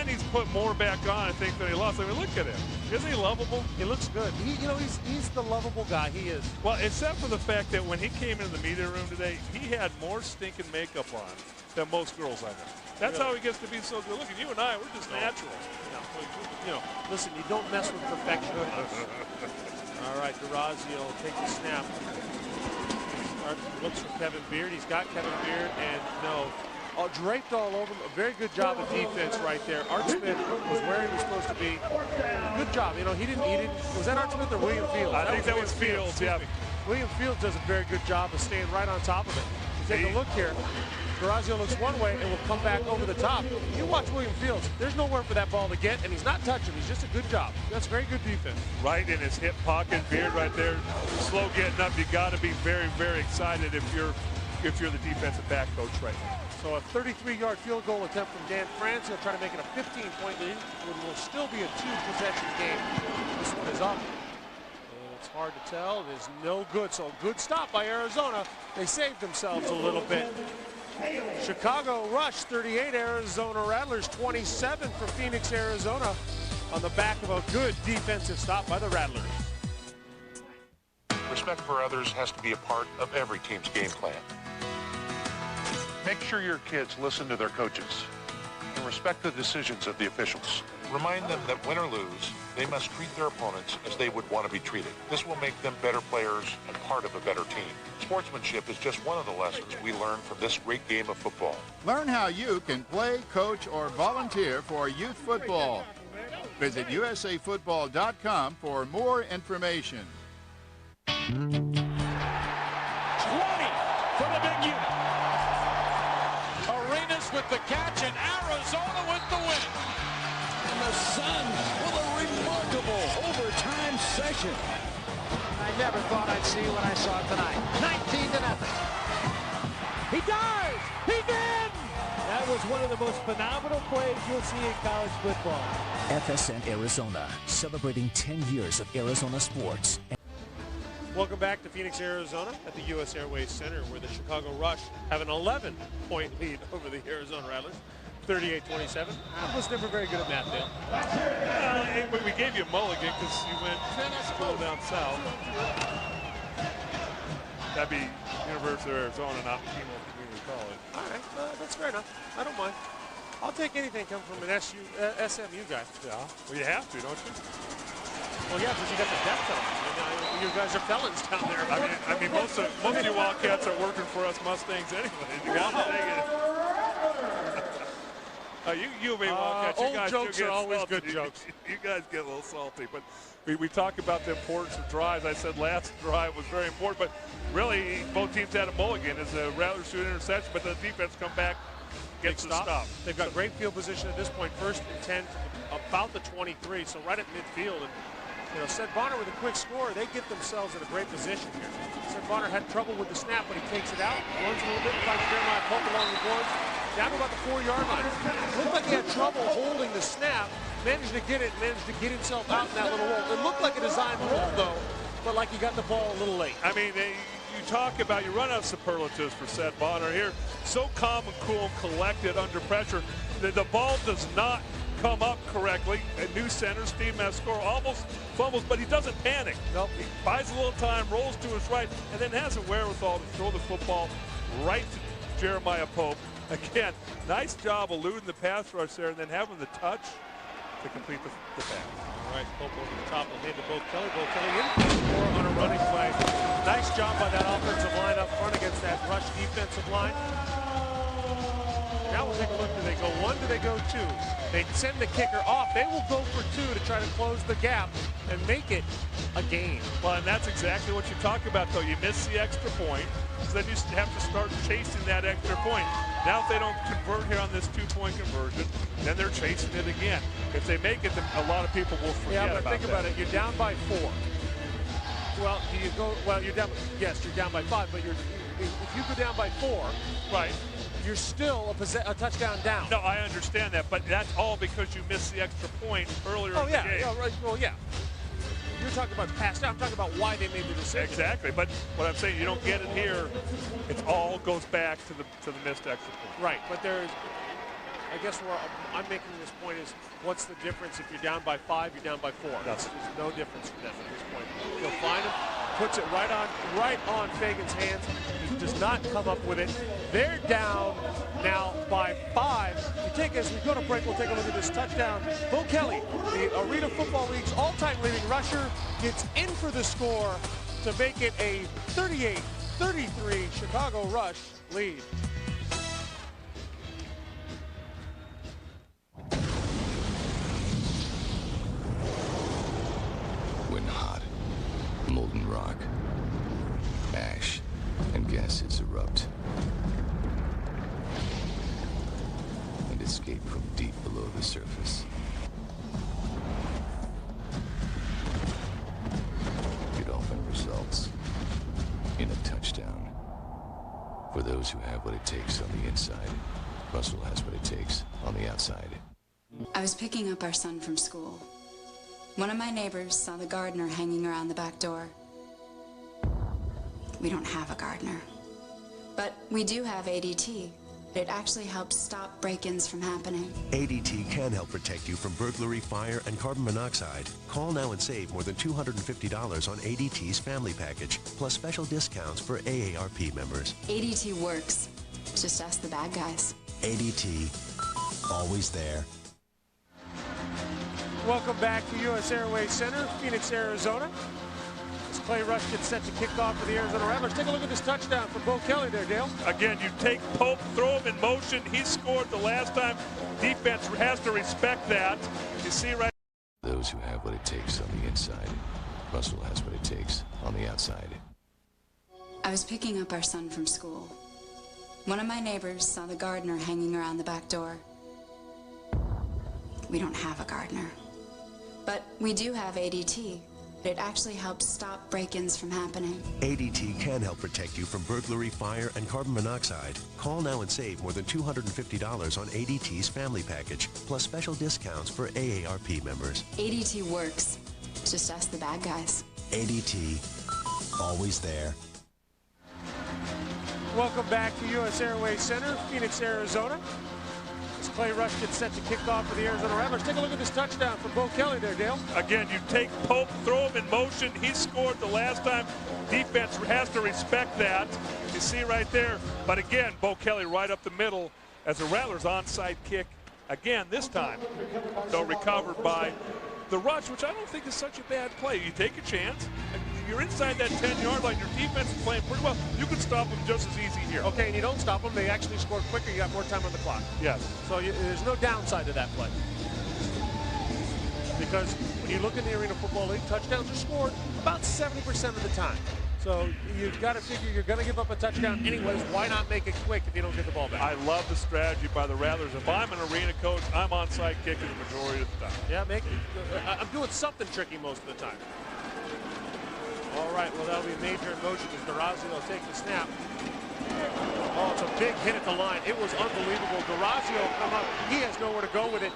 Speaker 24: he's put more back on, I think, than he lost. I mean, look at him. Isn't he lovable?
Speaker 4: He looks good. You know, he's the lovable guy. He is.
Speaker 24: Well, except for the fact that when he came into the media room today, he had more stinking makeup on than most girls I know. That's how he gets to be so good looking. You and I, we're just natural.
Speaker 4: You know, listen, you don't mess with perfection. All right, Durazio will take the snap. Looks for Kevin Beard. He's got Kevin Beard, and no. Draped all over him. A very good job of defense right there. Art Smith was where he was supposed to be. Good job. You know, he didn't. Was that Art Smith or William Fields?
Speaker 24: I think that was Fields, yeah.
Speaker 4: William Fields does a very good job of staying right on top of it. Take a look here. Durazio looks one way and will come back over the top. You watch William Fields. There's nowhere for that ball to get, and he's not touching. He's just a good job. That's very good defense.
Speaker 24: Right in his hip pocket, Beard right there. Slow getting up. You got to be very, very excited if you're the defensive back coach right now.
Speaker 4: So a 33-yard field goal attempt from Dan France. He'll try to make it a 15-point lead. It will still be a 2-possession game. This one is up. And it's hard to tell. It is no good. So a good stop by Arizona. They saved themselves a little bit. Chicago Rush 38, Arizona Rattlers 27 for Phoenix, Arizona, on the back of a good defensive stop by the Rattlers.
Speaker 5: Respect for others has to be a part of every team's game plan. Make sure your kids listen to their coaches and respect the decisions of the officials. Remind them that win or lose, they must treat their opponents as they would want to be treated. This will make them better players and part of a better team. Sportsmanship is just one of the lessons we learn from this great game of football.
Speaker 17: Learn how you can play, coach, or volunteer for youth football. Visit usafootball.com for more information.
Speaker 19: 20 for the big unit. Arenas with the catch and Arizona with the win. And the Sun with a remarkable overtime session.
Speaker 8: I never thought I'd see what I saw tonight. 19-0. He dives! He did!
Speaker 19: That was one of the most phenomenal plays you'll see in college football.
Speaker 2: FSN Arizona, celebrating 10 years of Arizona sports.
Speaker 4: Welcome back to Phoenix, Arizona at the U.S. Airways Center, where the Chicago Rush have an 11-point lead over the Arizona Rattlers, 38-27. I was never very good at math, Dale.
Speaker 24: We gave you a mulligan because you went school down south. That'd be University of Arizona, not Kimo Community College.
Speaker 4: All right, that's fair enough. I don't mind. I'll take anything coming from an SMU guy.
Speaker 24: Yeah, well, you have to, don't you?
Speaker 4: Well, yeah, because you got the death penalty. You guys are felons down there.
Speaker 24: I mean, most of you Wildcats are working for us Mustangs anyway. You got to take it. You be Wildcats.
Speaker 4: Old jokes are always good jokes.
Speaker 24: You guys get a little salty, but we talk about the importance of drives. I said last drive was very important, but really both teams had a mulligan as the Rattlers shoot an interception, but the defense come back, gets the stop.
Speaker 4: They've got great field position at this point. First and 10, about the 23, so right at midfield. And you know, Seth Bonner with a quick score, they get themselves in a great position here. Seth Bonner had trouble with the snap, but he takes it out, runs a little bit, finds Jeremiah Pope along the boards, down to about the 4-yard line. Looked like he had trouble holding the snap, managed to get it, managed to get himself out in that little roll. It looked like a designed roll, though, but like he got the ball a little late.
Speaker 24: I mean, you talk about, you run out of superlatives for Seth Bonner here. So calm and cool and collected under pressure. The ball does not come up correctly. A new center, Steve Mascoro, almost fumbles, but he doesn't panic. Nope. He buys a little time, rolls to his right, and then has a wherewithal to throw the football right to Jeremiah Pope. Again, nice job eluding the pass rush there and then having the touch to complete the pass.
Speaker 4: All right, Pope over the top will hand to Bo Kelly. Bo Kelly in for on a running play. Nice job by that offensive line up front against that rush defensive line. Now we'll take a look. Do they go one? Do they go two? They send the kicker off. They will go for two to try to close the gap and make it a game.
Speaker 24: Well, and that's exactly what you talk about, though. You miss the extra point, so then you have to start chasing that extra point. Now, if they don't convert here on this two-point conversion, then they're chasing it again. If they make it, then a lot of people will forget about that.
Speaker 4: Think about it. You're down by 4. Well, do you go? Well, you're down. Yes, you're down by 5, but if you go down by 4,
Speaker 24: right,
Speaker 4: you're still a touchdown down.
Speaker 24: No, I understand that, but that's all because you missed the extra point earlier in the game.
Speaker 4: Yeah, right. Well, yeah. You're talking about past. I'm talking about why they made the decision.
Speaker 24: Exactly, but what I'm saying, you don't get it here. It all goes back to the missed extra point.
Speaker 4: Right, but there's. I guess where I'm making this point is, what's the difference if you're down by 5, you're down by 4? There's no difference for them at this point. He'll find him, puts it right on Fagan's hands. He does not come up with it. They're down now by 5. As we go to break, we'll take a look at this touchdown. Bo Kelly, the Arena Football League's all-time leading rusher, gets in for the score to make it a 38-33 Chicago Rush lead.
Speaker 11: When hot, molten rock, ash, and gases erupt and escape from deep below the surface, it often results in a touchdown. For those who have what it takes on the inside, Russell has what it takes on the outside.
Speaker 9: I was picking up our son from school. One of my neighbors saw the gardener hanging around the back door. We don't have a gardener. But we do have ADT. It actually helps stop break-ins from happening.
Speaker 3: ADT can help protect you from burglary, fire, and carbon monoxide. Call now and save more than $250 on ADT's family package, plus special discounts for AARP members.
Speaker 9: ADT works. Just ask the bad guys.
Speaker 3: ADT, always there.
Speaker 4: Welcome back to U.S. Airways Center, Phoenix, Arizona. As Clay Rush gets set to kick off for the Arizona Rattlers. Take a look at this touchdown from Bo Kelly there, Dale.
Speaker 24: Again, you take Pope, throw him in motion. He scored the last time. Defense has to respect that. You see right.
Speaker 11: Those who have what it takes on the inside, Russell has what it takes on the outside.
Speaker 9: I was picking up our son from school. One of my neighbors saw the gardener hanging around the back door. We don't have a gardener. But we do have ADT. It actually helps stop break-ins from happening.
Speaker 3: ADT can help protect you from burglary, fire, and carbon monoxide. Call now and save more than $250 on ADT's family package, plus special discounts for AARP members.
Speaker 9: ADT works. Just ask the bad guys.
Speaker 3: ADT, always there.
Speaker 4: Welcome back to U.S. Airways Center, Phoenix, Arizona. As Clay Rush gets set to kick off for the Arizona Rattlers. Take a look at this touchdown from Bo Kelly there, Dale.
Speaker 24: Again, you take Pope, throw him in motion. He scored the last time. Defense has to respect that. You see right there. But again, Bo Kelly right up the middle as the Rattlers onside kick. Again, this time, though recovered by the Rush, which I don't think is such a bad play. You take a chance. You're inside that 10-yard line. Your defense is playing pretty well. You can stop them just as easy here.
Speaker 4: Okay, and you don't stop them. They actually score quicker. You got more time on the clock.
Speaker 24: Yes.
Speaker 4: So there's no downside to that play. Because when you look in the Arena Football League, touchdowns are scored about 70% of the time. So you've got to figure you're going to give up a touchdown anyways. Why not make it quick if you don't get the ball back?
Speaker 24: I love the strategy by the Rattlers. If I'm an arena coach, I'm onside kicking the majority of the time.
Speaker 4: Yeah, I'm doing something tricky most of the time. All right, well, that'll be a major in motion as Durazio takes the snap. Oh, it's a big hit at the line. It was unbelievable. Durazio come up. He has nowhere to go with it.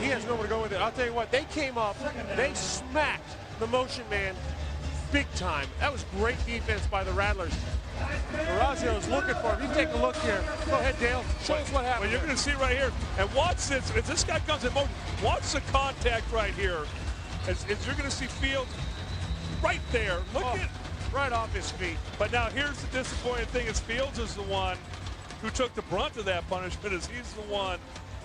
Speaker 4: He has nowhere to go with it. I'll tell you what, they came up, they smacked the motion man big time. That was great defense by the Rattlers. Durazio is looking for him. You take a look here. Go ahead, Dale. Show us what happened.
Speaker 24: Well, you're going to see right here. And watch this. If this guy comes in motion, watch the contact right here. As you're going to see Fields right there. Look at
Speaker 4: right off his feet.
Speaker 24: But now here's the disappointing thing is Fields is the one who took the brunt of that punishment as he's the one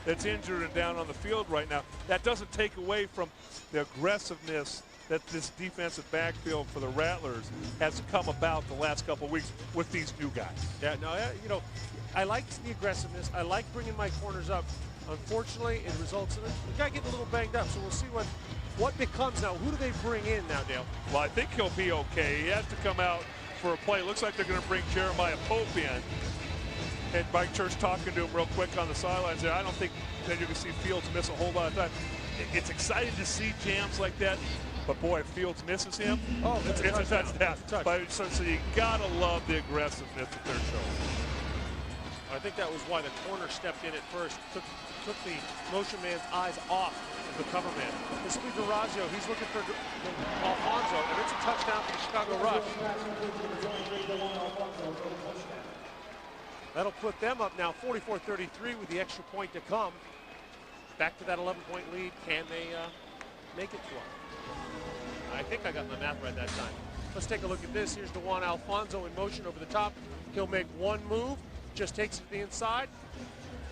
Speaker 24: that's injured and down on the field right now. That doesn't take away from the aggressiveness that this defensive backfield for the Rattlers has come about the last couple of weeks with these new guys.
Speaker 4: Yeah, no, you know, I like the aggressiveness. I like bringing my corners up. Unfortunately, it results in the guy getting a little banged up. So we'll see what becomes now. Who do they bring in now, Dale?
Speaker 24: Well, I think he'll be okay. He has to come out for a play. Looks like they're going to bring Jeremiah Pope in. And Mike Church talking to him real quick on the sidelines there. I don't think that you can see Fields miss a whole lot of time. It's exciting to see jams like that, but boy, if Fields misses him, it's a touchdown. But, so you got to love the aggressiveness that they're showing.
Speaker 4: I think that was why the corner stepped in at first, took the motion man's eyes off of the cover man. This will be DeRazio. He's looking for Alfonso, and it's a touchdown for the Chicago Rush. That'll put them up now 44-33 with the extra point to come. Back to that 11-point lead. Can they make it 12? I think I got my math right that time. Let's take a look at this. Here's DeJuan Alfonso in motion over the top. He'll make one move, just takes it to the inside,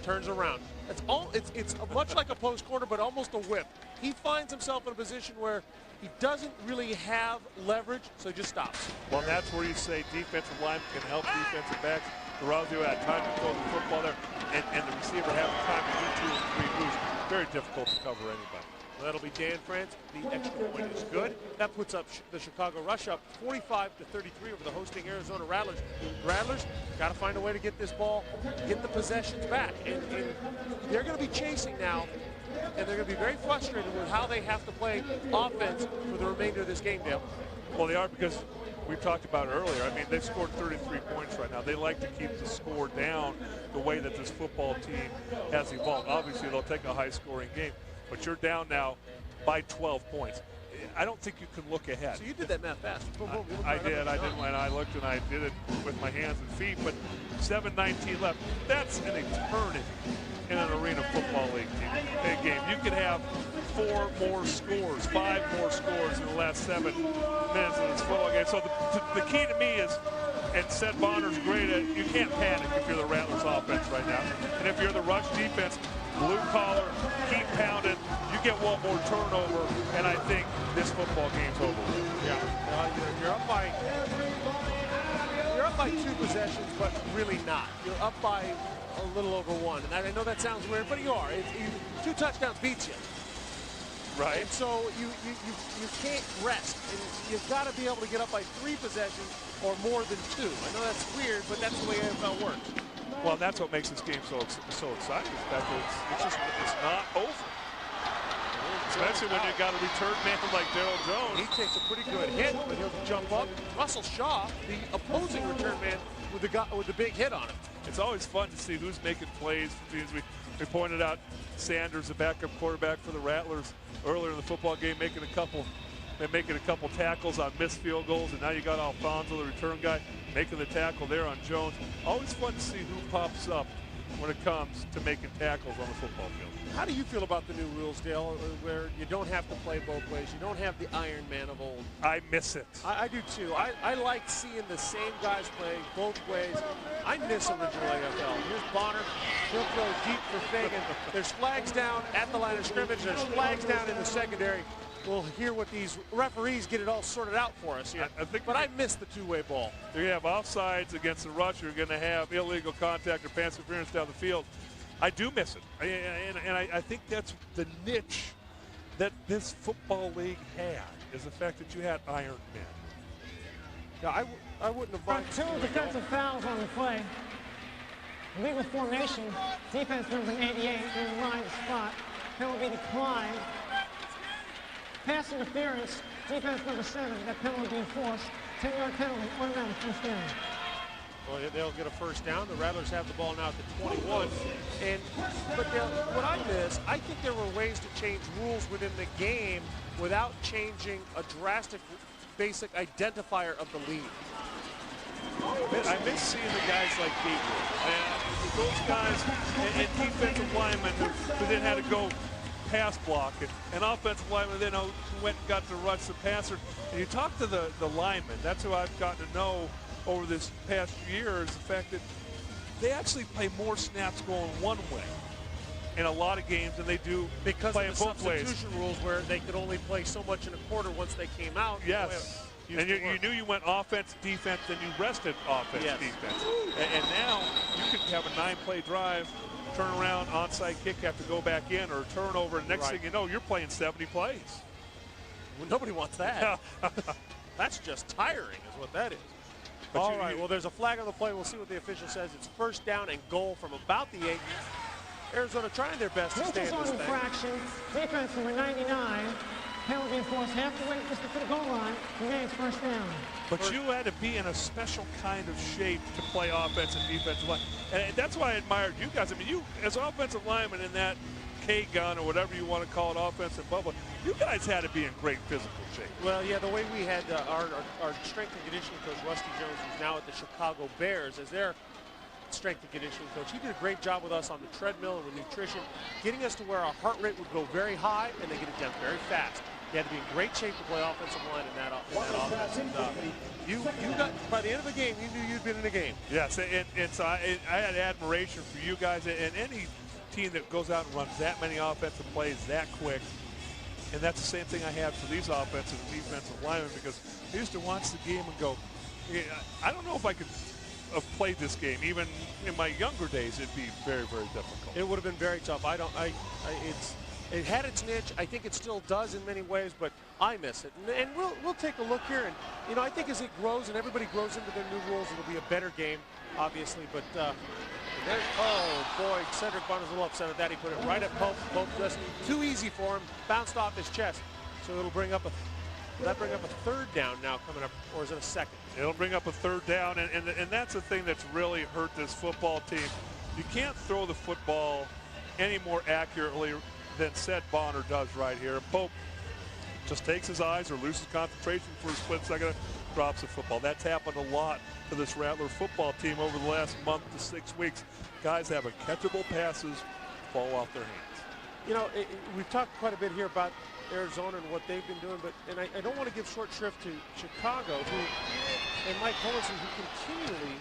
Speaker 4: turns around. It's much like a post corner, but almost a whip. He finds himself in a position where he doesn't really have leverage, so he just stops.
Speaker 24: Well, that's where you say defensive line can help defensive backs. DeRazio had time to throw the football there, and the receiver having time to do 2 and 3 moves. Very difficult to cover anybody.
Speaker 4: Well, that'll be Dan France. The extra point is good. That puts up the Chicago Rush up 45-33 over the hosting Arizona Rattlers. Rattlers got to find a way to get this ball, get the possessions back. And they're going to be chasing now, and they're going to be very frustrated with how they have to play offense for the remainder of this game, Dale.
Speaker 24: Well, they are, because we talked about it earlier. I mean, they've scored 33 points right now. They like to keep the score down the way that this football team has evolved. Obviously, they'll take a high-scoring game, but you're down now by 12 points. I don't think you can look ahead.
Speaker 4: So you did that math fast.
Speaker 24: I did. And I looked and I did it with my hands and feet, but 7:19 left. That's an eternity in an Arena Football League game. You could have 4 more scores, 5 more scores in the last 7 minutes of this football game. So the key to me is, and Seth Bonner's great at, you can't panic if you're the Rattlers offense right now. And if you're the Rush defense, blue collar, keep pounding, you get one more turnover, and I think this football game's over.
Speaker 4: Yeah, you're up by 2 possessions, but really not. You're up by a little over 1, and I know that sounds weird, but you are. 2 touchdowns beats you.
Speaker 24: Right.
Speaker 4: And so you can't rest, and you've got to be able to get up by 3 possessions or more than 2. I know that's weird, but that's the way AFL works.
Speaker 24: Well, that's what makes this game so exciting. The fact that it's not over. Especially when you got a return man like Daryl Jones.
Speaker 4: He takes a pretty good hit, but he'll jump up. Russell Shaw, the opposing return man, with the big hit on him.
Speaker 24: It's always fun to see who's making plays for teams. We pointed out Sanders, the backup quarterback for the Rattlers, earlier in the football game, making a couple tackles on missed field goals, and now you got Alfonso, the return guy, making the tackle there on Jones. Always fun to see who pops up when it comes to making tackles on the football field.
Speaker 4: How do you feel about the new rules, Dale, where you don't have to play both ways? You don't have the Iron Man of old.
Speaker 24: I miss it.
Speaker 4: I do too. I like seeing the same guys play both ways. I miss original AFL. Here's Bonner. He'll throw deep for Fagan. There's flags down at the line of scrimmage. There's flags down in the secondary. We'll hear what these referees get it all sorted out for us here. But I miss the 2-way ball.
Speaker 24: You have offsides against the rush. You're going to have illegal contact or pass interference down the field. I do miss it. And I think that's the niche that this football league had, is the fact that you had Iron Men.
Speaker 4: Yeah, I wouldn't have bought
Speaker 7: 2 defensive fouls on the play. Legal formation. Defense number 88 in the line spot. Penalty declined. Pass interference. Defense number 7. That penalty being forced. 10-yard penalty. Automatic first down.
Speaker 4: Well, they'll get a first down. The Rattlers have the ball now at the 21. But what I miss, I think there were ways to change rules within the game without changing a drastic basic identifier of the league.
Speaker 24: I miss seeing the guys like Gabriel. Those guys and defensive linemen who then had to go pass block, and offensive linemen then went and got to rush the passer. And you talk to the linemen, that's who I've gotten to know over this past year, is the fact that they actually play more snaps going one way in a lot of games than they do
Speaker 4: because
Speaker 24: playing
Speaker 4: of the
Speaker 24: both ways.
Speaker 4: substitution rules where they could only play so much in a quarter once they came out.
Speaker 24: Yes. And you knew you went offense, defense, then you rested offense, defense. And now you can have a 9-play drive, turn around, onside kick, have to go back in, or turnover. And next thing you know, you're playing 70 plays.
Speaker 4: Well, nobody wants that. That's just tiring is what that is. All right, well, there's a flag on the play. We'll see what the official says. It's first down and goal from about the 8. Arizona trying their best to stay in this thing.
Speaker 7: Infraction, defense number 99. Penalty enforced half the way just to the goal line. Remains first down.
Speaker 24: But you had to be in a special kind of shape to play offense and defensive line. And that's why I admired you guys. I mean, you, as offensive linemen in that K-gun or whatever you want to call it, offensive bubble, you guys had to be in great physical shape.
Speaker 4: Well, yeah, the way we had our strength and conditioning coach, Rusty Jones, who's now at the Chicago Bears, as their strength and conditioning coach. He did a great job with us on the treadmill and with nutrition, getting us to where our heart rate would go very high and then get it down very fast. You had to be in great shape to play offensive line in that offense. And, you got, by the end of the game, you knew you'd been in the game.
Speaker 24: Yes, and so I had admiration for you guys and any team that goes out and runs that many offensive plays that quick. And that's the same thing I had for these offensive and defensive linemen, because I used to watch the game and go, I don't know if I could have played this game. Even in my younger days, it'd be very, very difficult.
Speaker 4: It would have been very tough. It had its niche. I think it still does in many ways, but I miss it. And we'll take a look here. And, you know, I think as it grows and everybody grows into their new rules, it'll be a better game, obviously. But, oh, boy, Cedric Bonner's a little upset at that. He put it right at Pope. Pope just too easy for him. Bounced off his chest. So it'll bring up a third down now coming up, or is it a second?
Speaker 24: It'll bring up a third down, and that's the thing that's really hurt this football team. You can't throw the football any more accurately than Ced Bonner does right here. Pope just takes his eyes or loses concentration for a split second, drops the football. That's happened a lot to this Rattler football team over the last month to 6 weeks. Guys having catchable passes fall off their hands.
Speaker 4: You know, we've talked quite a bit here about Arizona and what they've been doing, but I don't want to give short shrift to Chicago, and Mike Collinson, who continually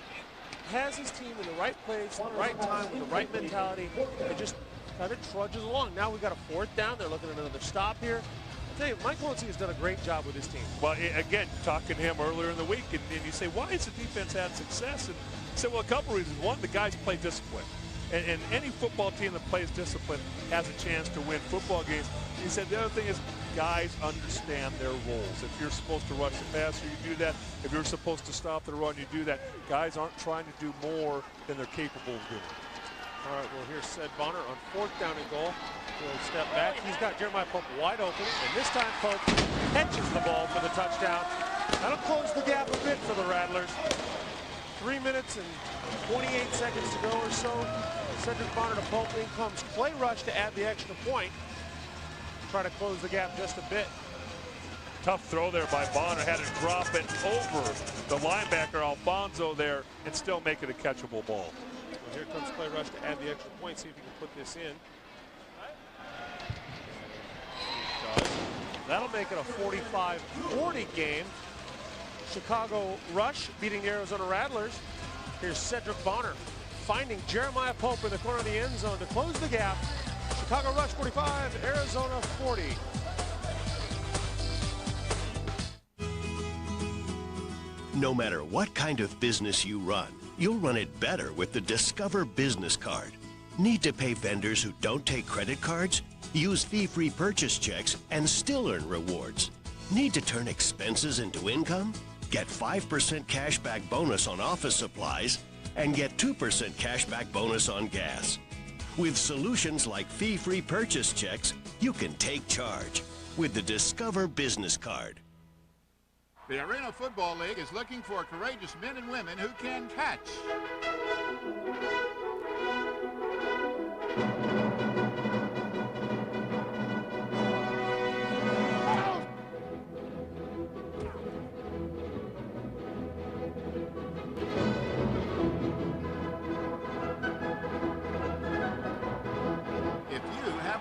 Speaker 4: has his team in the right place, at the right time, with the right mentality, and just kind of trudges along. Now we've got a fourth down. They're looking at another stop here. I'll tell you, Mike Collinson has done a great job with his team.
Speaker 24: Well, again, talking to him earlier in the week, and you say, why has the defense had success? And he said, well, a couple reasons. One, the guys play discipline. And any football team that plays discipline has a chance to win football games. He said the other thing is guys understand their roles. If you're supposed to rush the passer, you do that. If you're supposed to stop the run, you do that. Guys aren't trying to do more than they're capable of doing.
Speaker 4: All right, well, here's Ced Bonner on fourth down and goal. He'll step back. He's got Jeremiah Pope wide open, and this time Pope catches the ball for the touchdown. That'll close the gap a bit for the Rattlers. 3 minutes and 28 seconds to go or so. Cedric Bonner to Pope. In comes Clay Rush to add the extra point. Try to close the gap just a bit.
Speaker 24: Tough throw there by Bonner. Had to drop it over the linebacker Alfonso there and still make it a catchable ball.
Speaker 4: Well, here comes Clay Rush to add the extra point. See if he can put this in. He does. That'll make it a 45-40 game. Chicago Rush beating the Arizona Rattlers. Here's Cedric Bonner finding Jeremiah Pope in the corner of the end zone to close the gap. Chicago Rush 45, Arizona 40.
Speaker 3: No matter what kind of business you run, you'll run it better with the Discover Business Card. Need to pay vendors who don't take credit cards? Use fee-free purchase checks and still earn rewards. Need to turn expenses into income? Get 5% cashback bonus on office supplies and get 2% cashback bonus on gas. With solutions like fee-free purchase checks, you can take charge with the Discover Business Card.
Speaker 17: The Arena Football League is looking for courageous men and women who can catch.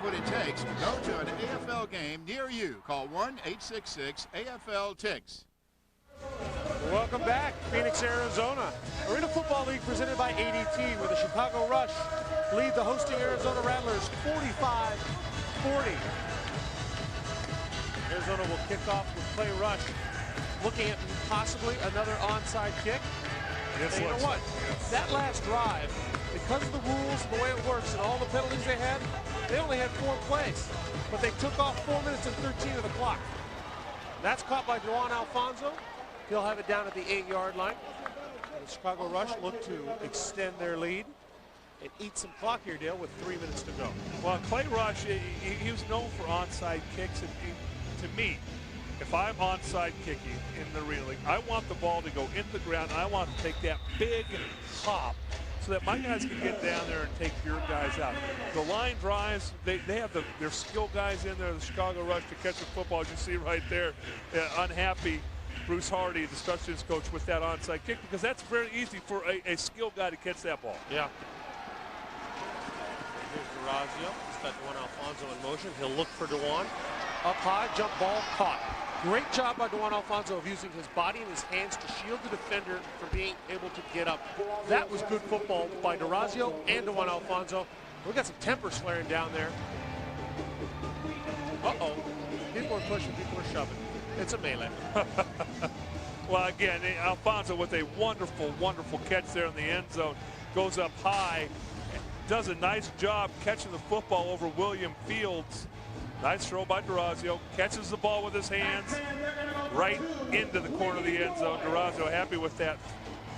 Speaker 17: What it takes to go to an AFL game near you. Call 1-866-AFL-TICKS.
Speaker 4: Welcome back, Phoenix, Arizona. Arena Football League presented by ADT, where the Chicago Rush lead the hosting Arizona Rattlers 45-40. Arizona will kick off with Clay Rush, looking at possibly another onside kick. And you know what? That last drive, because of the rules, the way it works, and all the penalties they had, they only had 4 plays. But they took off 4 minutes and 13 of the clock. That's caught by Juan Alfonso. He'll have it down at the 8-yard line. And the Chicago Rush look to extend their lead and eat some clock here, Dale, with 3 minutes to go.
Speaker 24: Well, Clay Rush, he was known for onside kicks. And to me, if I'm onside kicking in the Arena League, I want the ball to go into the ground. I want to take that big hop so that my guys can get down there and take your guys out. The line drives, they have their skill guys in there, the Chicago Rush, to catch the football, as you see right there. Unhappy Bruce Hardy, the special teams coach, with that onside kick, because that's very easy for a skilled guy to catch that ball.
Speaker 4: Yeah. Here's Durazio. He's got Juan Alfonso in motion. He'll look for Dewan. Up high, jump ball, caught. Great job by Juan Alfonso of using his body and his hands to shield the defender from being able to get up. That was good football by Durazio and Juan Alfonso. We've got some tempers flaring down there. Uh-oh. People are pushing, people are shoving. It's a melee.
Speaker 24: Well, again, Alfonso with a wonderful, wonderful catch there in the end zone. Goes up high, does a nice job catching the football over William Fields. Nice throw by Durazio, catches the ball with his hands right into the corner of the end zone. Durazio happy with that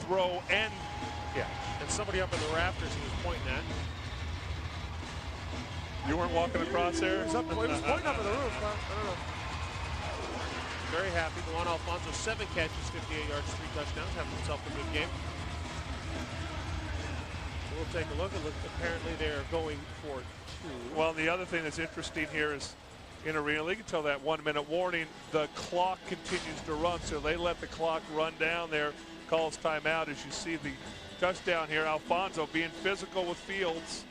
Speaker 24: throw, and
Speaker 4: somebody up in the rafters he was pointing at.
Speaker 24: You weren't walking across there?
Speaker 4: He was pointing up in the roof. I don't know. Very happy. Juan Alfonso, 7 catches, 58 yards, 3 touchdowns, having himself a good game. We'll take a look. Apparently they're going for 2.
Speaker 24: Well, the other thing that's interesting here is in Arena League, until that 1-minute warning, the clock continues to run. So they let the clock run down there, calls timeout. As you see the touchdown here, Alfonso being physical with Fields.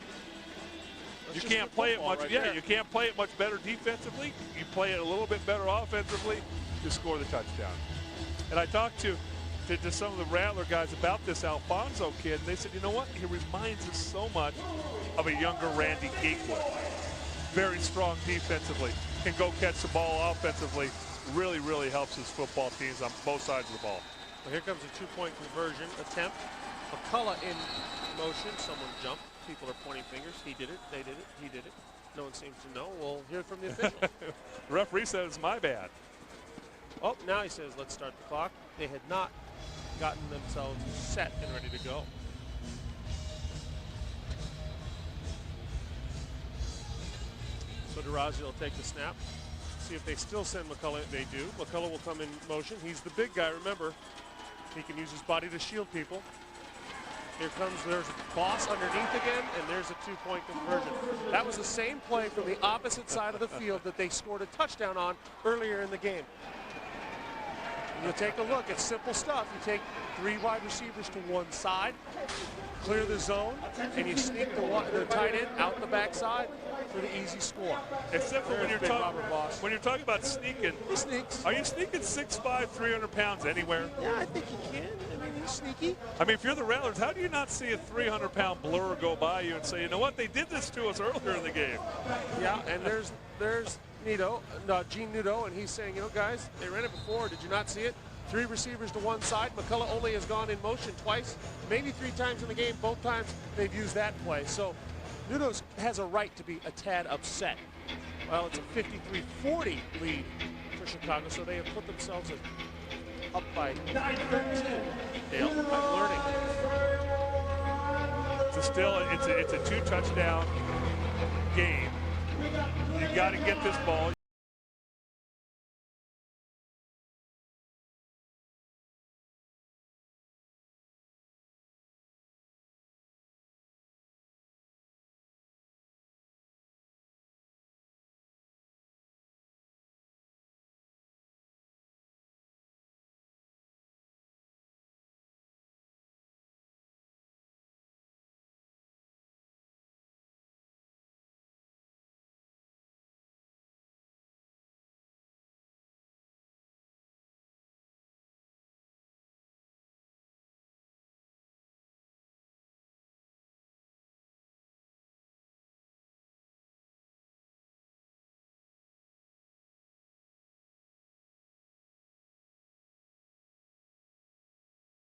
Speaker 24: You can't play it much. You can't play it much better defensively. You play it a little bit better offensively to score the touchdown. And I talked to some of the Rattler guys about this Alfonso kid, and they said, you know what? He reminds us so much of a younger Randy Gatewood. Very strong defensively, can go catch the ball offensively. Really, really helps his football teams on both sides of the ball.
Speaker 4: Well, here comes a 2-point conversion attempt. McCullough in motion. Someone jumped. People are pointing fingers. He did it. They did it. He did it. No one seems to know. We'll hear from the official.
Speaker 24: The referee says it's my bad.
Speaker 4: Oh, now he says let's start the clock. They had not gotten themselves set and ready to go. So Durazio will take the snap. See if they still send McCullough. They do. McCullough will come in motion. He's the big guy, remember. He can use his body to shield people. Here comes, there's Boss underneath again, and there's a 2-point conversion. That was the same play from the opposite side of the field that they scored a touchdown on earlier in the game. You take a look, it's simple stuff. You take 3 wide receivers to one side, clear the zone, and you sneak the tight end out the backside for the easy score.
Speaker 24: Except for when you're talking about sneaking.
Speaker 4: He sneaks.
Speaker 24: Are you sneaking 6'5", 300 pounds anywhere?
Speaker 4: Yeah, I think you can. I mean, he's sneaky.
Speaker 24: I mean, if you're the Rattlers, how do you not see a 300-pound blur go by you and say, you know what, they did this to us earlier in the game?
Speaker 4: Yeah, and there's Gene Nudo, and he's saying, you know, guys, they ran it before. Did you not see it? 3 receivers to one side. McCullough only has gone in motion twice, maybe 3 times in the game. Both times they've used that play. So Nudo has a right to be a tad upset. Well, it's a 53-40 lead for Chicago, so they have put themselves up by 13. Dale, I'm learning.
Speaker 24: It's a 2-touchdown game. You got to get this ball.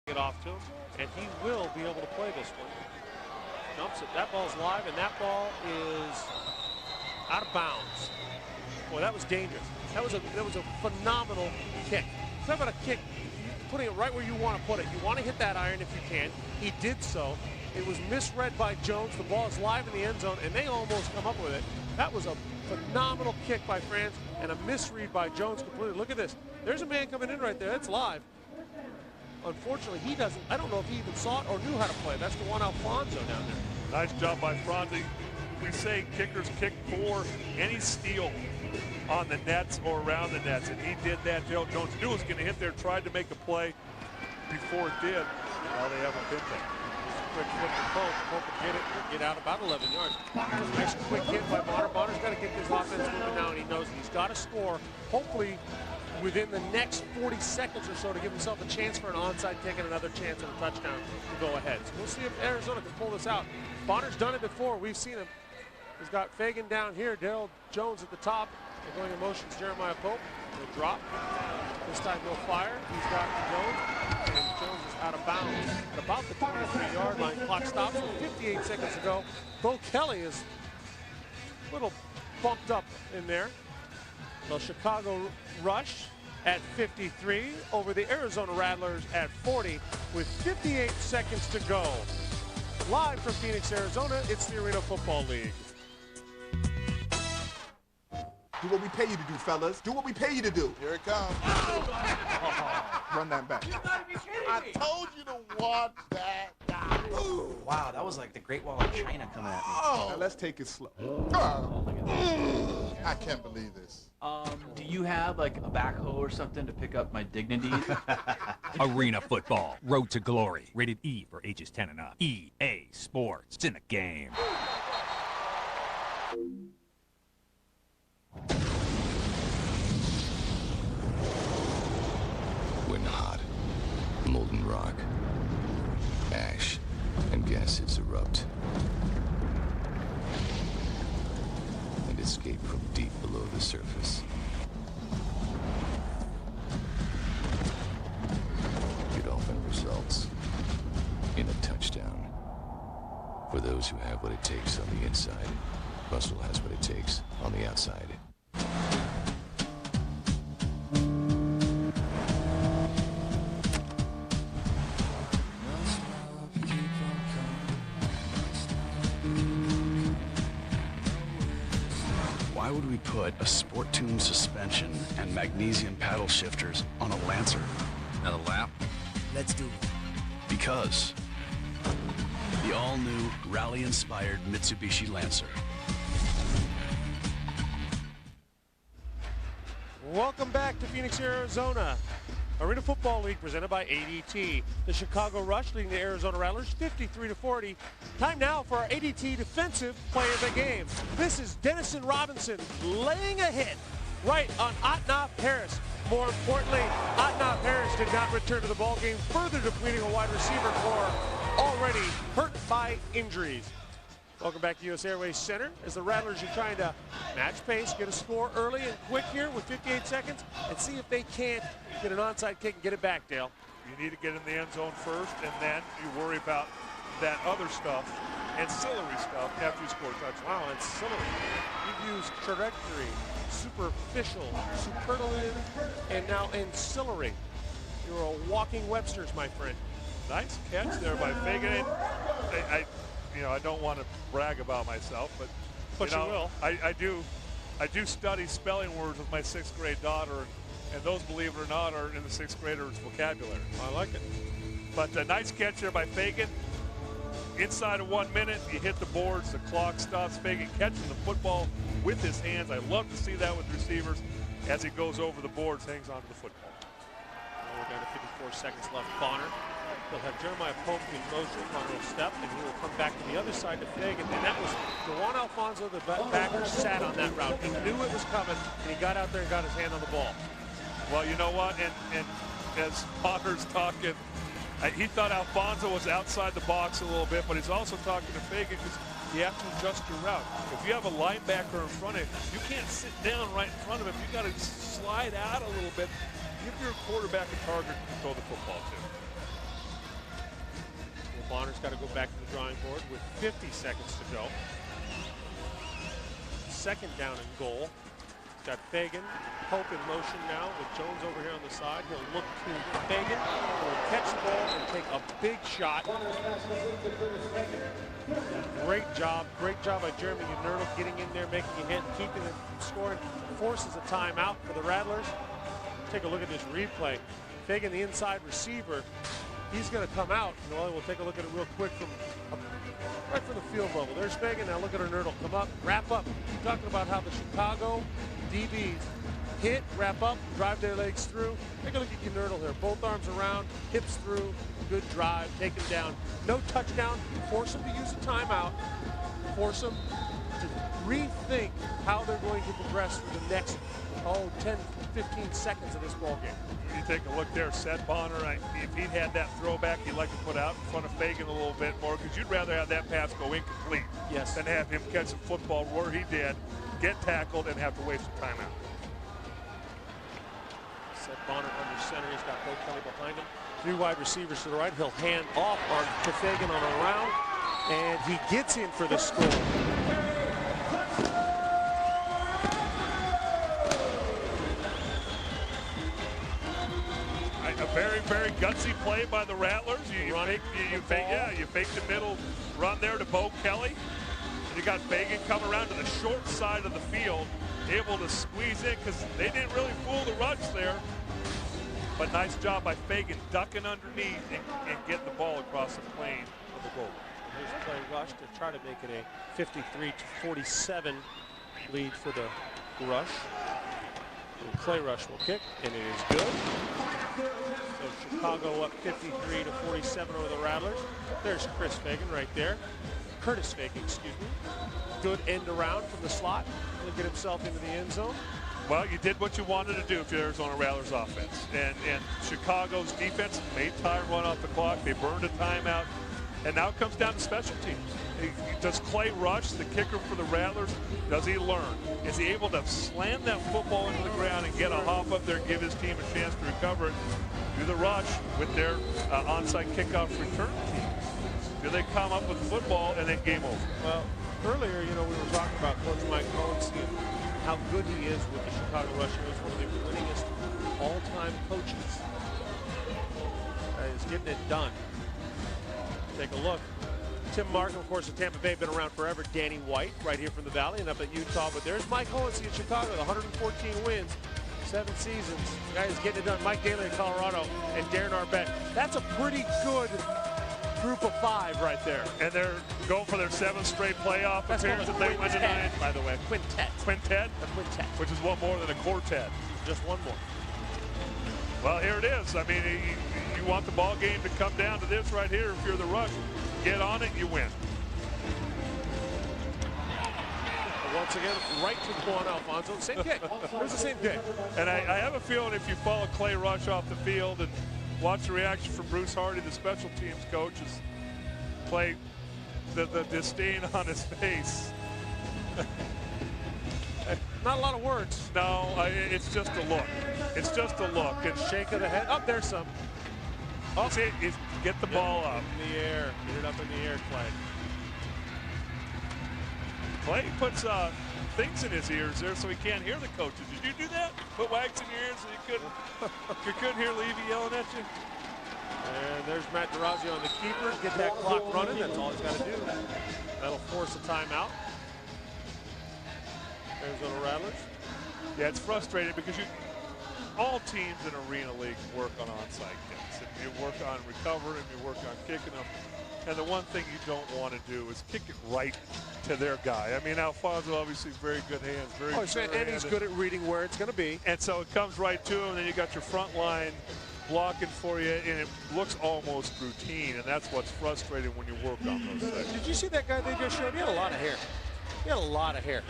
Speaker 4: Get off to him, and he will be able to play this one. Dumps it. That ball's live, and that ball is out of bounds. Boy, that was dangerous. That was a phenomenal kick. Talk about a kick, putting it right where you want to put it. You want to hit that iron if you can. He did so. It was misread by Jones. The ball is live in the end zone, and they almost come up with it. That was a phenomenal kick by France and a misread by Jones completely. Look at this. There's a man coming in right there. It's live. Unfortunately, he doesn't. I don't know if he even saw it or knew how to play. That's the one Alfonso down there.
Speaker 24: Nice job by Franzi. We say kickers kick for any steal on the nets or around the nets, and he did that. Dale Jones knew it was going to hit there, tried to make a play before it did. Now they haven't been there.
Speaker 4: Quick flip to Pope. Pope will get it. Will get out about 11 yards. Nice quick hit by Bonner. Bonner's got to get this offense moving now, and he knows he's got to score. Hopefully, within the next 40 seconds or so to give himself a chance for an onside kick and another chance at a touchdown to go ahead. So we'll see if Arizona can pull this out. Bonner's done it before. We've seen him. He's got Fagan down here. Dale Jones at the top. They're going in motions. Jeremiah Pope. He'll drop. This time he'll fire. He's got Jones. And Jones is out of bounds at about the 23-yard line. Clock stops with 58 seconds to go. Bo Kelly is a little bumped up in there. The Chicago Rush at 53 over the Arizona Rattlers at 40 with 58 seconds to go. Live from Phoenix, Arizona, it's the Arena Football League.
Speaker 22: Do what we pay you to do, fellas. Do what we pay you to do. Here it comes. Run that back. I told you to watch that.
Speaker 12: Ooh, wow, that was like the Great Wall of China coming at me.
Speaker 22: Now let's take it slow. I can't believe this.
Speaker 12: Do you have like a backhoe or something to pick up my dignity?
Speaker 13: Arena Football, Road to Glory. Rated E for ages 10 and up. EA Sports. It's in the game.
Speaker 11: When hot, molten rock, ash, and gases erupt and escape from deep below the surface. It often results in a touchdown. For those who have what it takes on the inside, Russell has what it takes on the outside.
Speaker 10: Why would we put a Sport Tune suspension and magnesium paddle shifters on a Lancer? Another lap?
Speaker 14: Let's do it.
Speaker 10: Because the all-new rally-inspired Mitsubishi Lancer.
Speaker 4: Welcome back to Phoenix, Arizona. Arena Football League presented by ADT. The Chicago Rush leading the Arizona Rattlers 53-40. Time now for our ADT defensive play of the game. This is Dennison Robinson laying a hit right on Otnoff Harris. More importantly, Otnoff Harris did not return to the ball game, further depleting a wide receiver core already hurt by injuries. Welcome back to US Airways Center as the Rattlers are trying to match pace, get a score early and quick here with 58 seconds, and see if they can't get an onside kick and get it back, Dale.
Speaker 24: You need to get in the end zone first, and then you worry about that other stuff, ancillary stuff, after you score a touchdown.
Speaker 4: Wow, ancillary. You've used trajectory, superficial, superlative, and now ancillary. You're a walking Webster's, my friend.
Speaker 24: Nice catch there by Fagan. I don't want to brag about myself, but
Speaker 4: you will.
Speaker 24: I do study spelling words with my 6th grade daughter, and those, believe it or not, are in the 6th grader's vocabulary.
Speaker 4: I like it.
Speaker 24: But a nice catch there by Fagan. Inside of 1 minute, you hit the boards, the clock stops. Fagan catching the football with his hands. I love to see that with receivers. As he goes over the boards, hangs on to the football.
Speaker 4: Now we're down to 54 seconds left. Bonner. He'll have Jeremiah Pope in motion. Bonner will step, and he will come back to the other side to Fagan. And that was Juan Alfonso, the backer, sat on that route. He knew it was coming, and he got out there and got his hand on the ball.
Speaker 24: Well, you know what? And as Bonner's talking, he thought Alfonso was outside the box a little bit, but he's also talking to Fagan because you have to adjust your route. If you have a linebacker in front of you, you can't sit down right in front of him. You got to slide out a little bit. Give your quarterback a target to throw the football to.
Speaker 4: Bonner's got to go back to the drawing board with 50 seconds to go. Second down and goal. He's got Fagan. Pope in motion now with Jones over here on the side. He'll look to Fagan. He'll catch the ball and take a big shot. Great job by Jeremy Unerdl getting in there, making a hit, keeping it scoring. Forces a timeout for the Rattlers. Take a look at this replay. Fagan, the inside receiver, he's going to come out. Well, we'll take a look at it real quick from right from the field level. There's Fagan. Now look at Unerdl come up, wrap up. Talking about how the Chicago DBs hit, wrap up, drive their legs through. Take a look at Unerdl here. Both arms around, hips through, good drive, take him down. No touchdown. Force him to use a timeout. Force him to rethink how they're going to progress for the next 10, 15 seconds of this ball game.
Speaker 24: You take a look there, Seth Bonner, if he'd had that throwback he'd like to put out in front of Fagan a little bit more, because you'd rather have that pass go incomplete than have him catch some football where he did, get tackled, and have to waste some timeout.
Speaker 4: Seth Bonner under center. He's got Bo Kelly behind him. 3 wide receivers to the right. He'll hand off to Fagan on a round, and he gets in for the score.
Speaker 24: A very, very gutsy play by the Rattlers. You fake the middle run there to Bo Kelly. You got Fagan come around to the short side of the field, able to squeeze in because they didn't really fool the rush there. But nice job by Fagan ducking underneath and getting the ball across the plane of the goal.
Speaker 4: Here's Clay Rush to try to make it a 53-47 lead for the Rush. And Clay Rush will kick, and it is good. So Chicago up 53-47 over the Rattlers. There's Chris Fagan right there. Curtis Fagan, excuse me. Good end around from the slot. He'll get himself into the end zone.
Speaker 24: Well, you did what you wanted to do for the Arizona Rattlers offense. And Chicago's defense made time run off the clock. They burned a timeout. And now it comes down to special teams. Does Clay Rush, the kicker for the Rattlers, does he learn? Is he able to slam that football into the ground and get a hop up there and give his team a chance to recover it? Do the Rush with their onside kickoff return team? Do they come up with the football and then game over?
Speaker 4: Well, earlier, we were talking about Coach Mike Cohen, seeing how good he is with the Chicago Rush. He was one of the winningest all-time coaches. He's getting it done. Take a look. Tim Martin, of course, at Tampa Bay, been around forever. Danny White, right here from the Valley and up at Utah. But there's Mike Hohensee in Chicago, the 114 wins, 7 seasons. The guy is getting it done. Mike Daly in Colorado and Darren Arbette. That's a pretty good group of 5 right there.
Speaker 24: And they're going for their 7th straight playoff appearance if they win tonight.
Speaker 4: By the way, quintet.
Speaker 24: Quintet?
Speaker 4: A quintet.
Speaker 24: Which is one more than a quartet.
Speaker 4: Just one more.
Speaker 24: Well, here it is. I mean, you want the ball game to come down to this right here. If you're the Rush, get on it, you win.
Speaker 4: Once again, right to Juan Alfonso. Same kick. It was the same kick.
Speaker 24: And I have a feeling if you follow Clay Rush off the field and watch the reaction from Bruce Hardy, the special teams coach, is Clay, the disdain on his face.
Speaker 4: Not a lot of words.
Speaker 24: No, it's just a look. It's just a look. And
Speaker 4: shake of the head. Up there's some.
Speaker 24: Oh, see, get the ball up.
Speaker 4: In the air. Get it up in the air, Clay.
Speaker 24: Clay puts things in his ears there so he can't hear the coaches. Did you do that? Put wax in your ears so you couldn't hear Levy yelling at you?
Speaker 4: And there's Matt DeRazio on the keeper. Get that clock running. That's all he's got to do. That'll force a timeout. Arizona Rattlers.
Speaker 24: Yeah, it's frustrating because all teams in Arena League work on onside kicks. And you work on recovering, you work on kicking them. And the one thing you don't want to do is kick it right to their guy. I mean, Alfonso obviously very good hands,
Speaker 4: and he's good at reading where it's going to be.
Speaker 24: And so it comes right to him, and then you got your front line blocking for you, and it looks almost routine, and that's what's frustrating when you work on those things.
Speaker 4: Did you see that guy they just showed? He had a lot of hair. He had a lot of hair.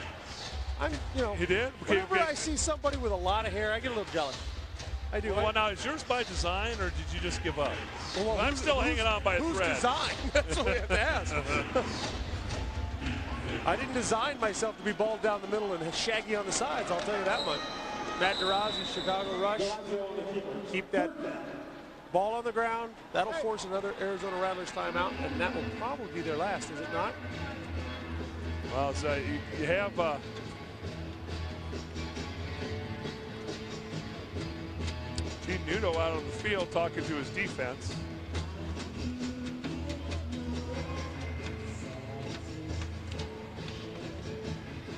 Speaker 24: He did?
Speaker 4: Whenever I see somebody with a lot of hair, I get a little jealous. I do.
Speaker 24: Well, now, is yours by design, or did you just give up? Well, I'm still hanging on by a thread.
Speaker 4: Who's design? That's what we have to ask. I didn't design myself to be bald down the middle and shaggy on the sides, I'll tell you that much. Matt DeRazio, Chicago Rush. Keep that Ball on the ground. That'll force another Arizona Rattlers timeout, and that will probably be their last, is it not?
Speaker 24: Well, so you have Gene Nudo out on the field talking to his defense.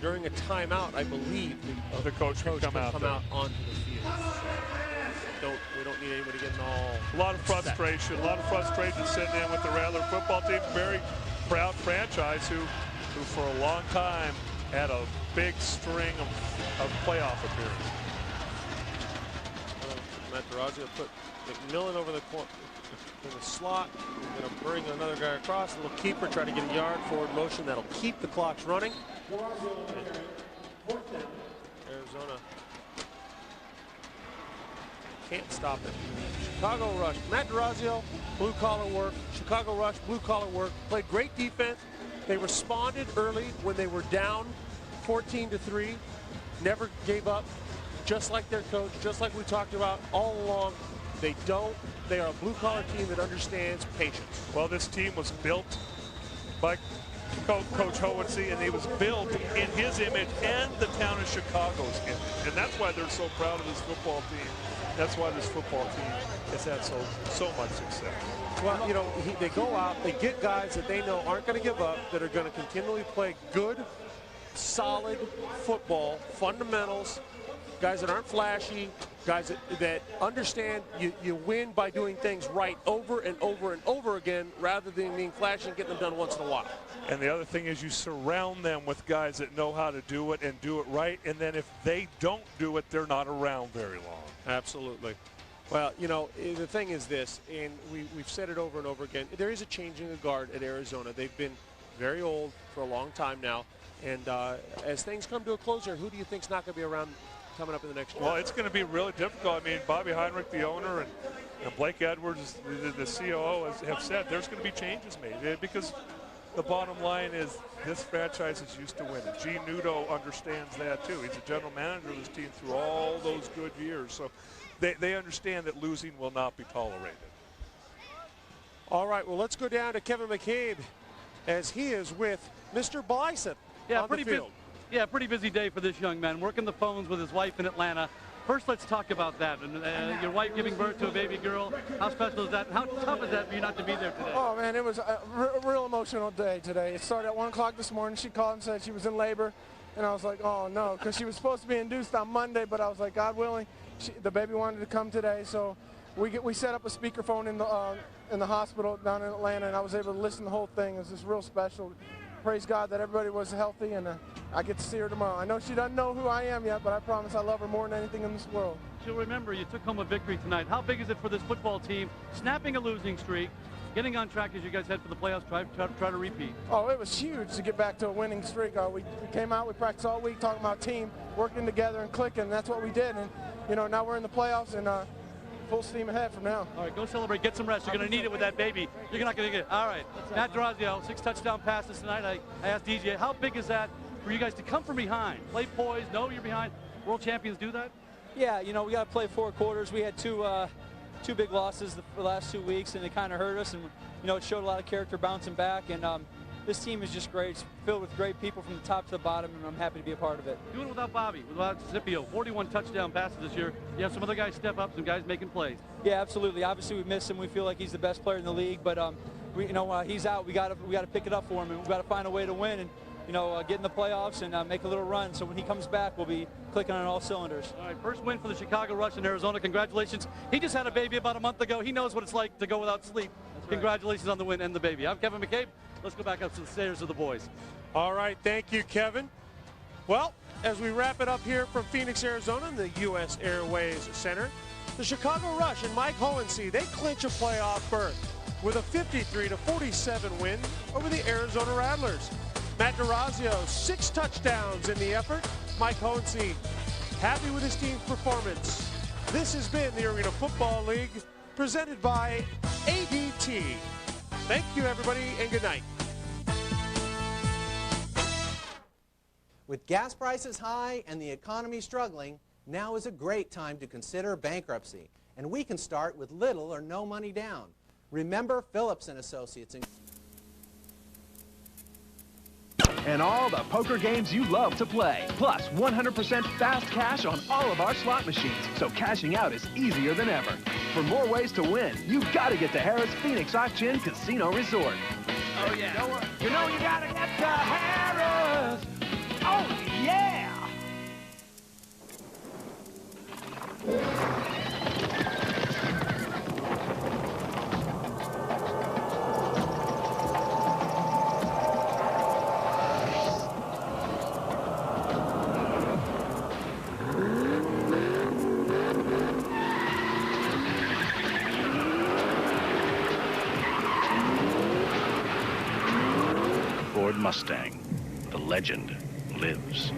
Speaker 4: During a timeout, I believe
Speaker 24: the coach can come out
Speaker 4: onto the field. We don't need anybody getting all.
Speaker 24: A lot of frustration. A lot of frustration sitting in with the Rattler football team. Very proud franchise who for a long time had a big string of playoff appearances.
Speaker 4: Matt Durazio put McMillan over the corner in the slot. We're going to bring another guy across. A little keeper, try to get a yard forward motion that'll keep the clocks running. Arizona can't stop it. Chicago Rush. Matt Durazio, blue collar work. Chicago Rush, blue collar work. Played great defense. They responded early when they were down 14-3. Never gave up. Just like their coach, just like we talked about all along. They are a blue collar team that understands patience.
Speaker 24: Well, this team was built by Coach Hohensee, and he was built in his image and the town of Chicago's image. And that's why they're so proud of this football team. That's why this football team has had so much success.
Speaker 4: Well, you know, they go out, they get guys that they know aren't going to give up, that are going to continually play good, solid football, fundamentals, guys that aren't flashy, guys that understand you win by doing things right over and over and over again rather than being flashy and getting them done once in a while.
Speaker 24: And the other thing is you surround them with guys that know how to do it and do it right, and then if they don't do it, they're not around very long.
Speaker 4: Absolutely. Well, you know, the thing is this, and we've said it over and over again, there is a changing of guard at Arizona. They've been very old for a long time now, and as things come to a close here, who do you think's not going to be around coming up in the next year?
Speaker 24: Well, it's going to be really difficult. I mean, Bobby Heinrich, the owner, and Blake Edwards, the COO, have said there's going to be changes made because the bottom line is this franchise is used to winning. Gene Nudo understands that too. He's a general manager of this team through all those good years. So they understand that losing will not be tolerated.
Speaker 4: All right, well, let's go down to Kevin McCabe as he is with Mr. Blyson on the field.
Speaker 6: Yeah, pretty busy day for this young man, working the phones with his wife in Atlanta. First, let's talk about that. And your wife giving birth to a baby girl, how special is that? And how tough is that for you not to be there today?
Speaker 14: Oh, man, it was a real emotional day today. It started at 1 o'clock this morning. She called and said she was in labor. And I was like, oh, no, because she was supposed to be induced on Monday, but I was like, God willing, the baby wanted to come today. So we set up a speakerphone in the hospital down in Atlanta, and I was able to listen to the whole thing. It was just real special. Praise God that everybody was healthy, and I get to see her tomorrow. I know she doesn't know who I am yet, but I promise I love her more than anything in this world.
Speaker 6: She'll remember you took home a victory tonight. How big is it for this football team, snapping a losing streak, getting on track as you guys head for the playoffs, try to repeat?
Speaker 14: Oh, it was huge to get back to a winning streak. We came out, we practiced all week talking about team, working together and clicking, and that's what we did. And, you know, now we're in the playoffs, and full steam ahead from now.
Speaker 6: All right, go celebrate, get some rest. You're going to need it with that baby. You're not going to get it. All right, Matt Durazio, 6 touchdown passes tonight. I asked DJ, how big is that for you guys to come from behind? Play poised, know you're behind. World champions do that?
Speaker 15: Yeah, you know, we got to play 4 quarters. We had two big losses the last 2 weeks, and it kind of hurt us. And, you know, it showed a lot of character bouncing back. And this team is just great. It's filled with great people from the top to the bottom, and I'm happy to be a part of it.
Speaker 6: Doing it without Bobby, without Scipio, 41 touchdown passes this year. You have some other guys step up, some guys making plays.
Speaker 15: Yeah, absolutely. Obviously, we miss him. We feel like he's the best player in the league, but he's out. We got to pick it up for him, and we've got to find a way to win and get in the playoffs and make a little run. So when he comes back, we'll be clicking on all cylinders.
Speaker 6: All right, first win for the Chicago Rush in Arizona. Congratulations. He just had a baby about a month ago. He knows what it's like to go without sleep. Congratulations on the win and the baby. I'm Kevin McCabe. Let's go back up to the stairs of the boys.
Speaker 4: All right, thank you, Kevin. Well, as we wrap it up here from Phoenix, Arizona, in the U.S. Airways Center, the Chicago Rush and Mike Hohensee, they clinch a playoff berth with a 53-47 win over the Arizona Rattlers. Matt Durazio, 6 touchdowns in the effort. Mike Hohensee, happy with his team's performance. This has been the Arena Football League, presented by ADT. Thank you, everybody, and good night.
Speaker 16: With gas prices high and the economy struggling, now is a great time to consider bankruptcy. and we can start with little or no money down. Remember Phillips & Associates.
Speaker 1: And all the poker games you love to play. Plus 100% fast cash on all of our slot machines, so cashing out is easier than ever. For more ways to win, you've got to get to Harrah's Phoenix Au-Chin Casino Resort.
Speaker 19: Oh, yeah. You know you got to get to Harrah's. Oh, yeah.
Speaker 10: Ford Mustang. The legend lives.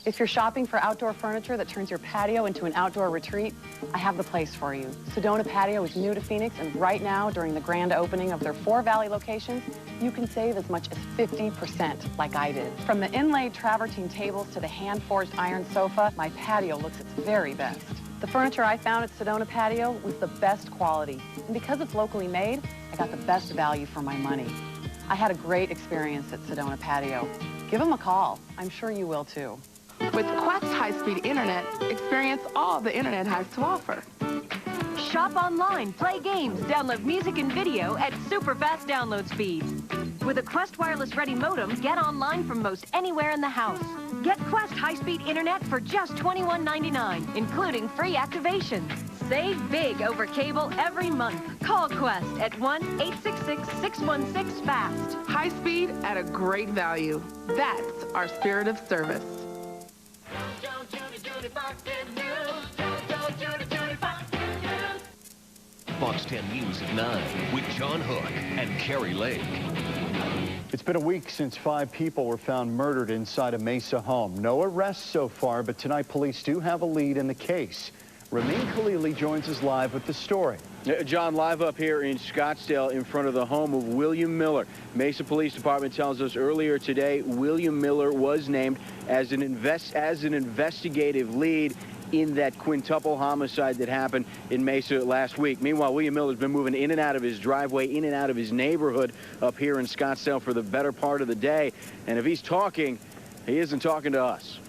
Speaker 20: If you're shopping for outdoor furniture that turns your patio into an outdoor retreat, I have the place for you. Sedona Patio is new to Phoenix, and right now, during the grand opening of their 4 Valley locations, you can save as much as 50% like I did. From the inlaid travertine tables to the hand-forged iron sofa, my patio looks its very best. The furniture I found at Sedona Patio was the best quality, and because it's locally made, I got the best value for my money. I had a great experience at Sedona Patio. Give them a call. I'm sure you will too.
Speaker 21: With Quest high-speed internet, experience all the internet has to offer.
Speaker 23: Shop online, play games, download music and video at super fast download speeds. With a Quest Wireless Ready modem, get online from most anywhere in the house. Get Quest high-speed internet for just $21.99, including free activation. Save big over cable every month. Call Quest at 1-866-616-FAST.
Speaker 21: High speed at a great value. That's our spirit of service.
Speaker 11: Fox 10 News at 9 with John Hook and Kerry Lake.
Speaker 25: It's been a week since 5 people were found murdered inside a Mesa home. No arrests so far, but tonight police do have a lead in the case. Ramin Khalili joins us live with the story.
Speaker 26: John, live up here in Scottsdale in front of the home of William Miller. Mesa Police Department tells us earlier today William Miller was named as an investigative lead in that quintuple homicide that happened in Mesa last week. Meanwhile, William Miller's been moving in and out of his driveway, in and out of his neighborhood up here in Scottsdale for the better part of the day. And if he's talking, he isn't talking to us.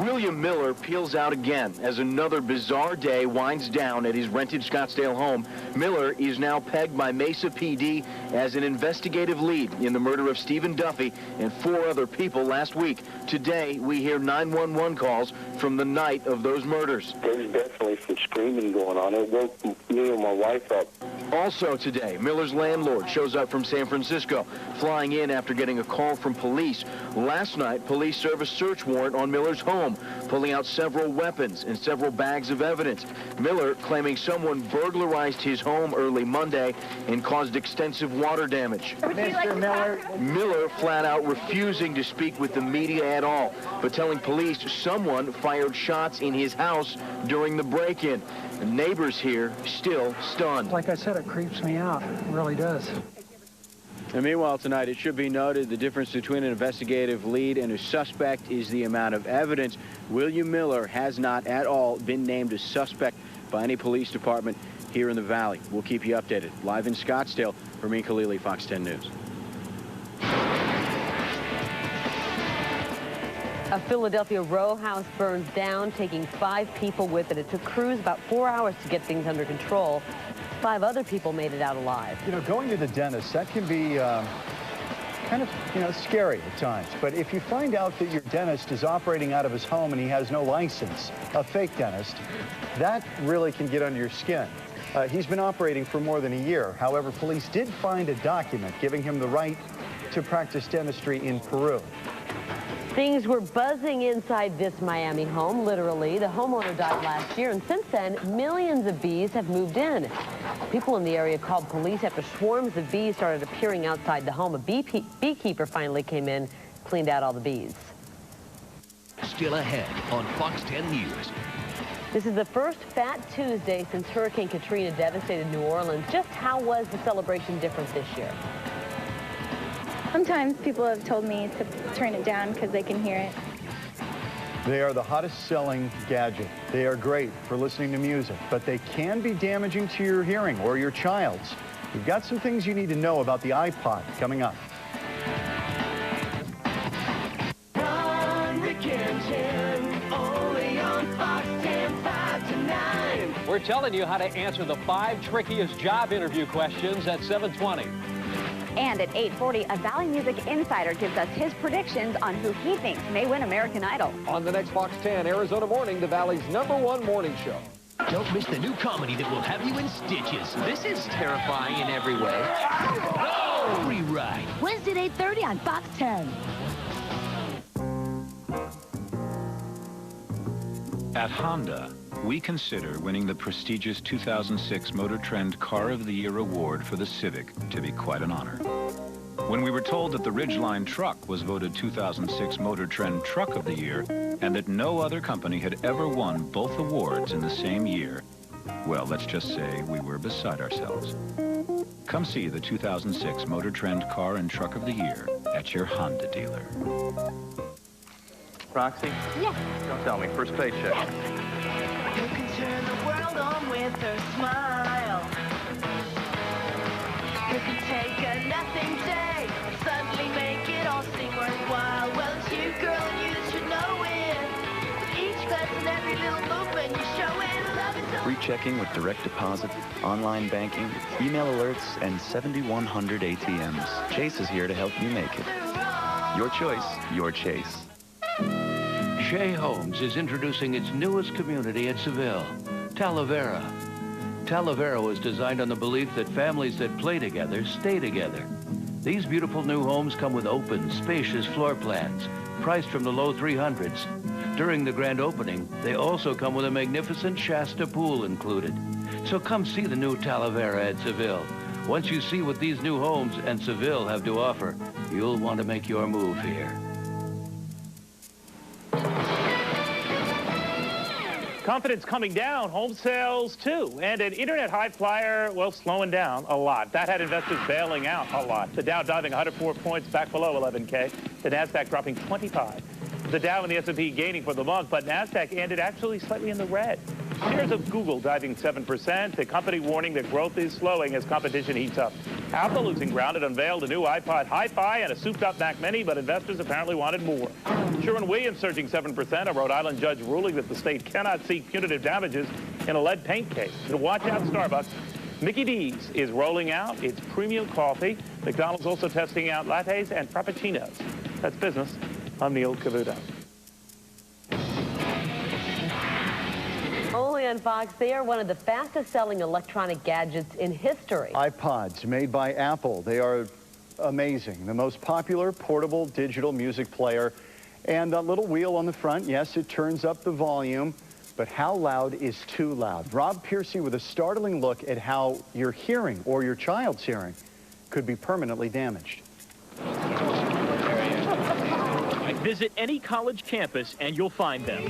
Speaker 26: William Miller peels out again as another bizarre day winds down at his rented Scottsdale home. Miller is now pegged by Mesa PD as an investigative lead in the murder of Stephen Duffy and 4 other people last week. Today, we hear 911 calls from the night of those murders.
Speaker 27: There's definitely some screaming going on. It woke me and my wife up.
Speaker 26: Also today, Miller's landlord shows up from San Francisco, flying in after getting a call from police. Last night, police served a search warrant on Miller's home, pulling out several weapons and several bags of evidence. Miller claiming someone burglarized his home early Monday and caused extensive water damage.
Speaker 27: Mr. Miller.
Speaker 26: Miller flat out refusing to speak with the media at all, but telling police someone fired shots in his house during the break-in. Neighbors here still stunned.
Speaker 28: Like I said, it creeps me out. It really does.
Speaker 26: And meanwhile tonight, it should be noted the difference between an investigative lead and a suspect is the amount of evidence. William Miller has not at all been named a suspect by any police department here in the Valley. We'll keep you updated. Live in Scottsdale, Ramin Khalili, Fox 10 News.
Speaker 29: A Philadelphia row house burns down, taking 5 people with it. It took crews about 4 hours to get things under control. 5 other people made it out alive.
Speaker 25: You know, going to the dentist, that can be kind of, scary at times. But if you find out that your dentist is operating out of his home and he has no license, a fake dentist, that really can get under your skin. He's been operating for more than a year. However, police did find a document giving him the right to practice dentistry in Peru.
Speaker 29: Things were buzzing inside this Miami home, literally. The homeowner died last year, and since then, millions of bees have moved in. People in the area called police after swarms of bees started appearing outside the home. A beekeeper finally came in, cleaned out all the bees.
Speaker 11: Still ahead on Fox 10 News.
Speaker 29: This is the first Fat Tuesday since Hurricane Katrina devastated New Orleans. Just how was the celebration different this year?
Speaker 30: Sometimes people have told me to turn it down because they can hear it.
Speaker 25: They are the hottest selling gadget. They are great for listening to music, but they can be damaging to your hearing or your child's. We've got some things you need to know about the iPod coming up.
Speaker 19: Ron, Rick, and Jen, only on Fox 10, 5 to 9.
Speaker 2: We're telling you how to answer the 5 trickiest job interview questions at 7:20.
Speaker 3: And at 8:40, a Valley Music insider gives us his predictions on who he thinks may win American Idol.
Speaker 2: On the next Fox 10 Arizona Morning, the Valley's #1 morning show.
Speaker 11: Don't miss the new comedy that will have you in stitches.
Speaker 12: This is terrifying in every way.
Speaker 11: Oh! Free ride.
Speaker 3: Wednesday at 8:30 on Fox 10.
Speaker 5: At Honda, we consider winning the prestigious 2006 Motor Trend Car of the Year award for the Civic to be quite an honor. When we were told that the Ridgeline truck was voted 2006 Motor Trend Truck of the Year and that no other company had ever won both awards in the same year, well, let's just say we were beside ourselves. Come see the 2006 Motor Trend Car and Truck of the Year at your Honda dealer.
Speaker 7: Roxy?
Speaker 3: Yes.
Speaker 7: Don't tell me. First paycheck.
Speaker 19: You can turn the world on with a smile. You can take a nothing day, suddenly make it all seem worthwhile. Well, it's you, girl, and you should know it. With each glance and every little movement you show it. Love is all.
Speaker 8: Free checking with direct deposit, online banking, email alerts, and 7,100 ATMs. Chase is here to help you make it. Your choice, your Chase.
Speaker 9: Shea Homes is introducing its newest community at Seville, Talavera. Talavera was designed on the belief that families that play together stay together. These beautiful new homes come with open, spacious floor plans, priced from the low 300s. During the grand opening, they also come with a magnificent Shasta pool included. So come see the new Talavera at Seville. Once you see what these new homes and Seville have to offer, you'll want to make your move here.
Speaker 17: Confidence coming down, home sales too, and an internet high flyer, well, slowing down a lot. That had investors bailing out a lot. The Dow diving 104 points back below 11K. The NASDAQ dropping 25. The Dow and the S&P gaining for the month, but NASDAQ ended actually slightly in the red. Shares of Google diving 7%. The company warning that growth is slowing as competition heats up. Apple losing ground. It unveiled a new iPod Hi-Fi and a souped-up Mac Mini, but investors apparently wanted more. Sherwin-Williams surging 7%. A Rhode Island judge ruling that the state cannot seek punitive damages in a lead paint case. And watch out, Starbucks. Mickey D's is rolling out its premium coffee. McDonald's also testing out lattes and frappuccinos. That's business. I'm Neil Cavuto.
Speaker 29: Only on Fox, they are one of the fastest-selling electronic gadgets in history.
Speaker 25: iPods made by Apple. They are amazing. The most popular portable digital music player. And that little wheel on the front, yes, it turns up the volume, but how loud is too loud? Rob Piercy with a startling look at how your hearing or your child's hearing could be permanently damaged.
Speaker 18: Visit any college campus and you'll find them.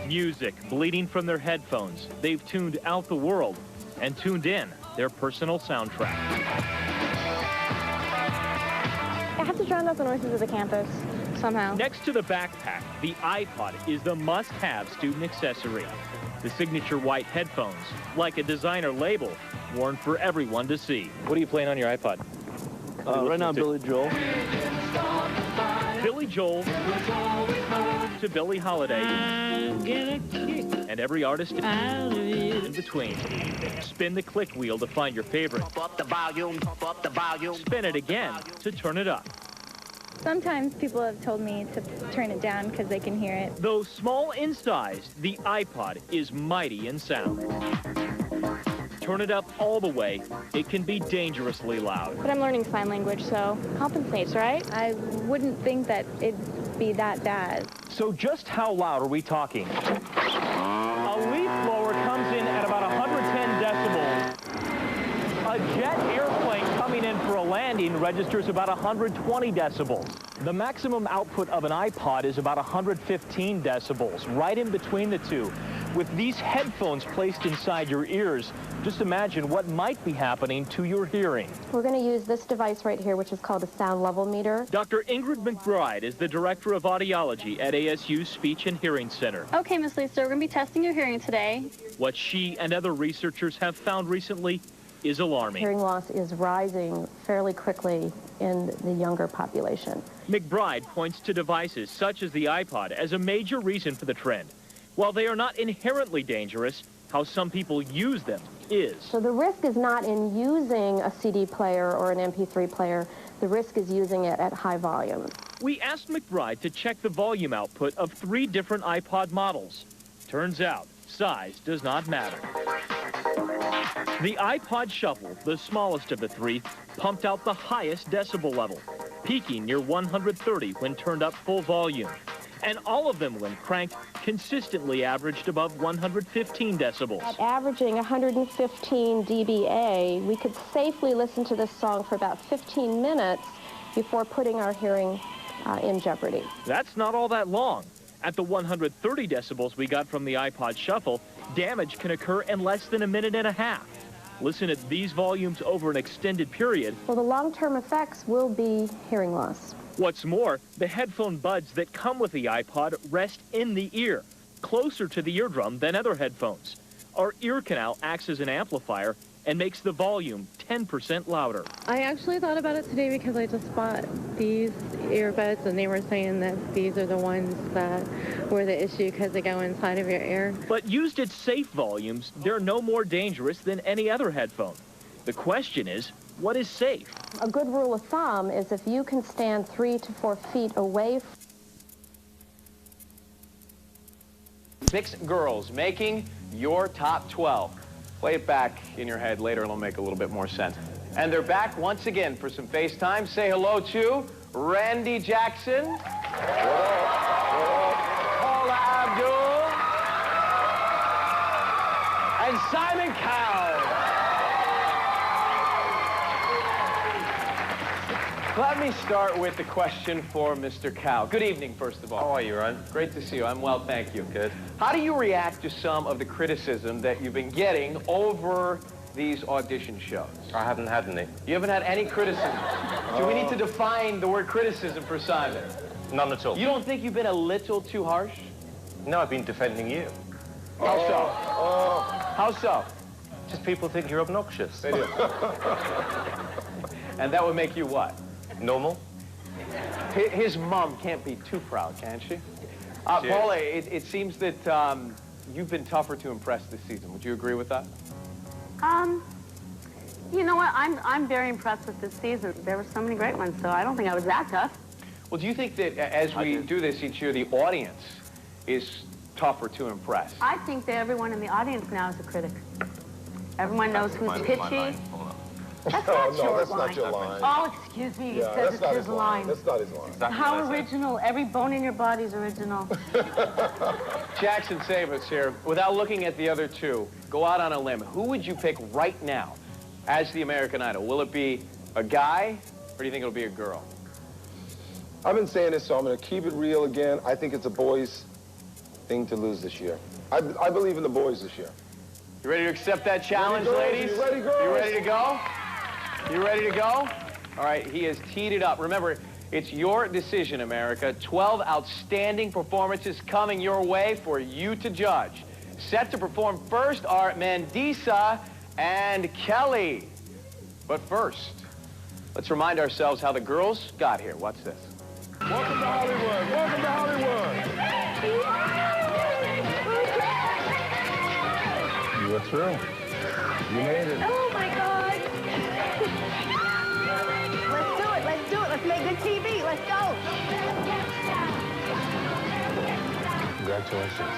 Speaker 18: Music bleeding from their headphones. They've tuned out the world and tuned in their personal soundtrack.
Speaker 22: I have to drown out the noises of the campus somehow.
Speaker 18: Next to the backpack, the iPod is the must-have student accessory. The signature white headphones, like a designer label, worn for everyone to see. What are you playing on your iPod?
Speaker 7: Right now, Billy Joel.
Speaker 18: Billy Joel to Billie Holiday and every artist in between. Spin the click wheel to find your favorite.
Speaker 19: Pump up the volume, pump up the volume.
Speaker 18: Spin it again to turn it up.
Speaker 22: Sometimes people have told me to turn it down because they can hear it.
Speaker 18: Though small in size, the iPod is mighty in sound. Turn it up all the way, it can be dangerously loud.
Speaker 22: But I'm learning sign language, so compensates, right? I wouldn't think that it'd be that bad.
Speaker 18: So just how loud are we talking? A leaf blower comes in at about 110 decibels. A jet airplane coming in for a landing registers about 120 decibels. The maximum output of an iPod is about 115 decibels, right in between the two. With these headphones placed inside your ears, just imagine what might be happening to your hearing.
Speaker 22: We're going to use this device right here, which is called a sound level meter.
Speaker 18: Dr. Ingrid McBride is the Director of Audiology at ASU's Speech and Hearing Center.
Speaker 22: Okay, Miss Lisa, we're going to be testing your hearing today.
Speaker 18: What she and other researchers have found recently is alarming.
Speaker 22: Hearing loss is rising fairly quickly in the younger population.
Speaker 18: McBride points to devices such as the iPod as a major reason for the trend. While they are not inherently dangerous, how some people use them is.
Speaker 22: So the risk is not in using a CD player or an MP3 player. The risk is using it at high volume.
Speaker 18: We asked McBride to check the volume output of 3 different iPod models. Turns out, size does not matter. The iPod Shuffle, the smallest of the 3, pumped out the highest decibel level, peaking near 130 when turned up full volume. And all of them, when cranked, consistently averaged above 115 decibels.
Speaker 22: At averaging 115 dBA, we could safely listen to this song for about 15 minutes before putting our hearing in jeopardy.
Speaker 18: That's not all that long. At the 130 decibels we got from the iPod Shuffle, damage can occur in less than a minute and a half. Listen at these volumes over an extended period.
Speaker 22: Well, the long-term effects will be hearing loss.
Speaker 18: What's more, the headphone buds that come with the iPod rest in the ear, closer to the eardrum than other headphones. Our ear canal acts as an amplifier and makes the volume 10% louder.
Speaker 22: I actually thought about it today because I just bought these earbuds and they were saying that these are the ones that were the issue because they go inside of your ear.
Speaker 18: But used at safe volumes, they're no more dangerous than any other headphone. The question is, what is safe?
Speaker 22: A good rule of thumb is if you can stand 3 to 4 feet away.
Speaker 26: 6 girls making your top 12. Play it back in your head later, it'll make a little bit more sense. And they're back once again for some FaceTime. Say hello to Randy Jackson, Paula Abdul, and Simon Cowell. Let me start with the question for Mr. Cowell. Good evening, first of all.
Speaker 1: How are you, Ron?
Speaker 26: Great to see you. I'm well, thank you.
Speaker 1: Good.
Speaker 26: How do you react to some of the criticism that you've been getting over these audition shows?
Speaker 1: I haven't had any.
Speaker 26: You haven't had any criticism? Do we need to define the word criticism for Simon?
Speaker 1: None at all.
Speaker 26: You don't think you've been a little too harsh?
Speaker 1: No, I've been defending you.
Speaker 26: How so? How so?
Speaker 1: Just people think you're obnoxious.
Speaker 26: They do. And that would make you what?
Speaker 1: Normal.
Speaker 26: His mom can't be too proud, can she? Paula, it seems that you've been tougher to impress this season. Would you agree with that?
Speaker 4: You know what? I'm very impressed with this season. There were so many great ones, so I don't think I was that tough.
Speaker 26: Well, do you think that as we do this each year, the audience is tougher to impress?
Speaker 4: I think that everyone in the audience now is a critic. Everyone knows who's pitchy. That's not
Speaker 6: no,
Speaker 4: your
Speaker 6: that's
Speaker 4: line.
Speaker 6: not your line.
Speaker 4: Oh, excuse me.
Speaker 6: Yeah,
Speaker 4: He says
Speaker 6: that's
Speaker 4: it's his line.
Speaker 6: That's not his line.
Speaker 4: How original. Every bone in your body is original.
Speaker 26: Jackson, save us here. Without looking at the other two, go out on a limb. Who would you pick right now as the American Idol? Will it be a guy, or do you think it'll be a girl?
Speaker 6: I've been saying this, so I'm going to keep it real again. I think it's a boys' thing to lose this year. I believe in the boys this year.
Speaker 26: You ready to accept that challenge, ladies?
Speaker 6: You ready, girls?
Speaker 26: You ready to go? You ready to go? All right, he has teed it up. Remember, it's your decision, America. 12 outstanding performances coming your way for you to judge. Set to perform first are Mandisa and Kelly. But first, let's remind ourselves how the girls got here. Watch this.
Speaker 6: Welcome to Hollywood. Welcome to Hollywood. You were through. You made it.
Speaker 4: Oh, my God. Let's do it. Let's do it. Let's make good TV. Let's go.
Speaker 6: Congratulations.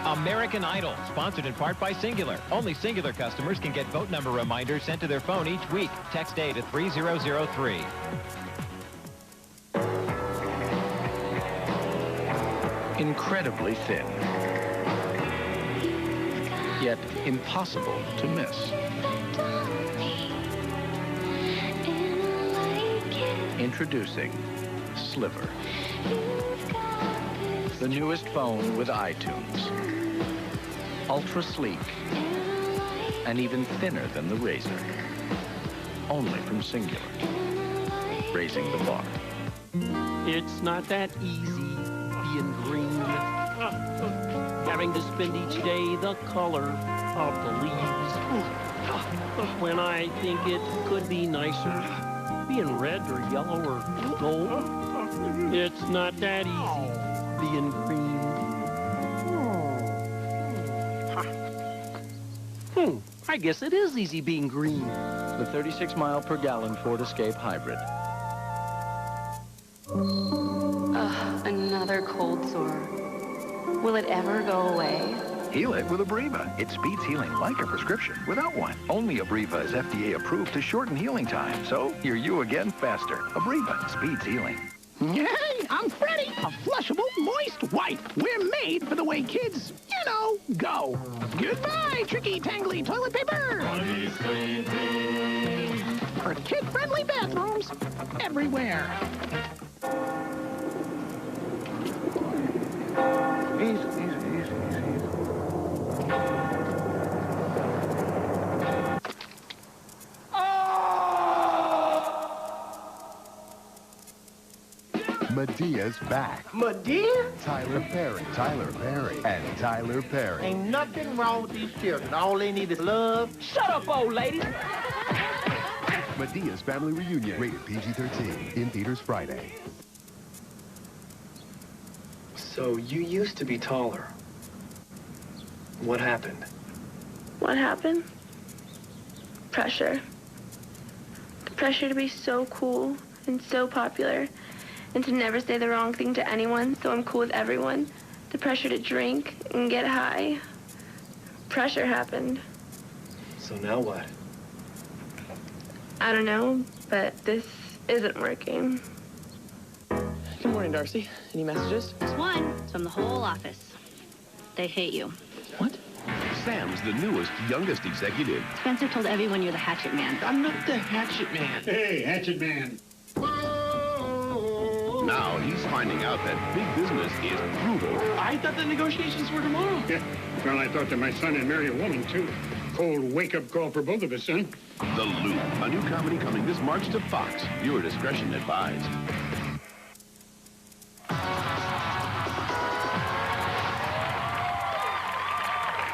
Speaker 10: American Idol, sponsored in part by Singular. Only Singular customers can get vote number reminders sent to their phone each week. Text A to 3003.
Speaker 5: incredibly thin, yet impossible to miss. Introducing Sliver, the newest phone with iTunes. Ultra sleek and even thinner than the Razor. Only from Singular, raising the bar.
Speaker 13: It's not that easy being green. Having to spend each day the color of the leaves. When I think it could be nicer being red or yellow or gold. It's not that easy being green. I guess it is easy being green.
Speaker 8: The 36-mile-per-gallon Ford Escape Hybrid.
Speaker 14: Another cold sore. Will it ever go away?
Speaker 5: Heal it with Abreva. It speeds healing like a prescription without one. Only Abreva is FDA approved to shorten healing time, so you're you again faster. Abreva speeds healing.
Speaker 15: Hey, I'm Freddie, a flushable, moist wipe. We're made for the way kids, you know, go. Goodbye, tricky, tangly toilet paper. For kid-friendly bathrooms everywhere.
Speaker 6: Easy.
Speaker 16: Medea's back.
Speaker 15: Medea?
Speaker 16: Tyler Perry, and Tyler Perry.
Speaker 15: Ain't nothing wrong with these children. All they need is love. Shut up, old lady.
Speaker 16: Medea's Family Reunion, rated PG-13, in theaters Friday.
Speaker 20: So you used to be taller. What happened?
Speaker 21: What happened? Pressure. The pressure to be so cool and so popular and to never say the wrong thing to anyone, so I'm cool with everyone. The pressure to drink and get high. Pressure happened.
Speaker 20: So now what?
Speaker 21: I don't know, but this isn't working.
Speaker 20: Good morning, Darcy. Any messages?
Speaker 23: Just one from the whole office. They hate you.
Speaker 11: Sam's the newest, youngest executive.
Speaker 23: Spencer told everyone you're the hatchet man.
Speaker 20: I'm not the hatchet man.
Speaker 11: Hey, hatchet man. Now he's finding out that big business is brutal.
Speaker 20: I thought the negotiations were tomorrow.
Speaker 24: Yeah. Well, I thought that my son had married a woman, too. Cold wake-up call for both of us, son.
Speaker 11: The Loop, a new comedy coming this March to Fox. Viewer discretion advised.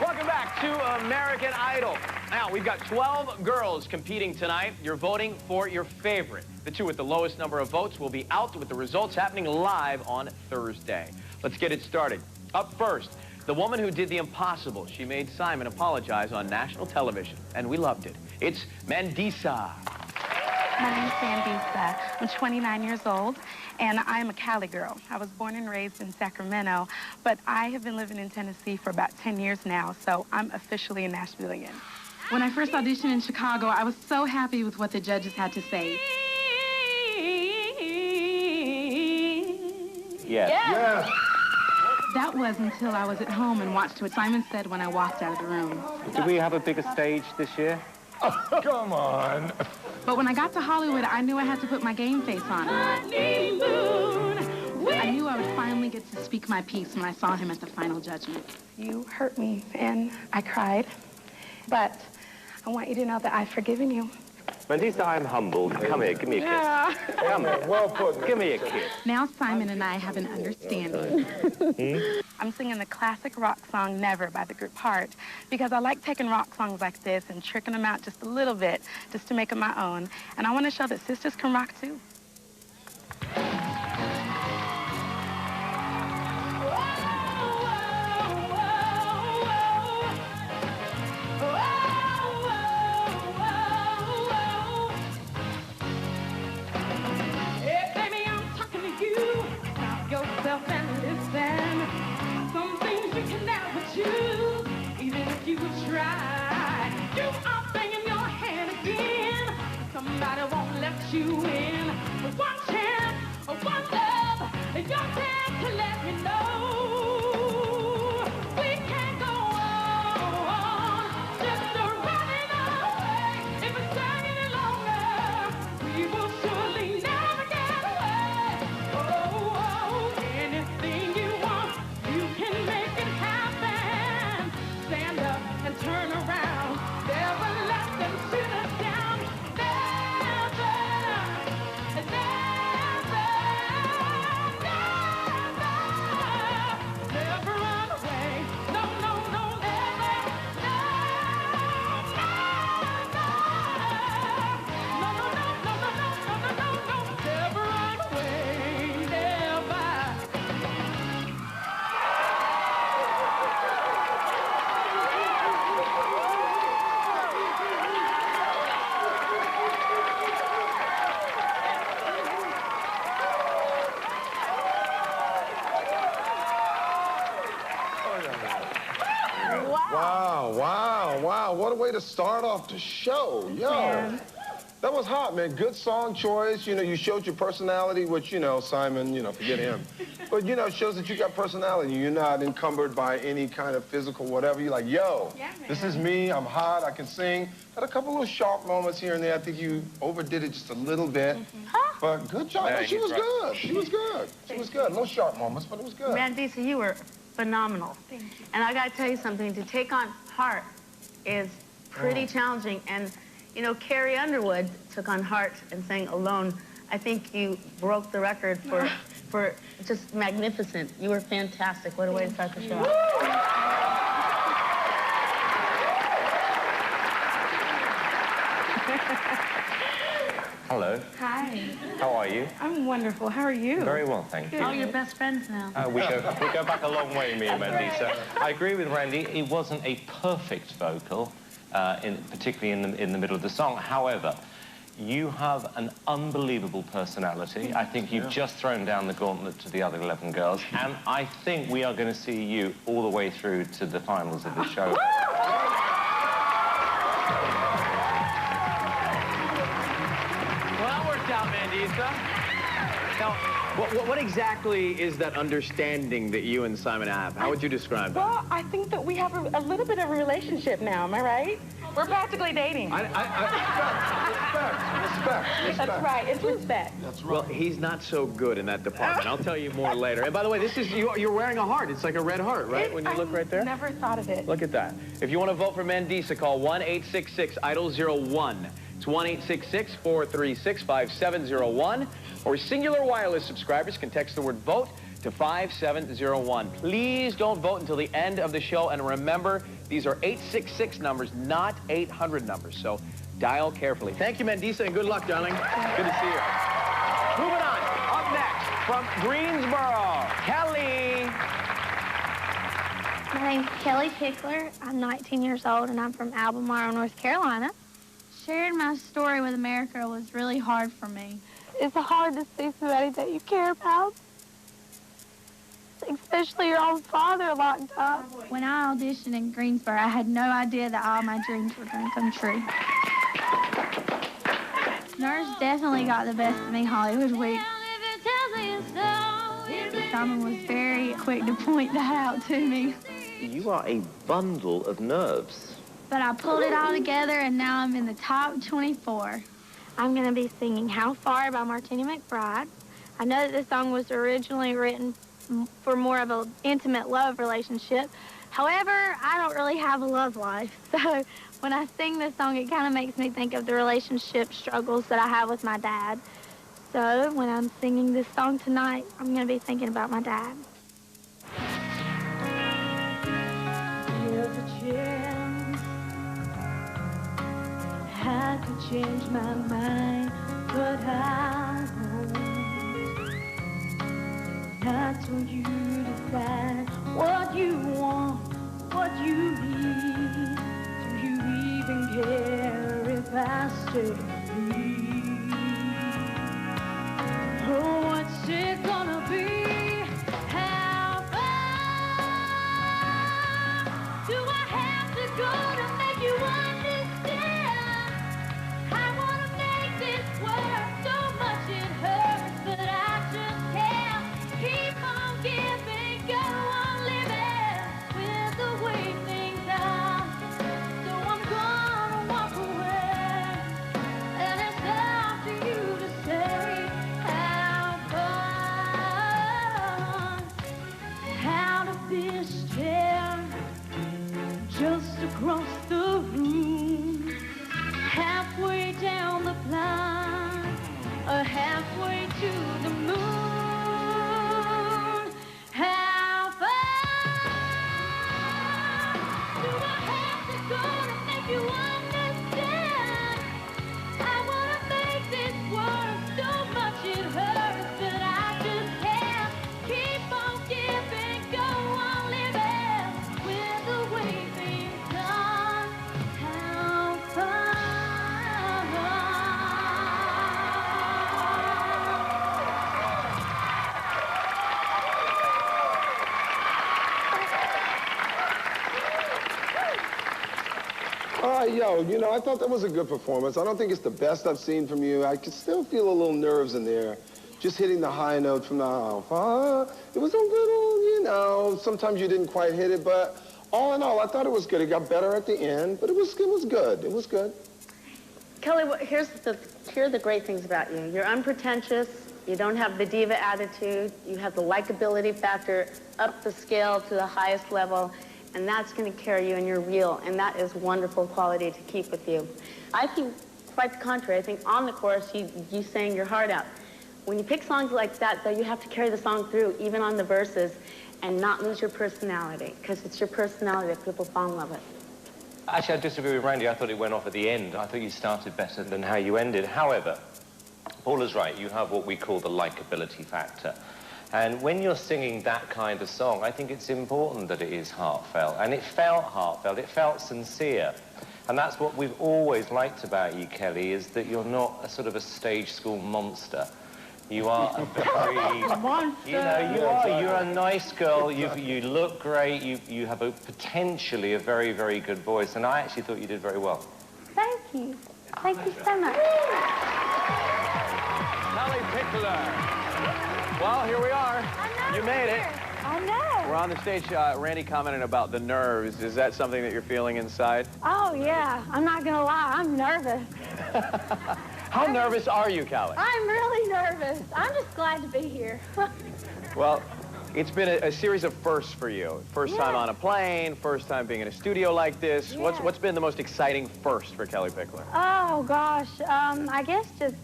Speaker 2: Welcome back to American Idol. Now, we've got 12 girls competing tonight. You're voting for your favorite. The two with the lowest number of votes will be out with the results happening live on Thursday. Let's get it started. Up first, the woman who did the impossible. She made Simon apologize on national television, and we loved it. It's Mandisa.
Speaker 27: My name's Mandisa. I'm 29 years old, and I'm a Cali girl. I was born and raised in Sacramento, but I have been living in Tennessee for about 10 years now, so I'm officially a Nashvilleian.
Speaker 30: When I first auditioned in Chicago, I was so happy with what the judges had to say.
Speaker 1: Yes.
Speaker 30: Yes. That was until I was at home and watched what Simon said when I walked out of the room.
Speaker 1: Do we have a bigger stage this year? Oh, come on.
Speaker 30: But when I got to Hollywood, I knew I had to put my game face on. I knew I would finally get to speak my piece when I saw him at the final judgment.
Speaker 27: You hurt me, and I cried, but I want you to know that I've forgiven you.
Speaker 1: Mandisa, I'm humbled. Come here, give me a kiss.
Speaker 27: Yeah.
Speaker 1: Come here. Well put. Give me a kiss.
Speaker 30: Now Simon and I have an understanding.
Speaker 27: I'm singing the classic rock song Never by the group Heart because I like taking rock songs like this and tricking them out just a little bit just to make them my own. And I want to show that sisters can rock too.
Speaker 19: You are banging your head again. Somebody won't let you in.
Speaker 6: Wow. What a way to start off the show. Yo.
Speaker 4: Man.
Speaker 6: That was hot, man. Good song choice. You know, you showed your personality, which, you know, Simon, you know, forget him. But, you know, it shows that you got personality. You're not encumbered by any kind of physical whatever. You're like, yo, this is me. I'm hot. I can sing. Had a couple little sharp moments here and there. I think you overdid it just a little bit. But good job.
Speaker 2: Yeah,
Speaker 6: No, she was good. She was good. She was good. No sharp moments, but it was good.
Speaker 4: Mandisa, you were phenomenal.
Speaker 27: Thank you.
Speaker 4: And I got to tell you something. To take on Heart is pretty challenging. And, you know, Carrie Underwood took on Heart and sang Alone. I think you broke the record for just magnificent. You were fantastic. What a way to start the show.
Speaker 3: Hello.
Speaker 27: Hi.
Speaker 3: How are you?
Speaker 27: I'm wonderful. How are you?
Speaker 3: Very well, thank you.
Speaker 4: Oh, you're best friends now.
Speaker 3: We go back a long way, me and Mandisa. I agree with Randy. It wasn't a perfect vocal, particularly in the middle of the song. However, you have an unbelievable personality. I think you've just thrown down the gauntlet to the other 11 girls, and I think we are going to see you all the way through to the finals of the show.
Speaker 2: Out, Mandisa. Now, what exactly is that understanding that you and Simon have? How would you describe that?
Speaker 27: Well, I think that we have a little bit of a relationship now. Am I right? We're practically dating.
Speaker 6: Respect.
Speaker 27: That's right. It's respect.
Speaker 6: That's right.
Speaker 2: Well, he's not so good in that department. I'll tell you more later. And by the way, this is you're wearing a heart. It's like a red heart, right? When you look right there.
Speaker 27: Never thought of it.
Speaker 2: Look at that. If you want to vote for Mandisa, call 1-866-IDOL-01. It's 1-866-436-5701. Or Singular Wireless subscribers can text the word VOTE to 5701. Please don't vote until the end of the show. And remember, these are 866 numbers, not 800 numbers. So dial carefully. Thank you, Mandisa, and good luck, darling. Good to see you. Moving on. Up next, from Greensboro, Kelly.
Speaker 7: My name's Kelly Pickler. I'm 19 years old, and I'm from Albemarle, North Carolina. Sharing my story with America was really hard for me. It's hard to see somebody that you care about, especially your own father locked up. When I auditioned in Greensboro, I had no idea that all my dreams were going to come true. Nerves definitely got the best of me Hollywood week. Simon was very quick to point that out to me.
Speaker 3: You are a bundle of nerves.
Speaker 7: But I pulled it all together, and now I'm in the top 24. I'm going to be singing How Far by Martina McBride. I know that this song was originally written for more of an intimate love relationship. However, I don't really have a love life. So when I sing this song, it kind of makes me think of the relationship struggles that I have with my dad. So when I'm singing this song tonight, I'm going to be thinking about my dad. Here's a chance. I could change my mind, but I won't. Not till you decide what you want, what you need. Do you even care if I stay? Oh, what's it gonna be? How far do I have to go to make you understand? I wanna make this work so much it hurts, but I just can't keep on giving, go on living with the way things are. So I'm gonna walk away.
Speaker 6: know. You know, I thought that was a good performance. I don't think it's the best I've seen from you. I can still feel a little nerves in there. Just hitting the high note from the alpha. It was a little, you know, sometimes you didn't quite hit it, but all in all, I thought it was good. It got better at the end, but it was good. It was good.
Speaker 4: Kelly, here are the great things about you. You're unpretentious. You don't have the diva attitude. You have the likability factor up the scale to the highest level, and that's going to carry you, and you're real, and that is wonderful quality to keep with you. I think quite the contrary. I think on the chorus, you sang your heart out. When you pick songs like that, though, you have to carry the song through, even on the verses, and not lose your personality, because it's your personality that people fall in love with.
Speaker 3: Actually, I disagree with Randy. I thought it went off at the end. I thought you started better than how you ended. However, Paula's right. You have what we call the likability factor. And when you're singing that kind of song, I think it's important that it is heartfelt. And it felt heartfelt. It felt sincere. And that's what we've always liked about you, Kelly, is that you're not a sort of a stage school monster. You are a very,
Speaker 4: monster.
Speaker 3: You know, you are. You're a nice girl. You look great. You have potentially a very, very good voice. And I actually thought you did very well.
Speaker 7: Thank you. Thank you so much.
Speaker 2: Kelly Pickler. Well, here we are. You made it.
Speaker 7: I know.
Speaker 2: We're on the stage. Randy commented about the nerves. Is that something that you're feeling inside?
Speaker 7: Oh, yeah. I'm not going to lie. I'm nervous.
Speaker 2: How nervous are you, Kelly?
Speaker 7: I'm really nervous. I'm just glad to be here.
Speaker 2: Well, it's been a series of firsts for you. First time on a plane, first time being in a studio like this.
Speaker 7: Yeah.
Speaker 2: What's been the most exciting first for Kelly Pickler?
Speaker 7: Oh, gosh. I guess just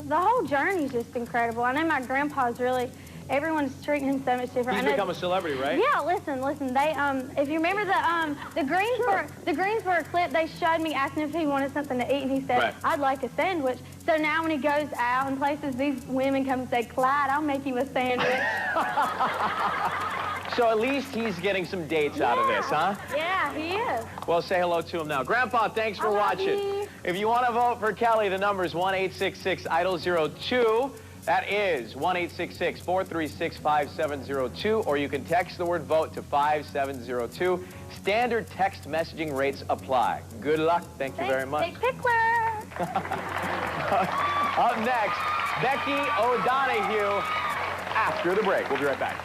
Speaker 7: the whole journey's just incredible. I know my grandpa's really, everyone's treating him so much different.
Speaker 2: He's become a celebrity, right?
Speaker 7: Yeah, listen. They, if you remember the Greensboro clip, they showed me asking if he wanted something to eat, and he said, I'd like a sandwich. So now when he goes out and places, these women come and say, Clyde, I'll make you a sandwich.
Speaker 2: So at least he's getting some dates out of this, huh?
Speaker 7: Yeah, he is.
Speaker 2: Well, say hello to him now. Grandpa, thanks for watching. If you want to vote for Kelly, the number is 1-866-IDOL-02. That is 1-866-436-5702, or you can text the word VOTE to 5702. Standard text messaging rates apply. Good luck. Thank you very much.
Speaker 7: Thanks, Pickler.
Speaker 2: Up next, Becky O'Donoghue after the break. We'll be right back.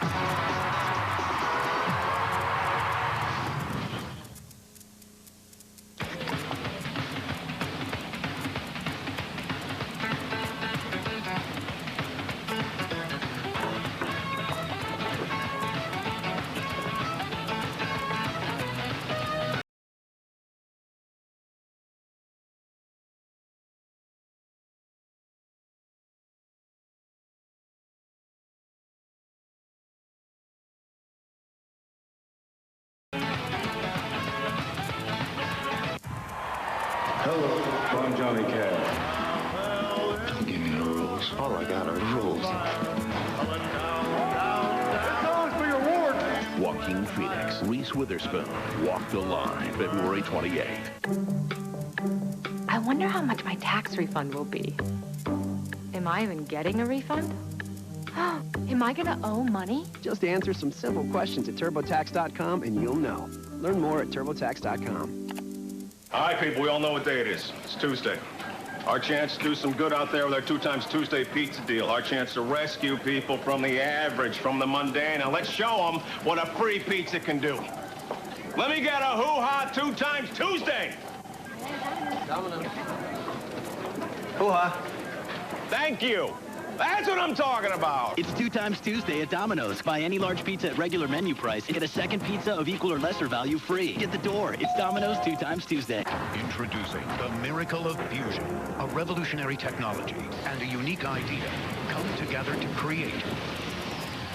Speaker 9: Hello, I'm Johnny Cash. Don't give me no rules. All I got are rules.
Speaker 10: For your award. Joaquin Phoenix, Reese Witherspoon, Walk the Line, February 28th.
Speaker 14: I wonder how much my tax refund will be. Am I even getting a refund? Am I gonna owe money?
Speaker 20: Just answer some simple questions at TurboTax.com and you'll know. Learn more at TurboTax.com.
Speaker 12: All right, people, we all know what day it is. It's Tuesday. Our chance to do some good out there with our 2 times Tuesday pizza deal. Our chance to rescue people from the average, from the mundane. Now, let's show them what a free pizza can do. Let me get a hoo-ha 2 times Tuesday. Hoo-ha. Thank you. That's what I'm talking about.
Speaker 17: It's 2 times Tuesday at Domino's. Buy any large pizza at regular menu price. Get a second pizza of equal or lesser value free. Get the door. It's Domino's 2 times Tuesday.
Speaker 11: Introducing the miracle of fusion, a revolutionary technology and a unique idea come together to create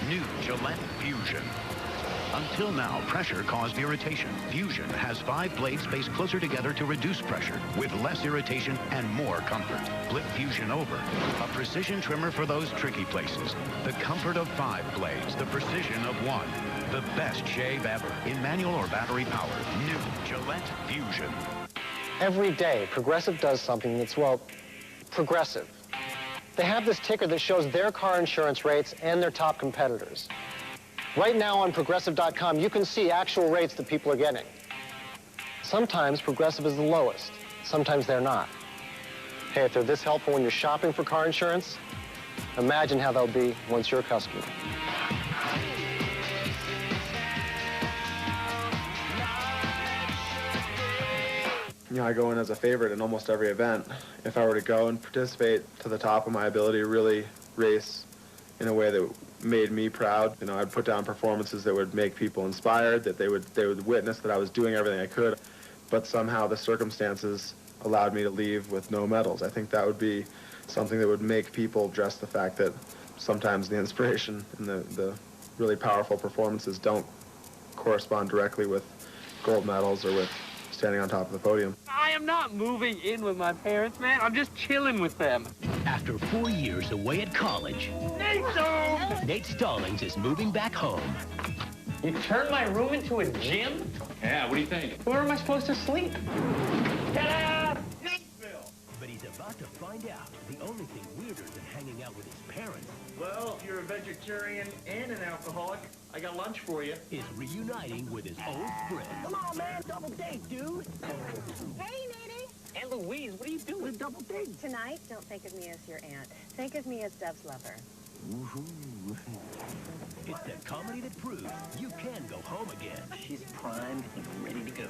Speaker 11: new Gillette Fusion. Until now, pressure caused irritation. Fusion has 5 blades spaced closer together to reduce pressure with less irritation and more comfort. Flip Fusion over. A precision trimmer for those tricky places. The comfort of 5 blades, the precision of 1. The best shave ever in manual or battery power. New Gillette Fusion.
Speaker 18: Every day, Progressive does something that's, well, progressive. They have this ticker that shows their car insurance rates and their top competitors. Right now on Progressive.com, you can see actual rates that people are getting. Sometimes Progressive is the lowest. sometimes they're not. Hey, if they're this helpful when you're shopping for car insurance, imagine how they'll be once you're a customer.
Speaker 5: You know, I go in as a favorite in almost every event. If I were to go and participate to the top of my ability, really race in a way that made me proud, you know, I'd put down performances that would make people inspired, that they would witness that I was doing everything I could, but somehow the circumstances allowed me to leave with no medals. I think that would be something that would make people address the fact that sometimes the inspiration and the really powerful performances don't correspond directly with gold medals or with standing on top of the podium.
Speaker 8: I am not moving in with my parents, man. I'm just chilling with them.
Speaker 17: After 4 years away at college, Nate Stallings is moving back home.
Speaker 2: You turned my room into a gym?
Speaker 12: Yeah, what do you think?
Speaker 2: Where am I supposed to sleep?
Speaker 17: But he's about to find out the only thing weirder than hanging out with his parents.
Speaker 13: Well, if you're a vegetarian and an alcoholic, I got lunch for you.
Speaker 17: Is reuniting with his old friend.
Speaker 13: Come on, man, double date, dude.
Speaker 15: Hey, Nene.
Speaker 8: And Louise, what are you doing?
Speaker 13: Double date.
Speaker 15: Tonight, don't think of me as your aunt. Think of me as Deb's lover.
Speaker 17: Woohoo. It's the comedy that proves you can go home again.
Speaker 13: She's primed and ready to go.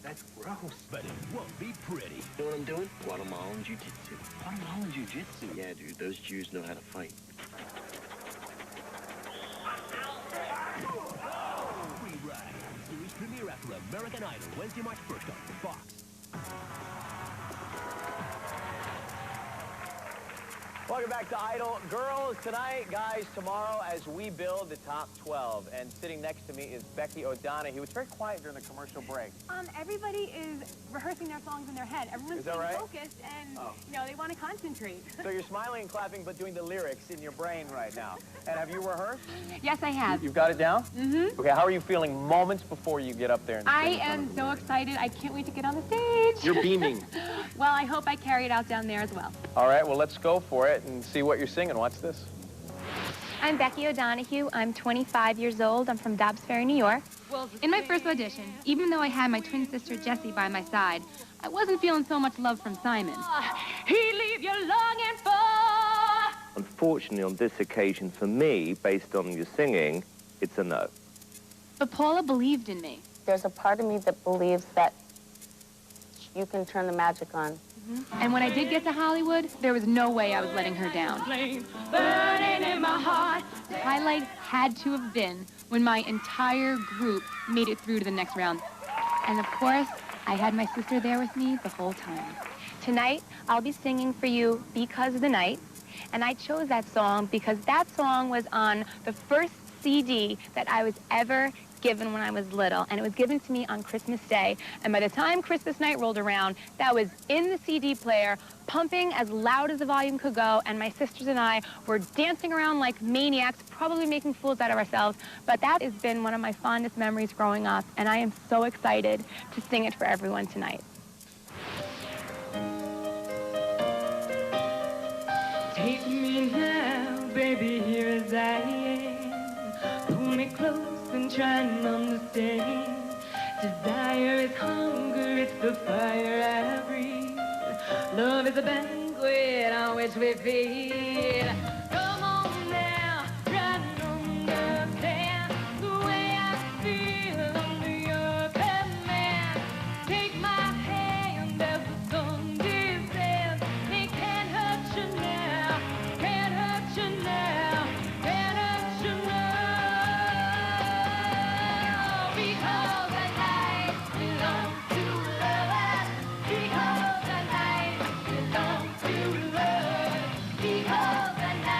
Speaker 13: That's gross.
Speaker 17: But it won't be pretty.
Speaker 13: You know what I'm doing? Guatemalan Jiu-Jitsu. Guatemalan Jiu-Jitsu? Yeah, dude, those Jews know how to fight.
Speaker 17: Free Ride. Series premiere after American Idol, Wednesday, March 1st on Fox.
Speaker 2: Welcome back to Idol. Girls tonight, guys tomorrow as we build the top 12. And sitting next to me is Becky O'Donoghue. It's very quiet during the commercial break.
Speaker 16: Everybody is rehearsing their songs in their head. Everyone's
Speaker 2: Is that
Speaker 16: being
Speaker 2: right?
Speaker 16: focused and, you know, they want to concentrate.
Speaker 2: So you're smiling and clapping, but doing the lyrics in your brain right now. And have you rehearsed?
Speaker 16: Yes, I have.
Speaker 2: You've got it down?
Speaker 16: Mm-hmm.
Speaker 2: Okay, how are you feeling moments before you get up there? And
Speaker 16: I am so excited. I can't wait to get on the stage.
Speaker 2: You're beaming.
Speaker 16: Well, I hope I carry it out down there as well.
Speaker 2: All right, well, let's go for it and see what you're singing. Watch this.
Speaker 22: I'm Becky O'Donoghue. I'm 25 years old. I'm from Dobbs Ferry, New York.
Speaker 30: In my first audition, even though I had my twin sister Jessie by my side, I wasn't feeling so much love from Simon.
Speaker 16: He leave you longing for.
Speaker 3: Unfortunately, on this occasion, for me, based on your singing, it's a no.
Speaker 30: But Paula believed in me.
Speaker 4: There's a part of me that believes that you can turn the magic on.
Speaker 30: And when I did get to Hollywood, there was no way I was letting her down.
Speaker 16: Burning in my heart.
Speaker 30: The highlight had to have been when my entire group made it through to the next round. And of course, I had my sister there with me the whole time.
Speaker 22: Tonight, I'll be singing for you Because of the Night. And I chose that song because that song was on the first CD that I was ever given when I was little, and it was given to me on Christmas Day. And by the time Christmas night rolled around, that was in the CD player, pumping as loud as the volume could go, and my sisters and I were dancing around like maniacs, probably making fools out of ourselves. But that has been one of my fondest memories growing up, and I am so excited to sing it for everyone tonight.
Speaker 16: Take me now, baby, here as I am. Pull me close and try and understand. Desire is hunger, it's the fire I breathe. Love is a banquet on which we feed. Come on now, try and understand the way I feel under your command. Take my hand as the sun descends. It can't hurt you now, can't hurt you now, can't hurt you now. Because the night belongs to lovers. Because the night belongs to lovers. Because the night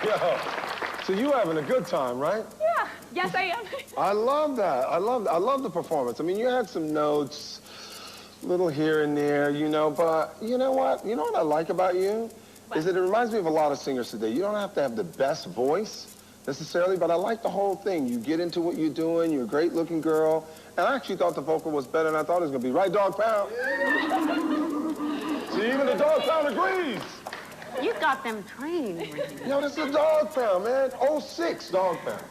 Speaker 6: Yo, so you having a good time, right?
Speaker 22: Yeah, yes I am.
Speaker 6: I love that. I love the performance. I mean, you had some notes, little here and there, you know, but you know what? You know what I like about you? Is that it reminds me of a lot of singers today. You don't have to have the best voice necessarily, but I like the whole thing. You get into what you're doing, you're a great looking girl, and I actually thought the vocal was better than I thought it was gonna be. Right, Dog Pound? See, even the Dog Pound agrees.
Speaker 4: You got them trained.
Speaker 6: Yo, this is a Dog Pound, man. 06 Dog Pound.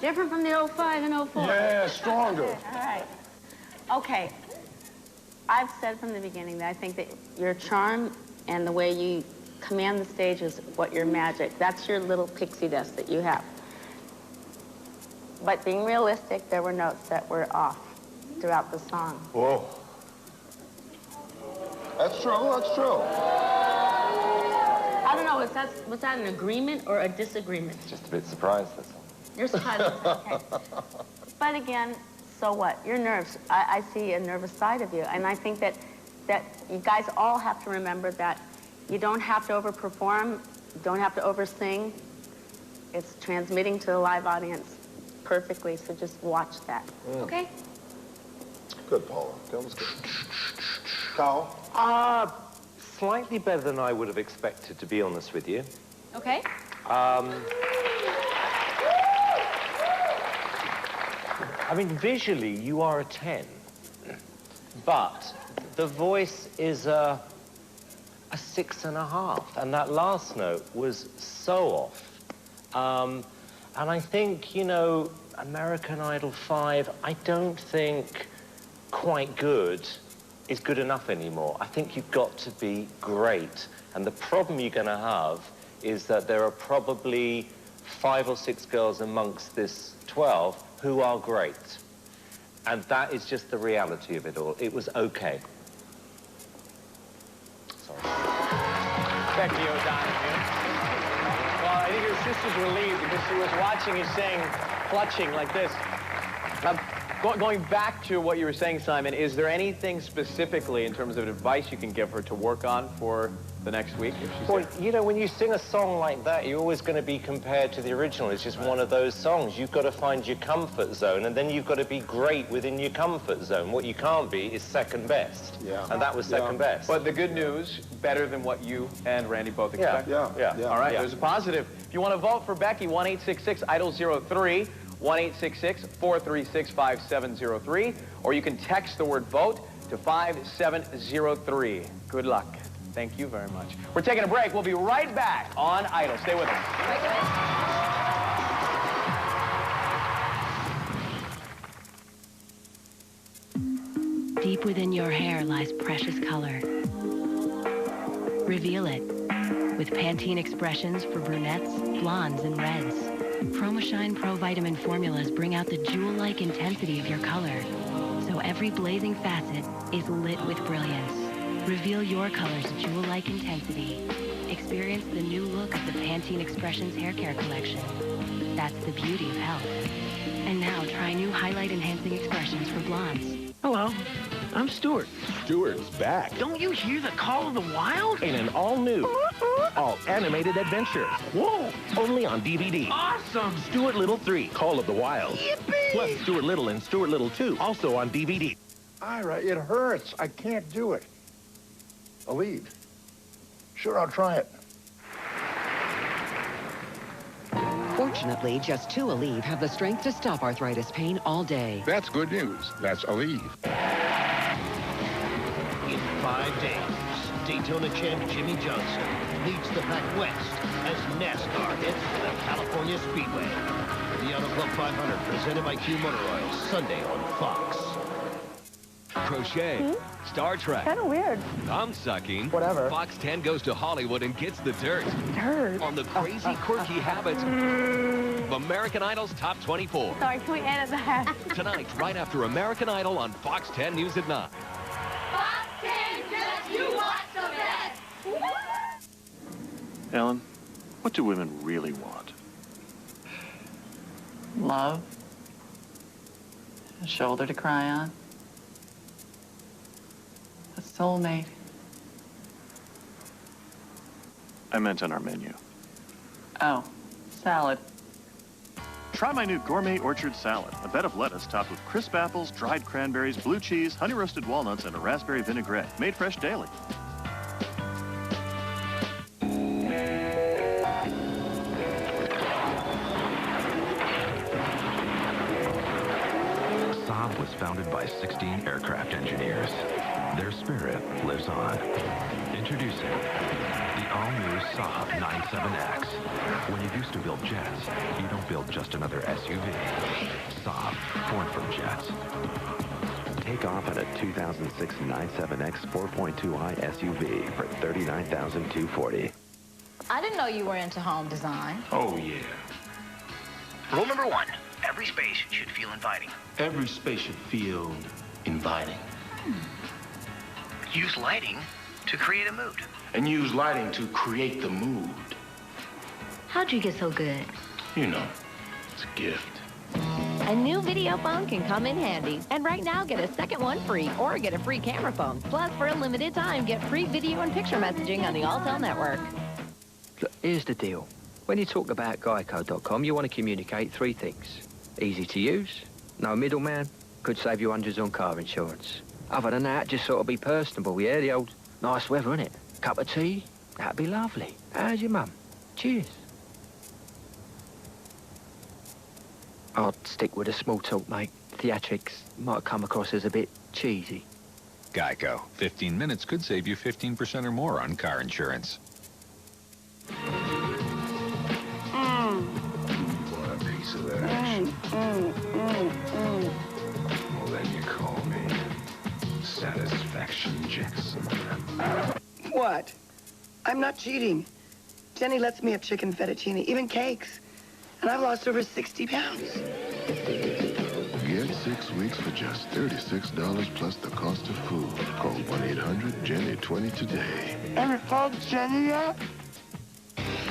Speaker 4: Different from the 05 and 04.
Speaker 6: Yeah, stronger.
Speaker 4: Okay, all right. Okay. I've said from the beginning that I think that your charm and the way you command the stage is what your magic. That's your little pixie dust that you have. But being realistic, there were notes that were off throughout the song.
Speaker 6: Whoa. That's true, that's true.
Speaker 4: I don't know, was that an agreement or a disagreement?
Speaker 3: Just a bit surprised, that's all.
Speaker 4: You're surprised, okay. But again, so what? You're nervous. I see a nervous side of you. And I think that you guys all have to remember that you don't have to overperform, you don't have to oversing. It's transmitting to the live audience perfectly, so just watch that. Okay?
Speaker 6: Good, Paula. That was good. Kyle?
Speaker 3: Slightly better than I would have expected, to be honest with you.
Speaker 22: Okay.
Speaker 3: I mean, visually, you are a 10. But the voice is a 6.5. And that last note was so off. And I think, you know, American Idol 5, I don't think quite good is good enough anymore. I think you've got to be great. And the problem you're going to have is that there are probably 5 or 6 girls amongst this 12 who are great. And that is just the reality of it all. It was okay. Sorry.
Speaker 2: Becky O'Donoghue. Well, I think your sister's relieved because she was watching you sing, clutching like this. Going back to what you were saying, Simon, is there anything specifically in terms of advice you can give her to work on for the next week? If she's
Speaker 3: Well, you know, when you sing a song like that, you're always going to be compared to the original. It's just one of those songs. You've got to find your comfort zone, and then you've got to be great within your comfort zone. What you can't be is second best. Yeah. And that was second best.
Speaker 2: But the good news, better than what you and Randy both expect.
Speaker 3: Yeah.
Speaker 2: All right, there's a positive. If you want to vote for Becky, 1-866-IDOL-03, 1-866-436-5703, or you can text the word vote to 5703. Good luck. Thank you very much. We're taking a break. We'll be right back on Idol. Stay with us.
Speaker 1: Deep within your hair lies precious color. Reveal it with Pantene Expressions for brunettes, blondes, and reds. PromoShine Pro Vitamin formulas bring out the jewel-like intensity of your color, so every blazing facet is lit with brilliance. Reveal your color's jewel-like intensity. Experience the new look of the Pantene Expressions Hair Care Collection. That's the beauty of health. And now try new highlight-enhancing expressions for blondes.
Speaker 19: Hello, I'm Stuart.
Speaker 10: Stuart's back
Speaker 19: Don't you hear the call of the wild?
Speaker 10: in an all-new, all-animated adventure.
Speaker 19: Whoa!
Speaker 10: Only on DVD.
Speaker 19: Awesome!
Speaker 10: Stuart Little 3, Call of the Wild.
Speaker 19: Yippee!
Speaker 10: Plus Stuart Little and Stuart Little 2, also on DVD.
Speaker 21: Ira, it hurts. I can't do it. Aleve. Sure, I'll try it.
Speaker 23: Fortunately, just 2 Aleve have the strength to stop arthritis pain all day.
Speaker 21: That's good news. That's Aleve.
Speaker 24: In 5 days, Daytona champ Jimmy Johnson leads the pack west as NASCAR heads to the California Speedway. The Auto Club 500 presented by Q Motor Oil, Sunday on Fox.
Speaker 25: Crochet, Star Trek.
Speaker 4: Kind of weird.
Speaker 25: I'm sucking.
Speaker 4: Whatever.
Speaker 25: Fox 10 goes to Hollywood and gets the dirt.
Speaker 4: Dirt?
Speaker 25: On the crazy, quirky habits of American Idol's Top 24.
Speaker 4: Sorry, can we edit that?
Speaker 25: Tonight, right after American Idol on Fox 10 News at 9.
Speaker 26: Fox 10 just you watch the best.
Speaker 27: Ellen, what do women really want?
Speaker 28: Love. A shoulder to cry on. A soulmate.
Speaker 27: I meant on our menu.
Speaker 8: Oh, salad.
Speaker 27: Try my new gourmet orchard salad, a bed of lettuce topped with crisp apples, dried cranberries, blue cheese, honey roasted walnuts, and a raspberry vinaigrette, made fresh daily.
Speaker 5: Saab was founded by 16 aircraft engineers. Their spirit lives on. Introducing the all-new Saab 97X. When you used to build jets, you don't build just another SUV. Saab, born from jets.
Speaker 7: Take off in a 2006 97X 4.2i SUV for $39,240.
Speaker 9: I didn't know you were into home design.
Speaker 11: Oh, yeah. Rule number 1, every space should feel inviting. Every space should feel inviting. Use lighting to create a mood. And use lighting to create the mood.
Speaker 9: How'd you get so good?
Speaker 11: You know, it's a gift.
Speaker 12: A new video phone can come in handy. And right now, get a second one free or get a free camera phone. Plus, for a limited time, get free video and picture messaging on the Alltel network.
Speaker 14: Look, here's the deal. When you talk about Geico.com, you want to communicate 3 things. Easy to use, no middleman, could save you hundreds on car insurance. Other than that, just sort of be personable. Yeah, the old nice weather, innit? Cup of tea? That'd be lovely. How's your mum? Cheers. I'll stick with the small talk, mate. Theatrics might come across as a bit cheesy.
Speaker 18: Geico. 15 minutes could save you 15% or more on car insurance.
Speaker 21: Want a piece of that action? Well, then you call me Satisfaction Jackson.
Speaker 20: What? I'm not cheating. Jenny lets me have chicken fettuccine, even cakes. And I've lost over 60 pounds.
Speaker 21: Get 6 weeks for just $36 plus the cost of food. Call 1-800-JENNY20 today.
Speaker 20: Ever called Jenny yet?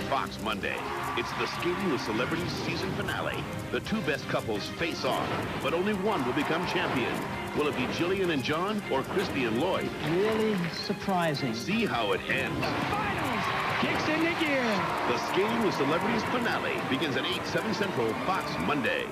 Speaker 10: Fox Monday. It's the Skating with Celebrities season finale. The 2 best couples face off, but only one will become champion. Will it be Jillian and John or Christy and Lloyd?
Speaker 19: Really surprising.
Speaker 10: See how it ends.
Speaker 19: Kicks into gear.
Speaker 10: The Skating with Celebrities finale begins at 8, 7 Central, Fox Monday.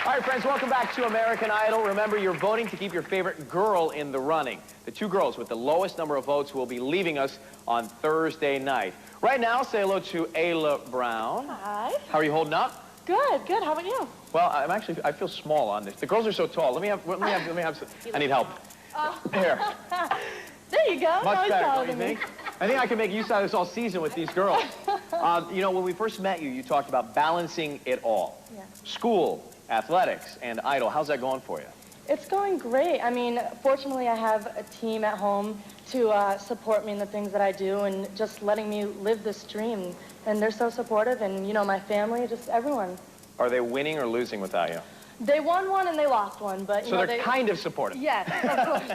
Speaker 2: All right, friends, welcome back to American Idol. Remember, you're voting to keep your favorite girl in the running. The 2 girls with the lowest number of votes will be leaving us on Thursday night. Right now, say hello to Ayla Brown.
Speaker 28: Hi.
Speaker 2: How are you holding up?
Speaker 28: Good, good. How about you?
Speaker 2: Well, I feel small on this. The girls are so tall. Let me have some. I need help. Here.
Speaker 28: There you go.
Speaker 2: Much better,
Speaker 28: taller
Speaker 2: don't you
Speaker 28: than me.
Speaker 2: think? I think I can make use out of this all season with these girls. You know, when we first met you, you talked about balancing it all.
Speaker 28: Yeah.
Speaker 2: School, athletics, and Idol. How's that going for you?
Speaker 28: It's going great. I mean, fortunately, I have a team at home to support me in the things that I do and just letting me live this dream. And they're so supportive, and, you know, my family, just everyone.
Speaker 2: Are they winning or losing without you?
Speaker 28: They won one and they lost one, but, you
Speaker 2: so
Speaker 28: know,
Speaker 2: they're kind of supportive.
Speaker 28: Yes, of course.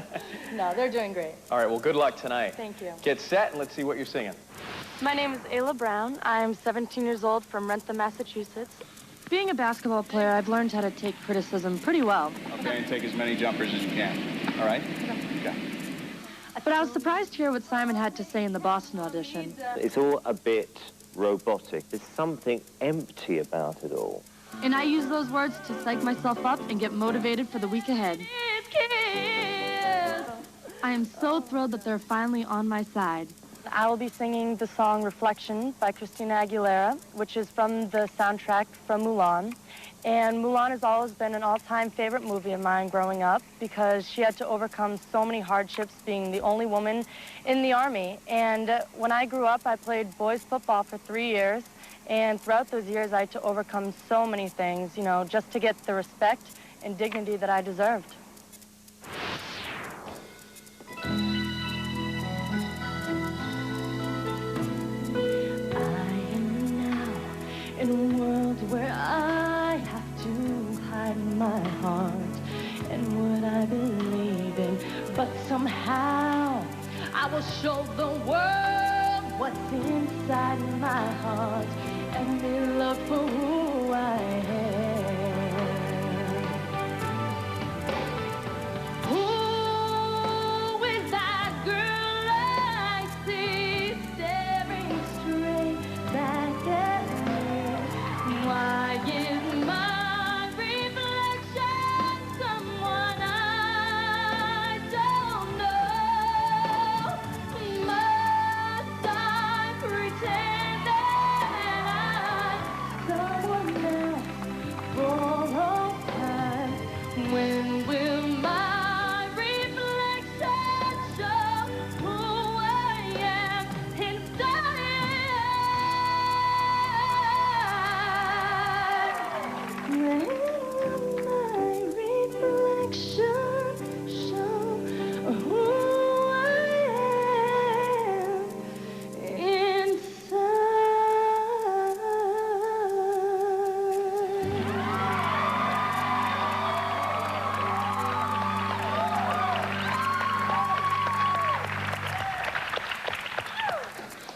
Speaker 28: No, they're doing great.
Speaker 2: All right, well, good luck tonight.
Speaker 28: Thank you.
Speaker 2: Get set, and let's see what you're singing.
Speaker 28: My name is Ayla Brown. I'm 17 years old from Rentham, Massachusetts. Being a basketball player, I've learned how to take criticism pretty well.
Speaker 29: Okay, and take as many jumpers as you can. All right? Okay.
Speaker 28: But I was surprised to hear what Simon had to say in the Boston audition.
Speaker 13: It's all a bit robotic. There's something empty about it all.
Speaker 28: And I use those words to psych myself up and get motivated for the week ahead. I am so thrilled that they're finally on my side. I will be singing the song Reflection by Christina Aguilera, which is from the soundtrack from Mulan. And Mulan has always been an all-time favorite movie of mine growing up because she had to overcome so many hardships being the only woman in the Army. And when I grew up, I played boys football for 3 years. And throughout those years, I had to overcome so many things, you know, just to get the respect and dignity that I deserved.
Speaker 16: I am now in a world where I have to hide my heart and what I believe in. But somehow I will show the world what's inside my heart and be loved for who I am. Who is that girl I see?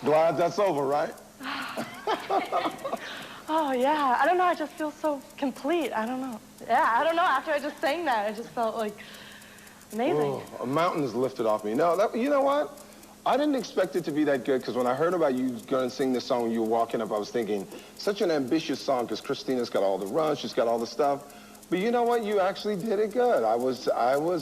Speaker 1: Glad that's over, right?
Speaker 28: Oh, yeah. I don't know. I just feel so complete. I don't know. Yeah, I don't know. After I just sang that, I just felt like amazing.
Speaker 1: Oh, a mountain is lifted off me. No, you know what? I didn't expect it to be that good, because when I heard about you going to sing this song when you were walking up, I was thinking, such an ambitious song, because Christina's got all the runs, she's got all the stuff. But you know what? You actually did it good. I was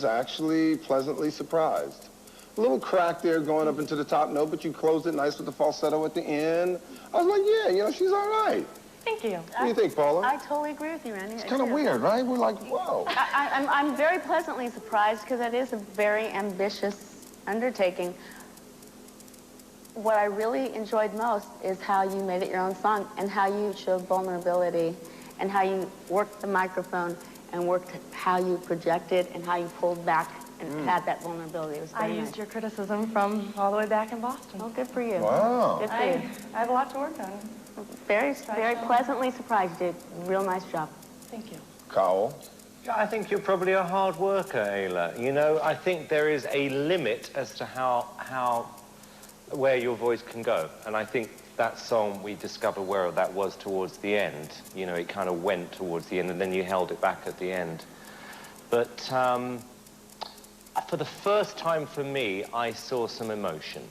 Speaker 1: actually pleasantly surprised. A little crack there going up into the top note, but you closed it nice with the falsetto at the end. I was like, yeah, you know, she's all right.
Speaker 28: Thank you.
Speaker 1: What do you think, Paula?
Speaker 3: I totally agree with you, Randy.
Speaker 1: It's kind of weird, right? We're like, whoa.
Speaker 3: I'm very pleasantly surprised because it is a very ambitious undertaking. What I really enjoyed most is how you made it your own song and how you showed vulnerability and how you worked the microphone and worked how you projected and how you pulled back and had that vulnerability. It was
Speaker 28: I
Speaker 3: very
Speaker 28: used
Speaker 3: nice.
Speaker 28: your criticism from all the way back in Boston.
Speaker 3: Oh, good for you.
Speaker 1: Wow.
Speaker 3: Good for you.
Speaker 28: I have a lot to work on.
Speaker 3: Very pleasantly surprised. You did a real nice job.
Speaker 28: Thank you.
Speaker 1: Cowell?
Speaker 4: Yeah, I think you're probably a hard worker, Ayla. You know, I think there is a limit as to where your voice can go. And I think that song, we discovered where that was towards the end. You know, it kind of went towards the end, and then you held it back at the end. But for the first time for me, I saw some emotion.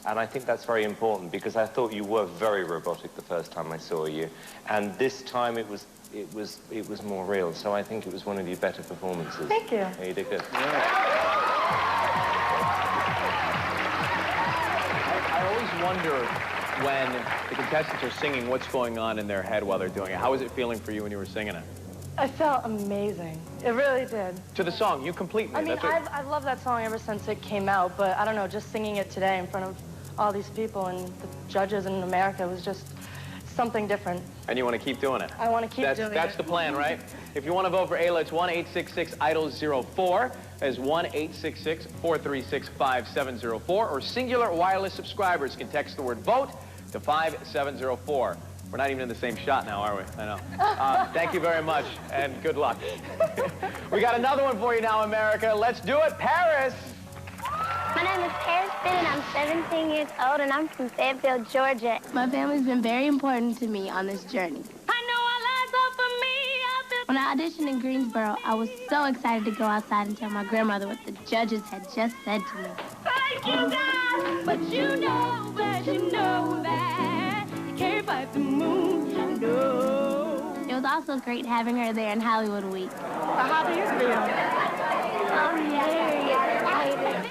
Speaker 4: And I think that's very important, because I thought you were very robotic the first time I saw you. And this time it was more real. So I think it was one of your better performances.
Speaker 28: Thank you.
Speaker 4: Yeah, you did good.
Speaker 2: I always wonder when the contestants are singing what's going on in their head while they're doing it. How was it feeling for you when you were singing it?
Speaker 28: I felt amazing. It really did.
Speaker 2: To the song, you complete me.
Speaker 28: I mean, I've loved that song ever since it came out, but I don't know, just singing it today in front of all these people and the judges in America was just something different.
Speaker 2: And you want to keep doing it?
Speaker 28: I want to keep doing it.
Speaker 2: That's the plan, right? If you want to vote for Ayla, it's 1-866-IDOL-04. That is 1-866-436-5704. Or singular wireless subscribers can text the word VOTE to 5704. We're not even in the same shot now, are we? I know. Thank you very much, and good luck. We got another one for you now, America. Let's do it, Paris!
Speaker 6: My name is Paris Finn, and I'm 17 years old, and I'm from Fayetteville, Georgia.
Speaker 15: My family's been very important to me on this journey.
Speaker 6: I know our lives are for me.
Speaker 15: When I auditioned in Greensboro, I was so excited to go outside and tell my grandmother what the judges had just said to me.
Speaker 6: Thank you, God, but you know that you can't fight the moon. No.
Speaker 15: It was also great having her there in Hollywood Week.
Speaker 28: How do you feel?
Speaker 15: Oh, yeah.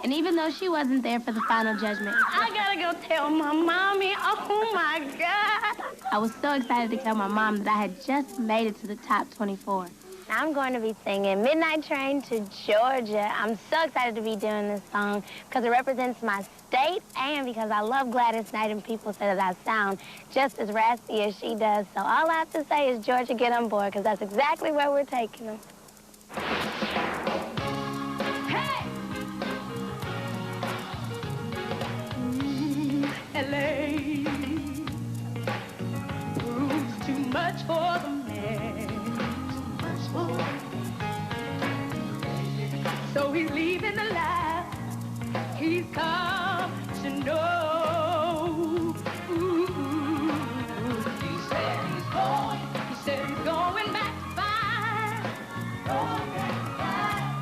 Speaker 15: And even though she wasn't there for the final judgment,
Speaker 6: I gotta go tell my mommy. Oh, my God.
Speaker 15: I was so excited to tell my mom that I had just made it to the top 24.
Speaker 6: I'm going to be singing Midnight Train to Georgia. I'm so excited to be doing this song because it represents my state and because I love Gladys Knight and people say that I sound just as raspy as she does. So all I have to say is, Georgia, get on board, because that's exactly where we're taking them. L.A. proves too much for the man. So he's leaving the life he's come to know. Ooh. He said he's going back to find.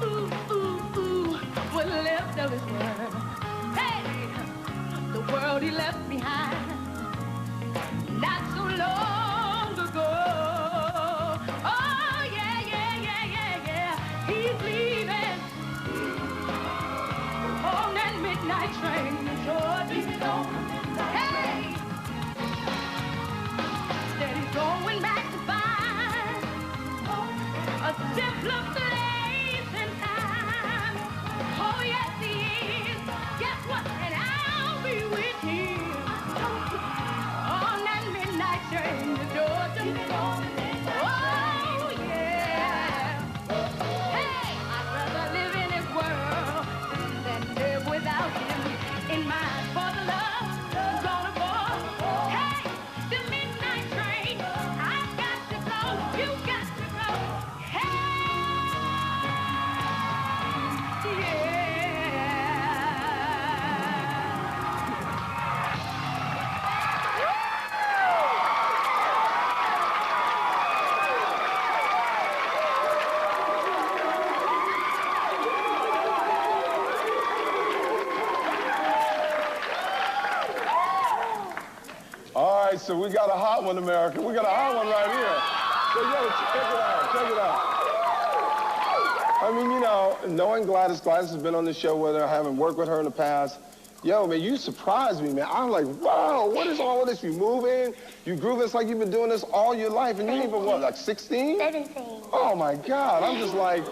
Speaker 6: Ooh, what's left of his world. Hey, the world he left behind not so long ago. Oh, yeah. He's leaving on that midnight train to Georgia. Hey! Said he's going back to find a simpler place and time. Oh, yes, he is. Guess what? And I'll be with him on that midnight train to Georgia. Oh, yeah. Hey, I'd rather live in this world than live without him. In mind for the love gonna fall. Hey, the midnight train, I've got to go. You got to go. Hey, yeah.
Speaker 1: so we got a hot one, America. We got a hot one right here. So, yo, check it out. I mean, you know, knowing Gladys has been on the show with her, having worked with her in the past. Yo, man, you surprised me, man. I'm like, wow, what is all of this? You moving, you grooving. It's like you've been doing this all your life. And you ain't even, what, like 16?
Speaker 15: 17.
Speaker 1: Oh, my God. I'm just like,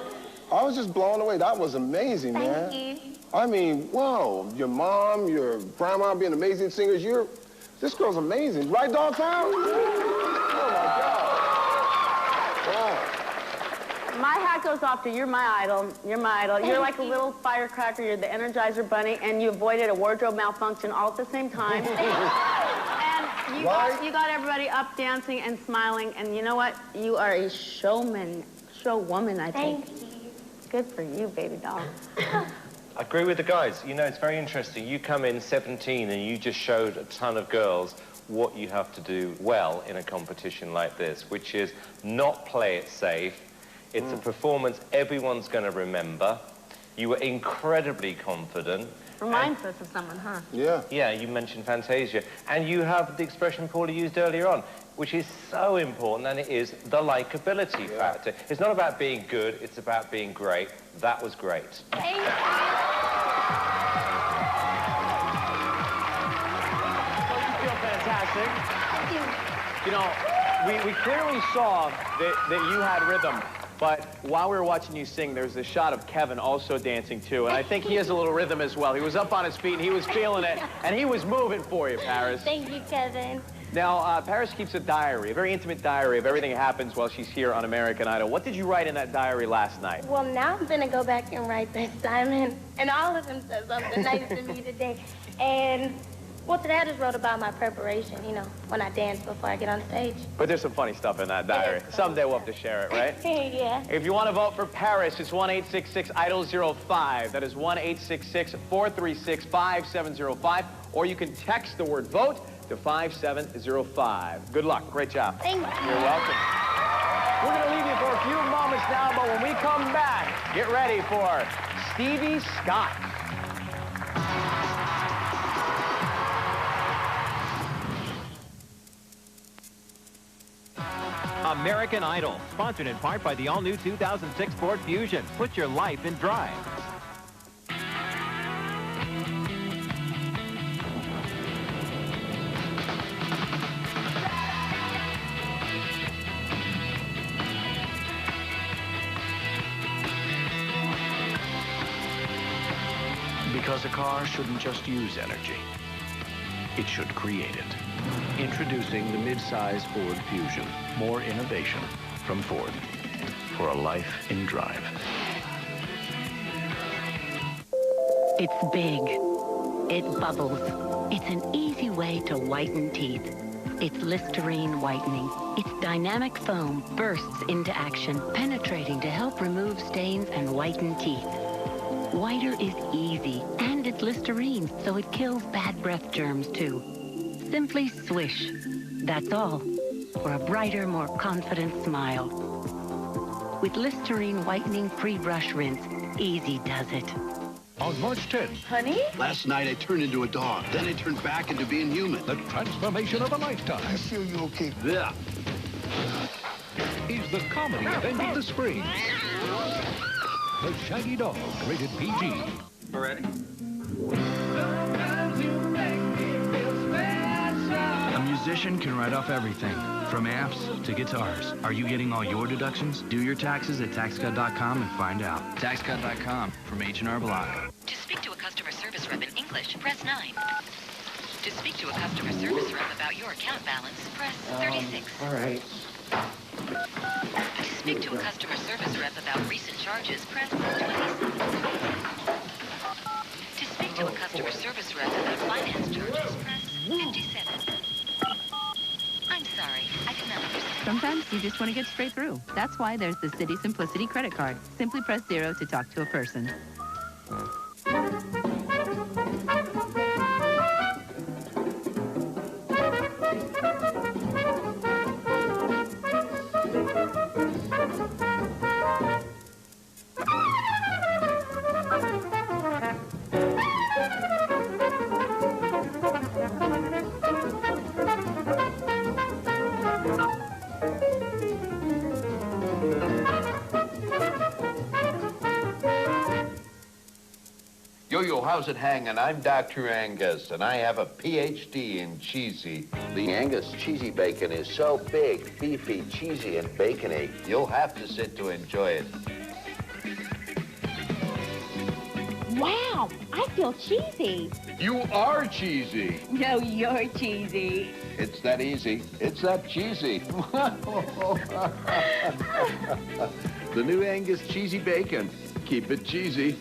Speaker 1: I was just blown away. That was amazing, man.
Speaker 15: Thank you.
Speaker 1: I mean, whoa, your mom, your grandma being amazing singers. This girl's amazing. Right, Dogtown? Oh, my God. Wow.
Speaker 3: My hat goes off to you're my idol. You're my idol. You're like a little firecracker. You're the Energizer Bunny, and you avoided a wardrobe malfunction all at the same time. And you got everybody up dancing and smiling. And you know what? You are a showwoman, I think.
Speaker 15: Thank you.
Speaker 3: Good for you, baby doll.
Speaker 4: I agree with the guys. You know, it's very interesting. You come in 17 and you just showed a ton of girls what you have to do well in a competition like this, which is not play it safe. It's a performance everyone's going to remember. You were incredibly confident.
Speaker 3: Reminds us of someone, huh?
Speaker 1: Yeah.
Speaker 4: Yeah, you mentioned Fantasia. And you have the expression Paula used earlier on, which is so important, and it is the likability factor. It's not about being good, it's about being great. That was great.
Speaker 15: Thank you.
Speaker 2: Well, you feel fantastic. You know, we clearly saw that you had rhythm. But while we were watching you sing, there's this shot of Kevin also dancing, too. And I think he has a little rhythm as well. He was up on his feet, and he was feeling it. And he was moving for you, Paris.
Speaker 15: Thank you, Kevin.
Speaker 2: Now, Paris keeps a diary, a very intimate diary of everything that happens while she's here on American Idol. What did you write in that diary last night?
Speaker 15: Well, now I'm going to go back and write this time, and all of them said something nice to me today. And, well, today I just wrote about my preparation, you know, when I dance before I get on stage.
Speaker 2: But there's some funny stuff in that diary. Someday we'll have to share it, right?
Speaker 15: Yeah.
Speaker 2: If you want to vote for Paris, it's 1-866-IDOL-05. That is 1-866-436-5705. Or you can text the word VOTE to 5705. Good luck. Great job.
Speaker 15: Thank you.
Speaker 2: You're welcome. We're going to leave you for a few moments now, but when we come back, get ready for Stevie Scott.
Speaker 5: American Idol, sponsored in part by the all-new 2006 Ford Fusion. Put your life in drive.
Speaker 11: Because a car shouldn't just use energy. It should create it. Introducing the mid-size Ford Fusion. More innovation from Ford. For a life in drive.
Speaker 8: It's big. It bubbles. It's an easy way to whiten teeth. It's Listerine whitening. Its dynamic foam bursts into action, penetrating to help remove stains and whiten teeth. Whiter is easy, and it's Listerine, so it kills bad breath germs, too. Simply swish. That's all. For a brighter, more confident smile. With Listerine Whitening Pre-Brush Rinse, easy does it.
Speaker 21: On March 10th.
Speaker 15: Honey?
Speaker 17: Last night I turned into a dog. Then I turned back into being human.
Speaker 21: The transformation of a lifetime.
Speaker 17: I feel you okay.
Speaker 21: Yeah. Is the comedy event of the spring. The Shaggy Dog, rated PG.
Speaker 29: Ready?
Speaker 22: A musician can write off everything, from amps to guitars. Are you getting all your deductions? Do your taxes at taxcut.com and find out. Taxcut.com from H&R Block.
Speaker 23: To speak to a customer service rep in English, press 9. To speak to a customer service rep about your account balance, press 36.
Speaker 2: All right.
Speaker 23: To speak to a customer service rep about recent charges, press 27. To speak to a customer service rep about finance charges, press 57. I'm sorry, I did not understand.
Speaker 12: Sometimes you just want to get straight through. That's why there's the Citi Simplicity credit card. Simply press 0 to talk to a person.
Speaker 7: Yo-yo, how's it hanging? I'm Dr. Angus, and I have a PhD in cheesy. The Angus cheesy bacon is so big, beefy, cheesy, and bacony, you'll have to sit to enjoy it.
Speaker 12: Wow, I feel cheesy.
Speaker 7: You are cheesy.
Speaker 12: No, you're cheesy.
Speaker 7: It's that easy. It's that cheesy. The new Angus cheesy bacon. Keep it cheesy.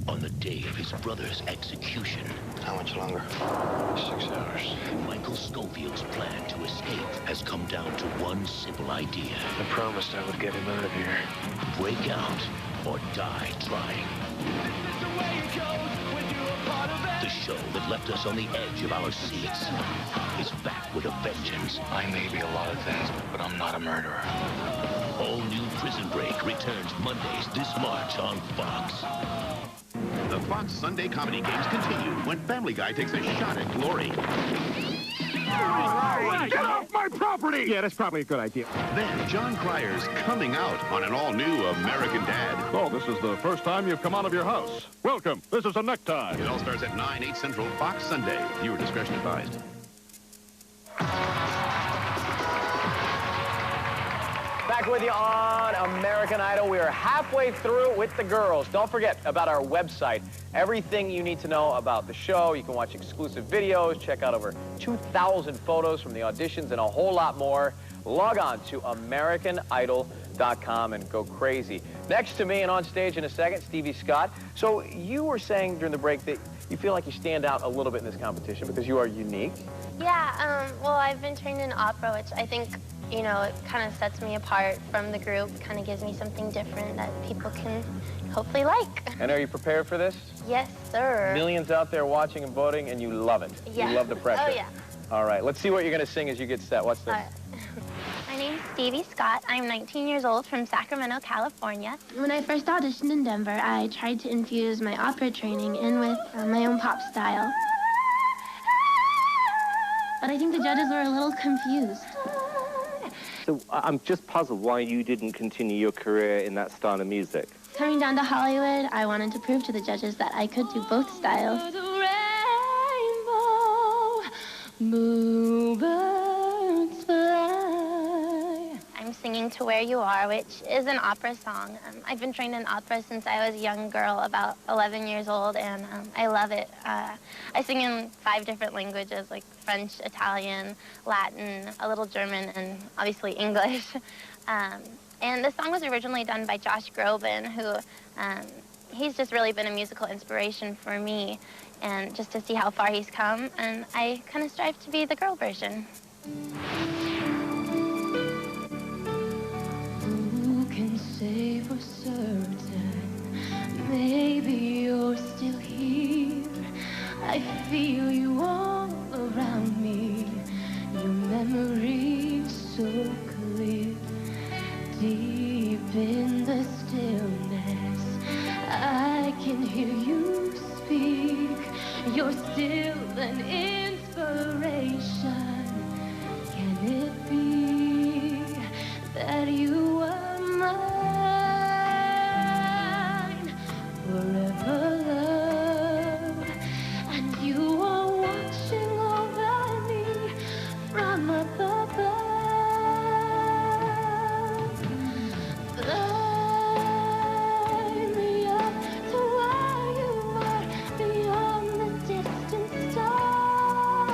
Speaker 11: On the day of his brother's execution.
Speaker 17: How much longer? 6 hours.
Speaker 11: Michael Schofield's plan to escape has come down to one simple idea.
Speaker 17: I promised I would get him out of here.
Speaker 11: Break out or die trying. The show that left us on the edge of our seats is back with a vengeance.
Speaker 17: I may be a lot of things, but I'm not a murderer.
Speaker 11: All new Prison Break returns Mondays this March on Fox.
Speaker 10: The Fox Sunday comedy games continue when Family Guy takes a shot at glory.
Speaker 9: Get off my property! Yeah, that's probably a good idea.
Speaker 10: Then John Cryer's coming out on an all-new American Dad.
Speaker 9: Oh, this is the first time you've come out of your house. Welcome. This is a necktie.
Speaker 10: It all starts at 9, 8 Central, Fox Sunday. Viewer discretion advised.
Speaker 2: Back with you on American Idol. We are halfway through with the girls. Don't forget about our website. Everything you need to know about the show. You can watch exclusive videos, check out over 2,000 photos from the auditions, and a whole lot more. Log on to AmericanIdol.com and go crazy. Next to me and on stage in a second, Stevie Scott. So you were saying during the break that you feel like you stand out a little bit in this competition because you are unique.
Speaker 15: Yeah, well, I've been trained in opera, which I think, you know, it kind of sets me apart from the group, kind of gives me something different that people can hopefully like.
Speaker 2: And are you prepared for this?
Speaker 15: Yes, sir.
Speaker 2: Millions out there watching and voting, and you love it.
Speaker 15: Yeah.
Speaker 2: You love the pressure.
Speaker 15: Oh, yeah.
Speaker 2: All right, let's see what you're going to sing as you get set. What's this?
Speaker 15: My name's Stevie Scott. I'm 19 years old from Sacramento, California. When I first auditioned in Denver, I tried to infuse my opera training in with my own pop style. But I think the judges were a little confused.
Speaker 4: So I'm just puzzled why you didn't continue your career in that style of music.
Speaker 15: Coming down to Hollywood, I wanted to prove to the judges that I could do both styles. Bluebirds fly. I'm singing To Where You Are, which is an opera song. I've been trained in opera since I was a young girl, about 11 years old, and I love it. I sing in 5 different languages, like French, Italian, Latin, a little German, and obviously English. And this song was originally done by Josh Groban, who he's just really been a musical inspiration for me, and just to see how far he's come, and I kind of strive to be the girl version.
Speaker 16: Who can say for certain, maybe you're still here. I feel you all around me, your memory so clear. Deep in the stillness, I can hear you speak. You're still an inspiration. Can it be that you are mine? Forever love, and you are watching over me from up above. Fly me up to where you are, beyond the distant star.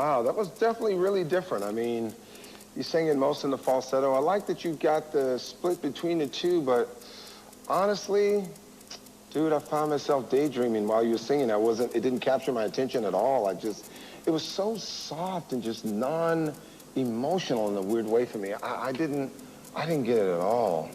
Speaker 1: Wow, that was definitely really different. I mean, you sang it most in the falsetto. I like that you got the split between the two, but honestly, dude, I found myself daydreaming while you were singing. It didn't capture my attention at all. It was so soft and just non-emotional in a weird way for me. I didn't get it at all.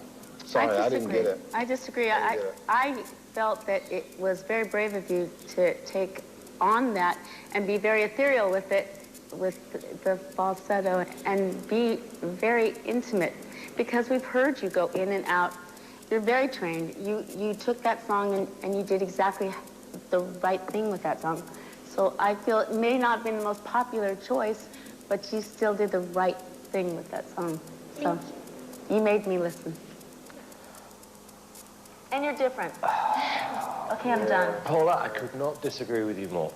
Speaker 1: Sorry, I didn't get it.
Speaker 3: I disagree. I felt that it was very brave of you to take on that and be very ethereal with it, with the falsetto, and be very intimate, because we've heard you go in and out. You're very trained. You took that song and you did exactly the right thing with that song. So I feel it may not have been the most popular choice, but you still did the right thing with that song. So you made me listen. And you're different. Okay, I'm done.
Speaker 4: Paula, I could not disagree with you more.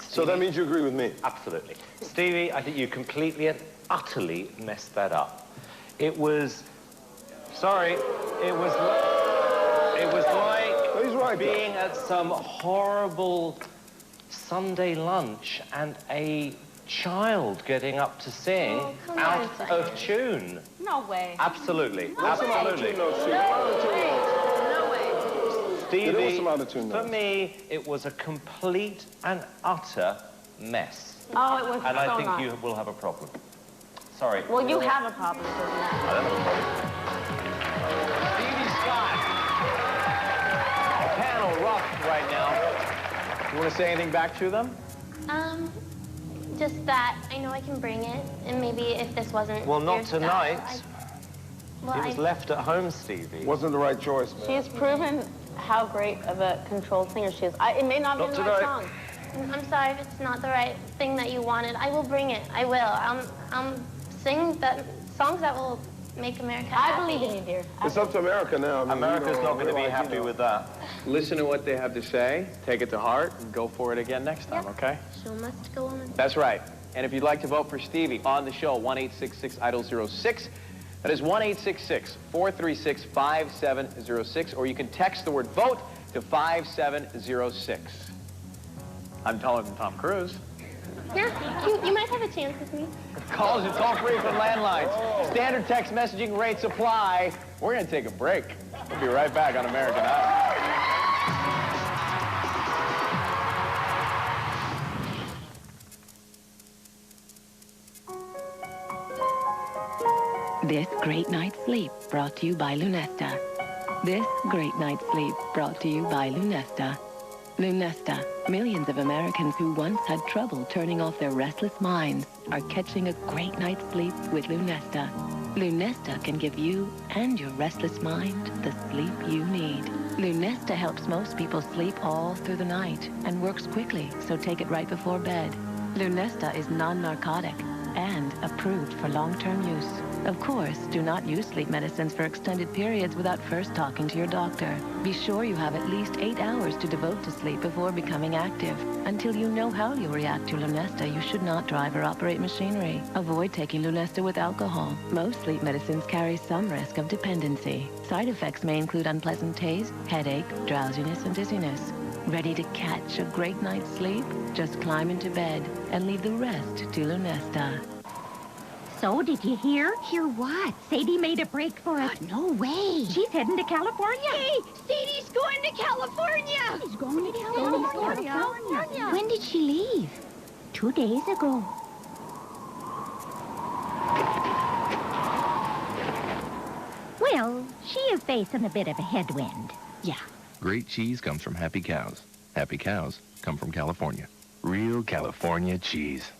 Speaker 1: So that means you agree with me?
Speaker 4: Absolutely. Stevie, I think you completely and utterly messed that up. It was... Sorry, it was like being at some horrible Sunday lunch and a child getting up to sing out of tune.
Speaker 3: No way.
Speaker 4: Absolutely.
Speaker 3: No
Speaker 4: Absolutely.
Speaker 3: way. No way.
Speaker 4: Stevie, for me, it was a complete and utter mess.
Speaker 3: Oh, it was
Speaker 4: and
Speaker 3: so
Speaker 4: I think
Speaker 3: not.
Speaker 4: you will have a problem. Sorry.
Speaker 3: Well, you have a problem with that.
Speaker 4: I don't have a problem.
Speaker 2: Stevie Scott. Panel rough right now. You want to say anything back to them?
Speaker 15: Just that I know I can bring it, and maybe if this wasn't
Speaker 4: Well, not
Speaker 15: your style,
Speaker 4: tonight.
Speaker 15: Well,
Speaker 4: He was left at home, Stevie.
Speaker 1: Wasn't the right choice, man.
Speaker 3: She has proven how great of a controlled singer she is. It may not be the right song.
Speaker 15: I'm sorry if it's not the right thing that you wanted. I will bring it. I will. I'm sing songs that will make America happy.
Speaker 3: I believe in you, dear.
Speaker 1: It's up to America now. I mean,
Speaker 2: America's
Speaker 1: you know,
Speaker 2: not going to be happy with that. Listen to what they have to say, take it to heart, and go for it again next time, okay?
Speaker 15: Show must go on.
Speaker 2: That's right. And if you'd like to vote for Stevie on the show, 1-866-IDOL-06. That is 1-866-436-5706, or you can text the word VOTE to 5706. I'm taller than Tom Cruise.
Speaker 15: Yeah, you might have a chance with me.
Speaker 2: Calls are toll-free from landlines. Standard text messaging rates apply. We're going to take a break. We'll be right back on American Idol.
Speaker 8: This great night's sleep brought to you by Lunesta. This great night's sleep brought to you by Lunesta. Lunesta. Millions of Americans who once had trouble turning off their restless minds are catching a great night's sleep with Lunesta. Lunesta can give you and your restless mind the sleep you need. Lunesta helps most people sleep all through the night and works quickly, so take it right before bed. Lunesta is non-narcotic and approved for long-term use. Of course, do not use sleep medicines for extended periods without first talking to your doctor. Be sure you have at least 8 hours to devote to sleep before becoming active. Until you know how you'll react to Lunesta, you should not drive or operate machinery. Avoid taking Lunesta with alcohol. Most sleep medicines carry some risk of dependency. Side effects may include unpleasant taste, headache, drowsiness, and dizziness. Ready to catch a great night's sleep? Just climb into bed and leave the rest to Lunesta.
Speaker 13: So, did you hear? Hear what? Sadie made a break for us. No way. She's heading to California. Hey, Sadie's going to California. She's going to California. When did she leave? 2 days ago. Well, she is facing a bit of a headwind. Yeah.
Speaker 11: Great cheese comes from happy cows. Happy cows come from California. Real California cheese.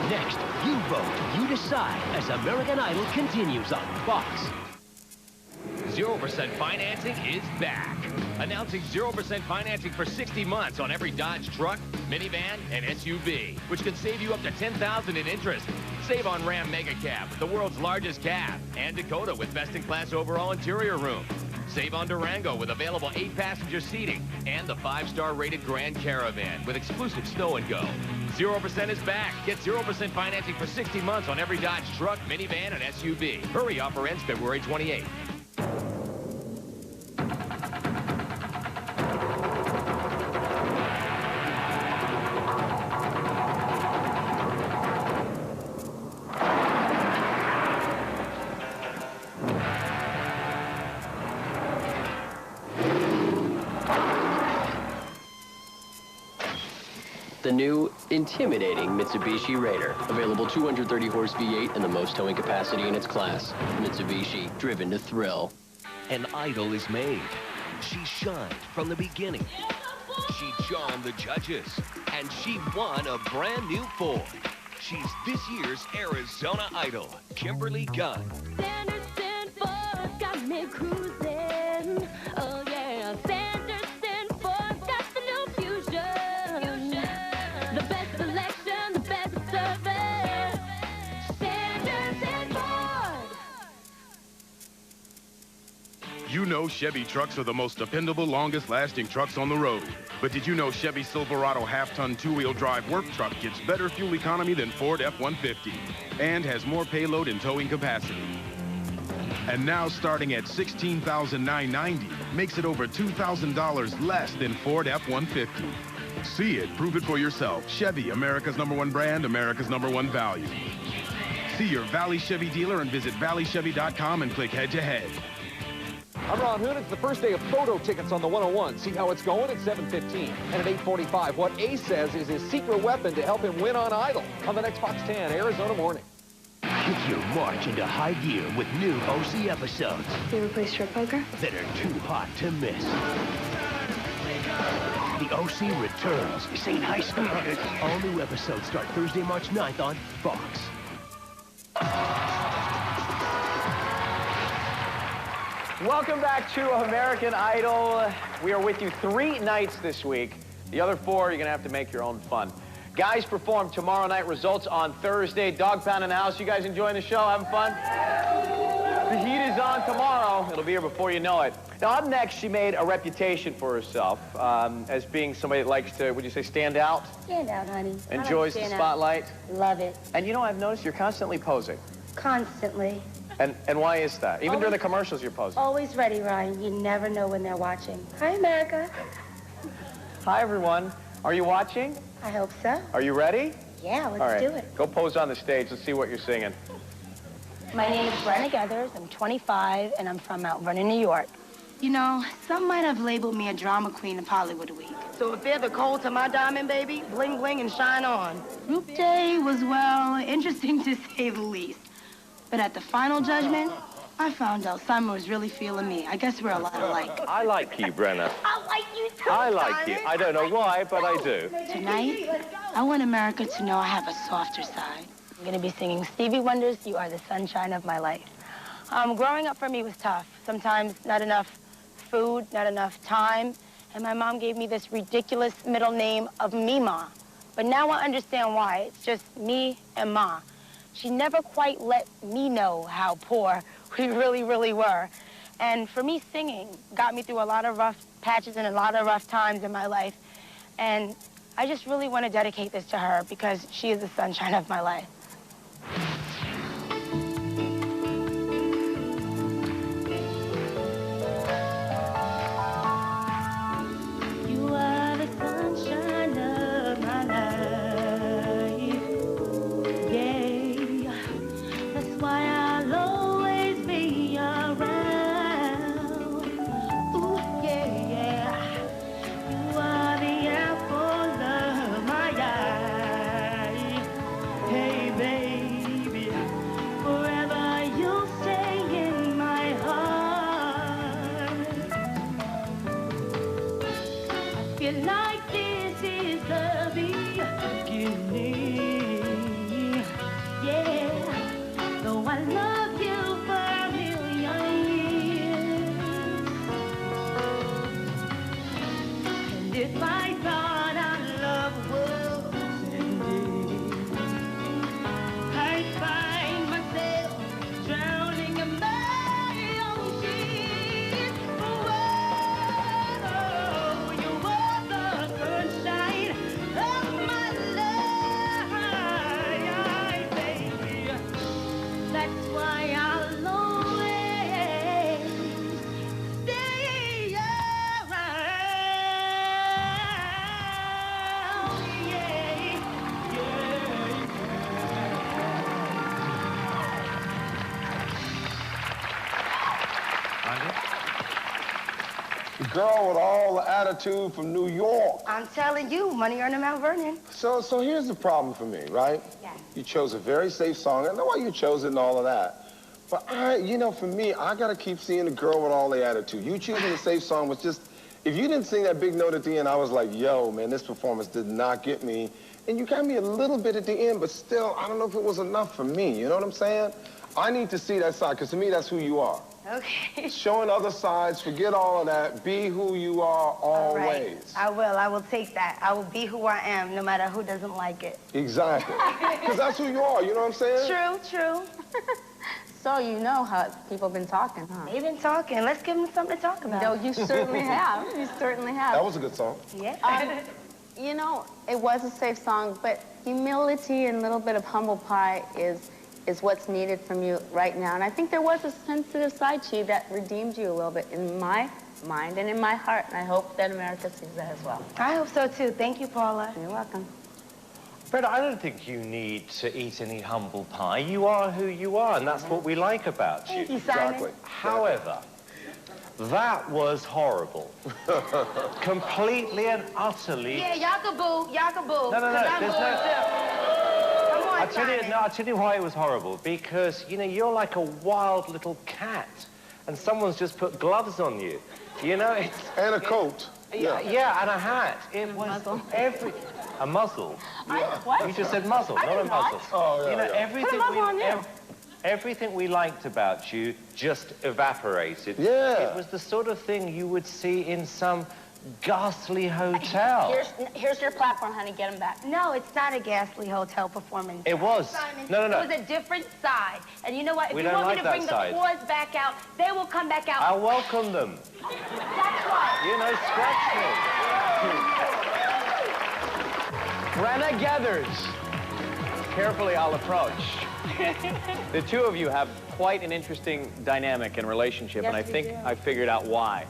Speaker 14: Next, you vote, you decide as American Idol continues on Fox.
Speaker 5: 0% financing is back. Announcing 0% financing for 60 months on every Dodge truck, minivan, and SUV, which can save you up to $10,000 in interest. Save on Ram Mega Cab, the world's largest cab, and Dakota with best-in-class overall interior room. Save on Durango with available 8-passenger seating and the 5-star rated Grand Caravan with exclusive snow and go. 0% is back. Get 0% financing for 60 months on every Dodge truck, minivan, and SUV. Hurry, offer ends February 28th.
Speaker 14: The new, intimidating Mitsubishi Raider. Available 230-horse V8 and the most towing capacity in its class. Mitsubishi, driven to thrill.
Speaker 5: An idol is made. She shined from the beginning. She charmed the judges. And she won a brand new Ford. She's this year's Arizona Idol, Kimberly Gunn.
Speaker 16: Sanderson Ford got me cruising. Oh yeah, Sanderson Ford got the new fusion. The best selection, the best service. Sanderson Ford.
Speaker 9: You know Chevy trucks are the most dependable, longest-lasting trucks on the road. But did you know Chevy Silverado half-ton two-wheel drive work truck gets better fuel economy than Ford F-150 and has more payload and towing capacity? And now starting at $16,990 makes it over $2,000 less than Ford F-150. See it, prove it for yourself. Chevy, America's #1 brand, America's #1 value. See your Valley Chevy dealer and visit valleychevy.com and click head-to-head.
Speaker 6: I'm Ron Hoon. It's the first day of photo tickets on the 101. See how it's going at 7:15. And at 8:45, what Ace says is his secret weapon to help him win on Idol on the next Fox 10 Arizona Morning.
Speaker 14: Kick your march into high gear with new OC episodes.
Speaker 3: You ever play strip poker?
Speaker 14: That are too hot to miss. The OC returns. This ain't high school. All new episodes start Thursday, March 9th on Fox.
Speaker 2: Welcome back to American Idol. We are with you 3 nights this week. The other 4, you're going to have to make your own fun. Guys perform tomorrow night, results on Thursday. Dog Pound in the house. You guys enjoying the show? Having fun? The heat is on tomorrow. It'll be here before you know it. Now, up next, she made a reputation for herself as being somebody that likes to, would you say, stand out?
Speaker 3: Stand out, honey.
Speaker 2: Enjoys the spotlight?
Speaker 3: Love it.
Speaker 2: And you know, I've noticed you're constantly posing.
Speaker 3: Constantly.
Speaker 2: And why is that? Even during the commercials, you're posing.
Speaker 3: Always ready, Ryan. You never know when they're watching. Hi, America.
Speaker 2: Hi, everyone. Are you watching?
Speaker 3: I hope so.
Speaker 2: Are you ready?
Speaker 3: Yeah, let's
Speaker 2: All right.
Speaker 3: do it.
Speaker 2: Go pose on the stage. Let's see what you're singing.
Speaker 3: My name is Brenna Geathers. I'm 25, and I'm from Mount Vernon, New York. You know, some might have labeled me a drama queen of Hollywood Week. So if they're the cold to my diamond, baby, bling, bling, and shine on. Group day was, well, interesting to say the least. But at the final judgment, I found out Simon was really feeling me. I guess we're a lot alike.
Speaker 4: I like you, Brenna.
Speaker 3: I like you too,
Speaker 4: I like you. I don't know why, but I do.
Speaker 3: Tonight, I want America to know I have a softer side. I'm going to be singing Stevie Wonder's You Are the Sunshine of My Life. Growing up for me was tough. Sometimes not enough food, not enough time. And my mom gave me this ridiculous middle name of Mima. But now I understand why. It's just me and Ma. She never quite let me know how poor we really, really were. And for me, singing got me through a lot of rough patches and a lot of rough times in my life. And I just really want to dedicate this to her because she is the sunshine of my life. You are the sunshine of my life. Yeah, that's why I'll always be around. Ooh, yeah, yeah. You are the apple of my eye. Hey, baby, forever you'll stay in my heart. I feel like this is the beginning. Yeah, though I love you for a million years. And if I thought our love was ending, I'd find myself drowning in my own tears. Oh, you are the sunshine of my life.
Speaker 1: The girl with all the attitude from New York.
Speaker 18: I'm telling you, money earned in Mount Vernon.
Speaker 1: So here's the problem for me, right?
Speaker 18: Yeah.
Speaker 1: You chose a very safe song. I know why you chose it and all of that. But for me, I got to keep seeing the girl with all the attitude. You choosing a safe song was just, if you didn't sing that big note at the end, I was like, yo, man, this performance did not get me. And you got me a little bit at the end, but still, I don't know if it was enough for me. You know what I'm saying? I need to see that side, because to me, that's who you are.
Speaker 18: Okay.
Speaker 1: Showing other sides, forget all of that. Be who you are always.
Speaker 18: Right. I will take that. I will be who I am, no matter who doesn't like it.
Speaker 1: Exactly. Because that's who you are, you know what I'm saying?
Speaker 18: True.
Speaker 3: So you know how people have been talking, huh?
Speaker 18: They've been talking. Let's give them something to talk about.
Speaker 3: No, you certainly have. You certainly have.
Speaker 1: That was a good song.
Speaker 18: Yeah.
Speaker 3: You know, it was a safe song, but humility and a little bit of humble pie is what's needed from you right now. And I think there was a sensitive side to you that redeemed you a little bit in my mind and in my heart. And I hope that America sees that as well.
Speaker 18: I hope so, too. Thank you, Paula.
Speaker 3: You're welcome.
Speaker 4: Fred, I don't think you need to eat any humble pie. You are who you are, and that's what we like about you.
Speaker 18: Thank you, Simon.
Speaker 1: Exactly.
Speaker 4: However, that was horrible. Completely and utterly.
Speaker 18: Yeah, yakaboo.
Speaker 4: No, there's no... I'll tell you why it was horrible. Because, you're like a wild little cat, and someone's just put gloves on you. And
Speaker 1: a coat.
Speaker 4: Yeah, and a hat. It was a muzzle.
Speaker 3: What?
Speaker 4: You just said muzzle, not a muzzle.
Speaker 1: Oh, yeah,
Speaker 4: Everything we liked about you just evaporated.
Speaker 1: Yeah.
Speaker 4: It was the sort of thing you would see in some ghastly hotel.
Speaker 3: Here's your platform, honey. Get him back.
Speaker 18: No, it's not a ghastly hotel performance.
Speaker 4: It was.
Speaker 18: Simon,
Speaker 4: No.
Speaker 18: It was a different side. And you know what? If
Speaker 4: We
Speaker 18: you
Speaker 4: don't
Speaker 18: want me
Speaker 4: like
Speaker 18: to bring
Speaker 4: that
Speaker 18: the
Speaker 4: side.
Speaker 18: claws back out, they will come back out.
Speaker 4: I welcome them.
Speaker 18: That's why.
Speaker 4: Scratch me.
Speaker 2: Brenna Geathers. Carefully, I'll approach. The two of you have quite an interesting dynamic and relationship,
Speaker 18: Yes,
Speaker 2: and I
Speaker 18: we
Speaker 2: think
Speaker 18: do.
Speaker 2: I figured out why.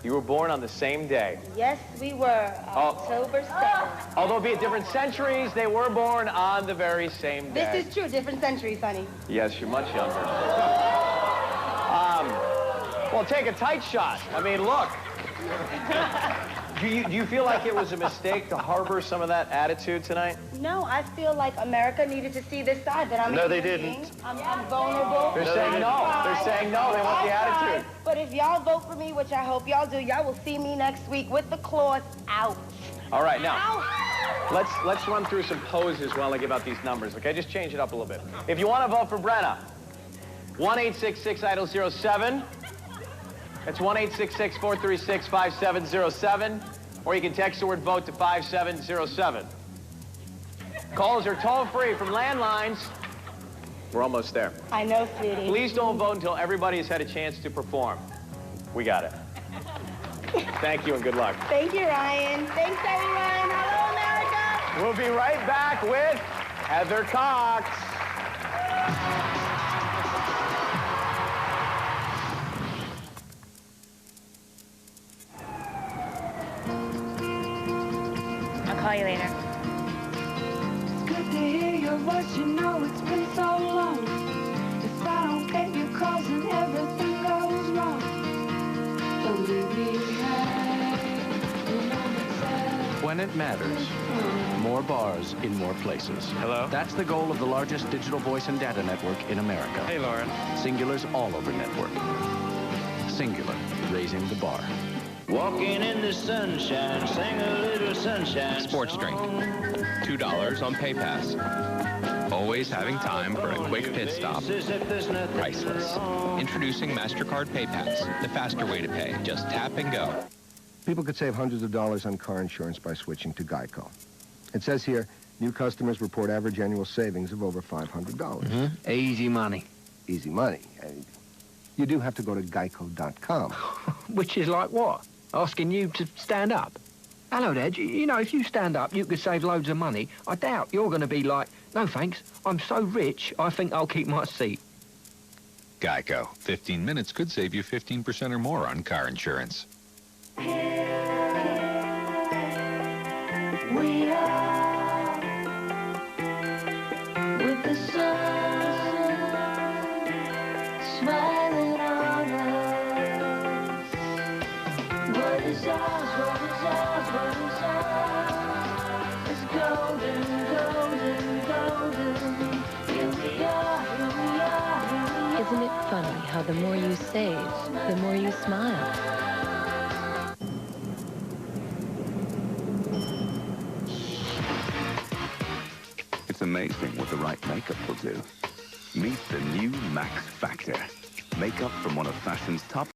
Speaker 2: You were born on the same day.
Speaker 18: Yes, we were. October 7th.
Speaker 2: Although be it different centuries, they were born on the very same day.
Speaker 18: This is true. Different centuries, honey.
Speaker 2: Yes, you're much younger. Well, take a tight shot. I mean, look. Do you feel like it was a mistake to harbor some of that attitude tonight?
Speaker 18: No, I feel like America needed to see this side, that I'm
Speaker 4: No,
Speaker 18: a
Speaker 4: they
Speaker 18: human
Speaker 4: didn't.
Speaker 18: being. I'm vulnerable.
Speaker 2: They're saying no. They're saying no. They want the attitude.
Speaker 18: But if y'all vote for me, which I hope y'all do, y'all will see me next week with the claws out.
Speaker 2: All right, now, let's run through some poses while I give out these numbers, okay? Just change it up a little bit. If you want to vote for Brenna, 1-866-IDOL-07. That's 1-866-436-5707. Or you can text the word VOTE to 5707. Calls are toll-free from landlines. We're almost there.
Speaker 18: I know, sweetie.
Speaker 2: Please don't vote until everybody has had a chance to perform. We got it. Thank you and good luck.
Speaker 18: Thank you, Ryan. Thanks, everyone. Hello, America.
Speaker 2: We'll be right back with Heather Cox.
Speaker 15: I'll call you later.
Speaker 16: It's good to hear your voice, you know it's been so long. If I don't get your calls and everything goes wrong, don't leave me
Speaker 22: When it matters, more bars in more places.
Speaker 11: Hello?
Speaker 22: That's the goal of the largest digital voice and data network in America.
Speaker 11: Hey, Lauren.
Speaker 22: Singular's all over network. Singular, raising the bar.
Speaker 19: Walking in the sunshine, sing a little sunshine.
Speaker 11: Sports drink. $2 on PayPass. Always having time for a quick pit stop. Priceless. Introducing MasterCard PayPass, the faster way to pay. Just tap and go.
Speaker 20: People could save hundreds of dollars on car insurance by switching to Geico. It says here, new customers report average annual savings of over $500.
Speaker 22: Easy money.
Speaker 20: Easy money. You do have to go to geico.com.
Speaker 22: Which is like what? Asking you to stand up? Hello, Dad. You know, if you stand up, you could save loads of money. I doubt you're going to be like, no, thanks. I'm so rich, I think I'll keep my seat.
Speaker 11: Geico. 15 minutes could save you 15% or more on car insurance.
Speaker 16: We are with the sun smiling on us. What is ours, what is ours, what is ours is golden, golden, golden. Here we are, here we are, here we are.
Speaker 8: Isn't it funny how the more you save, the more you smile?
Speaker 12: It's amazing what the right makeup will do. Meet the new Max Factor. Makeup from one of fashion's top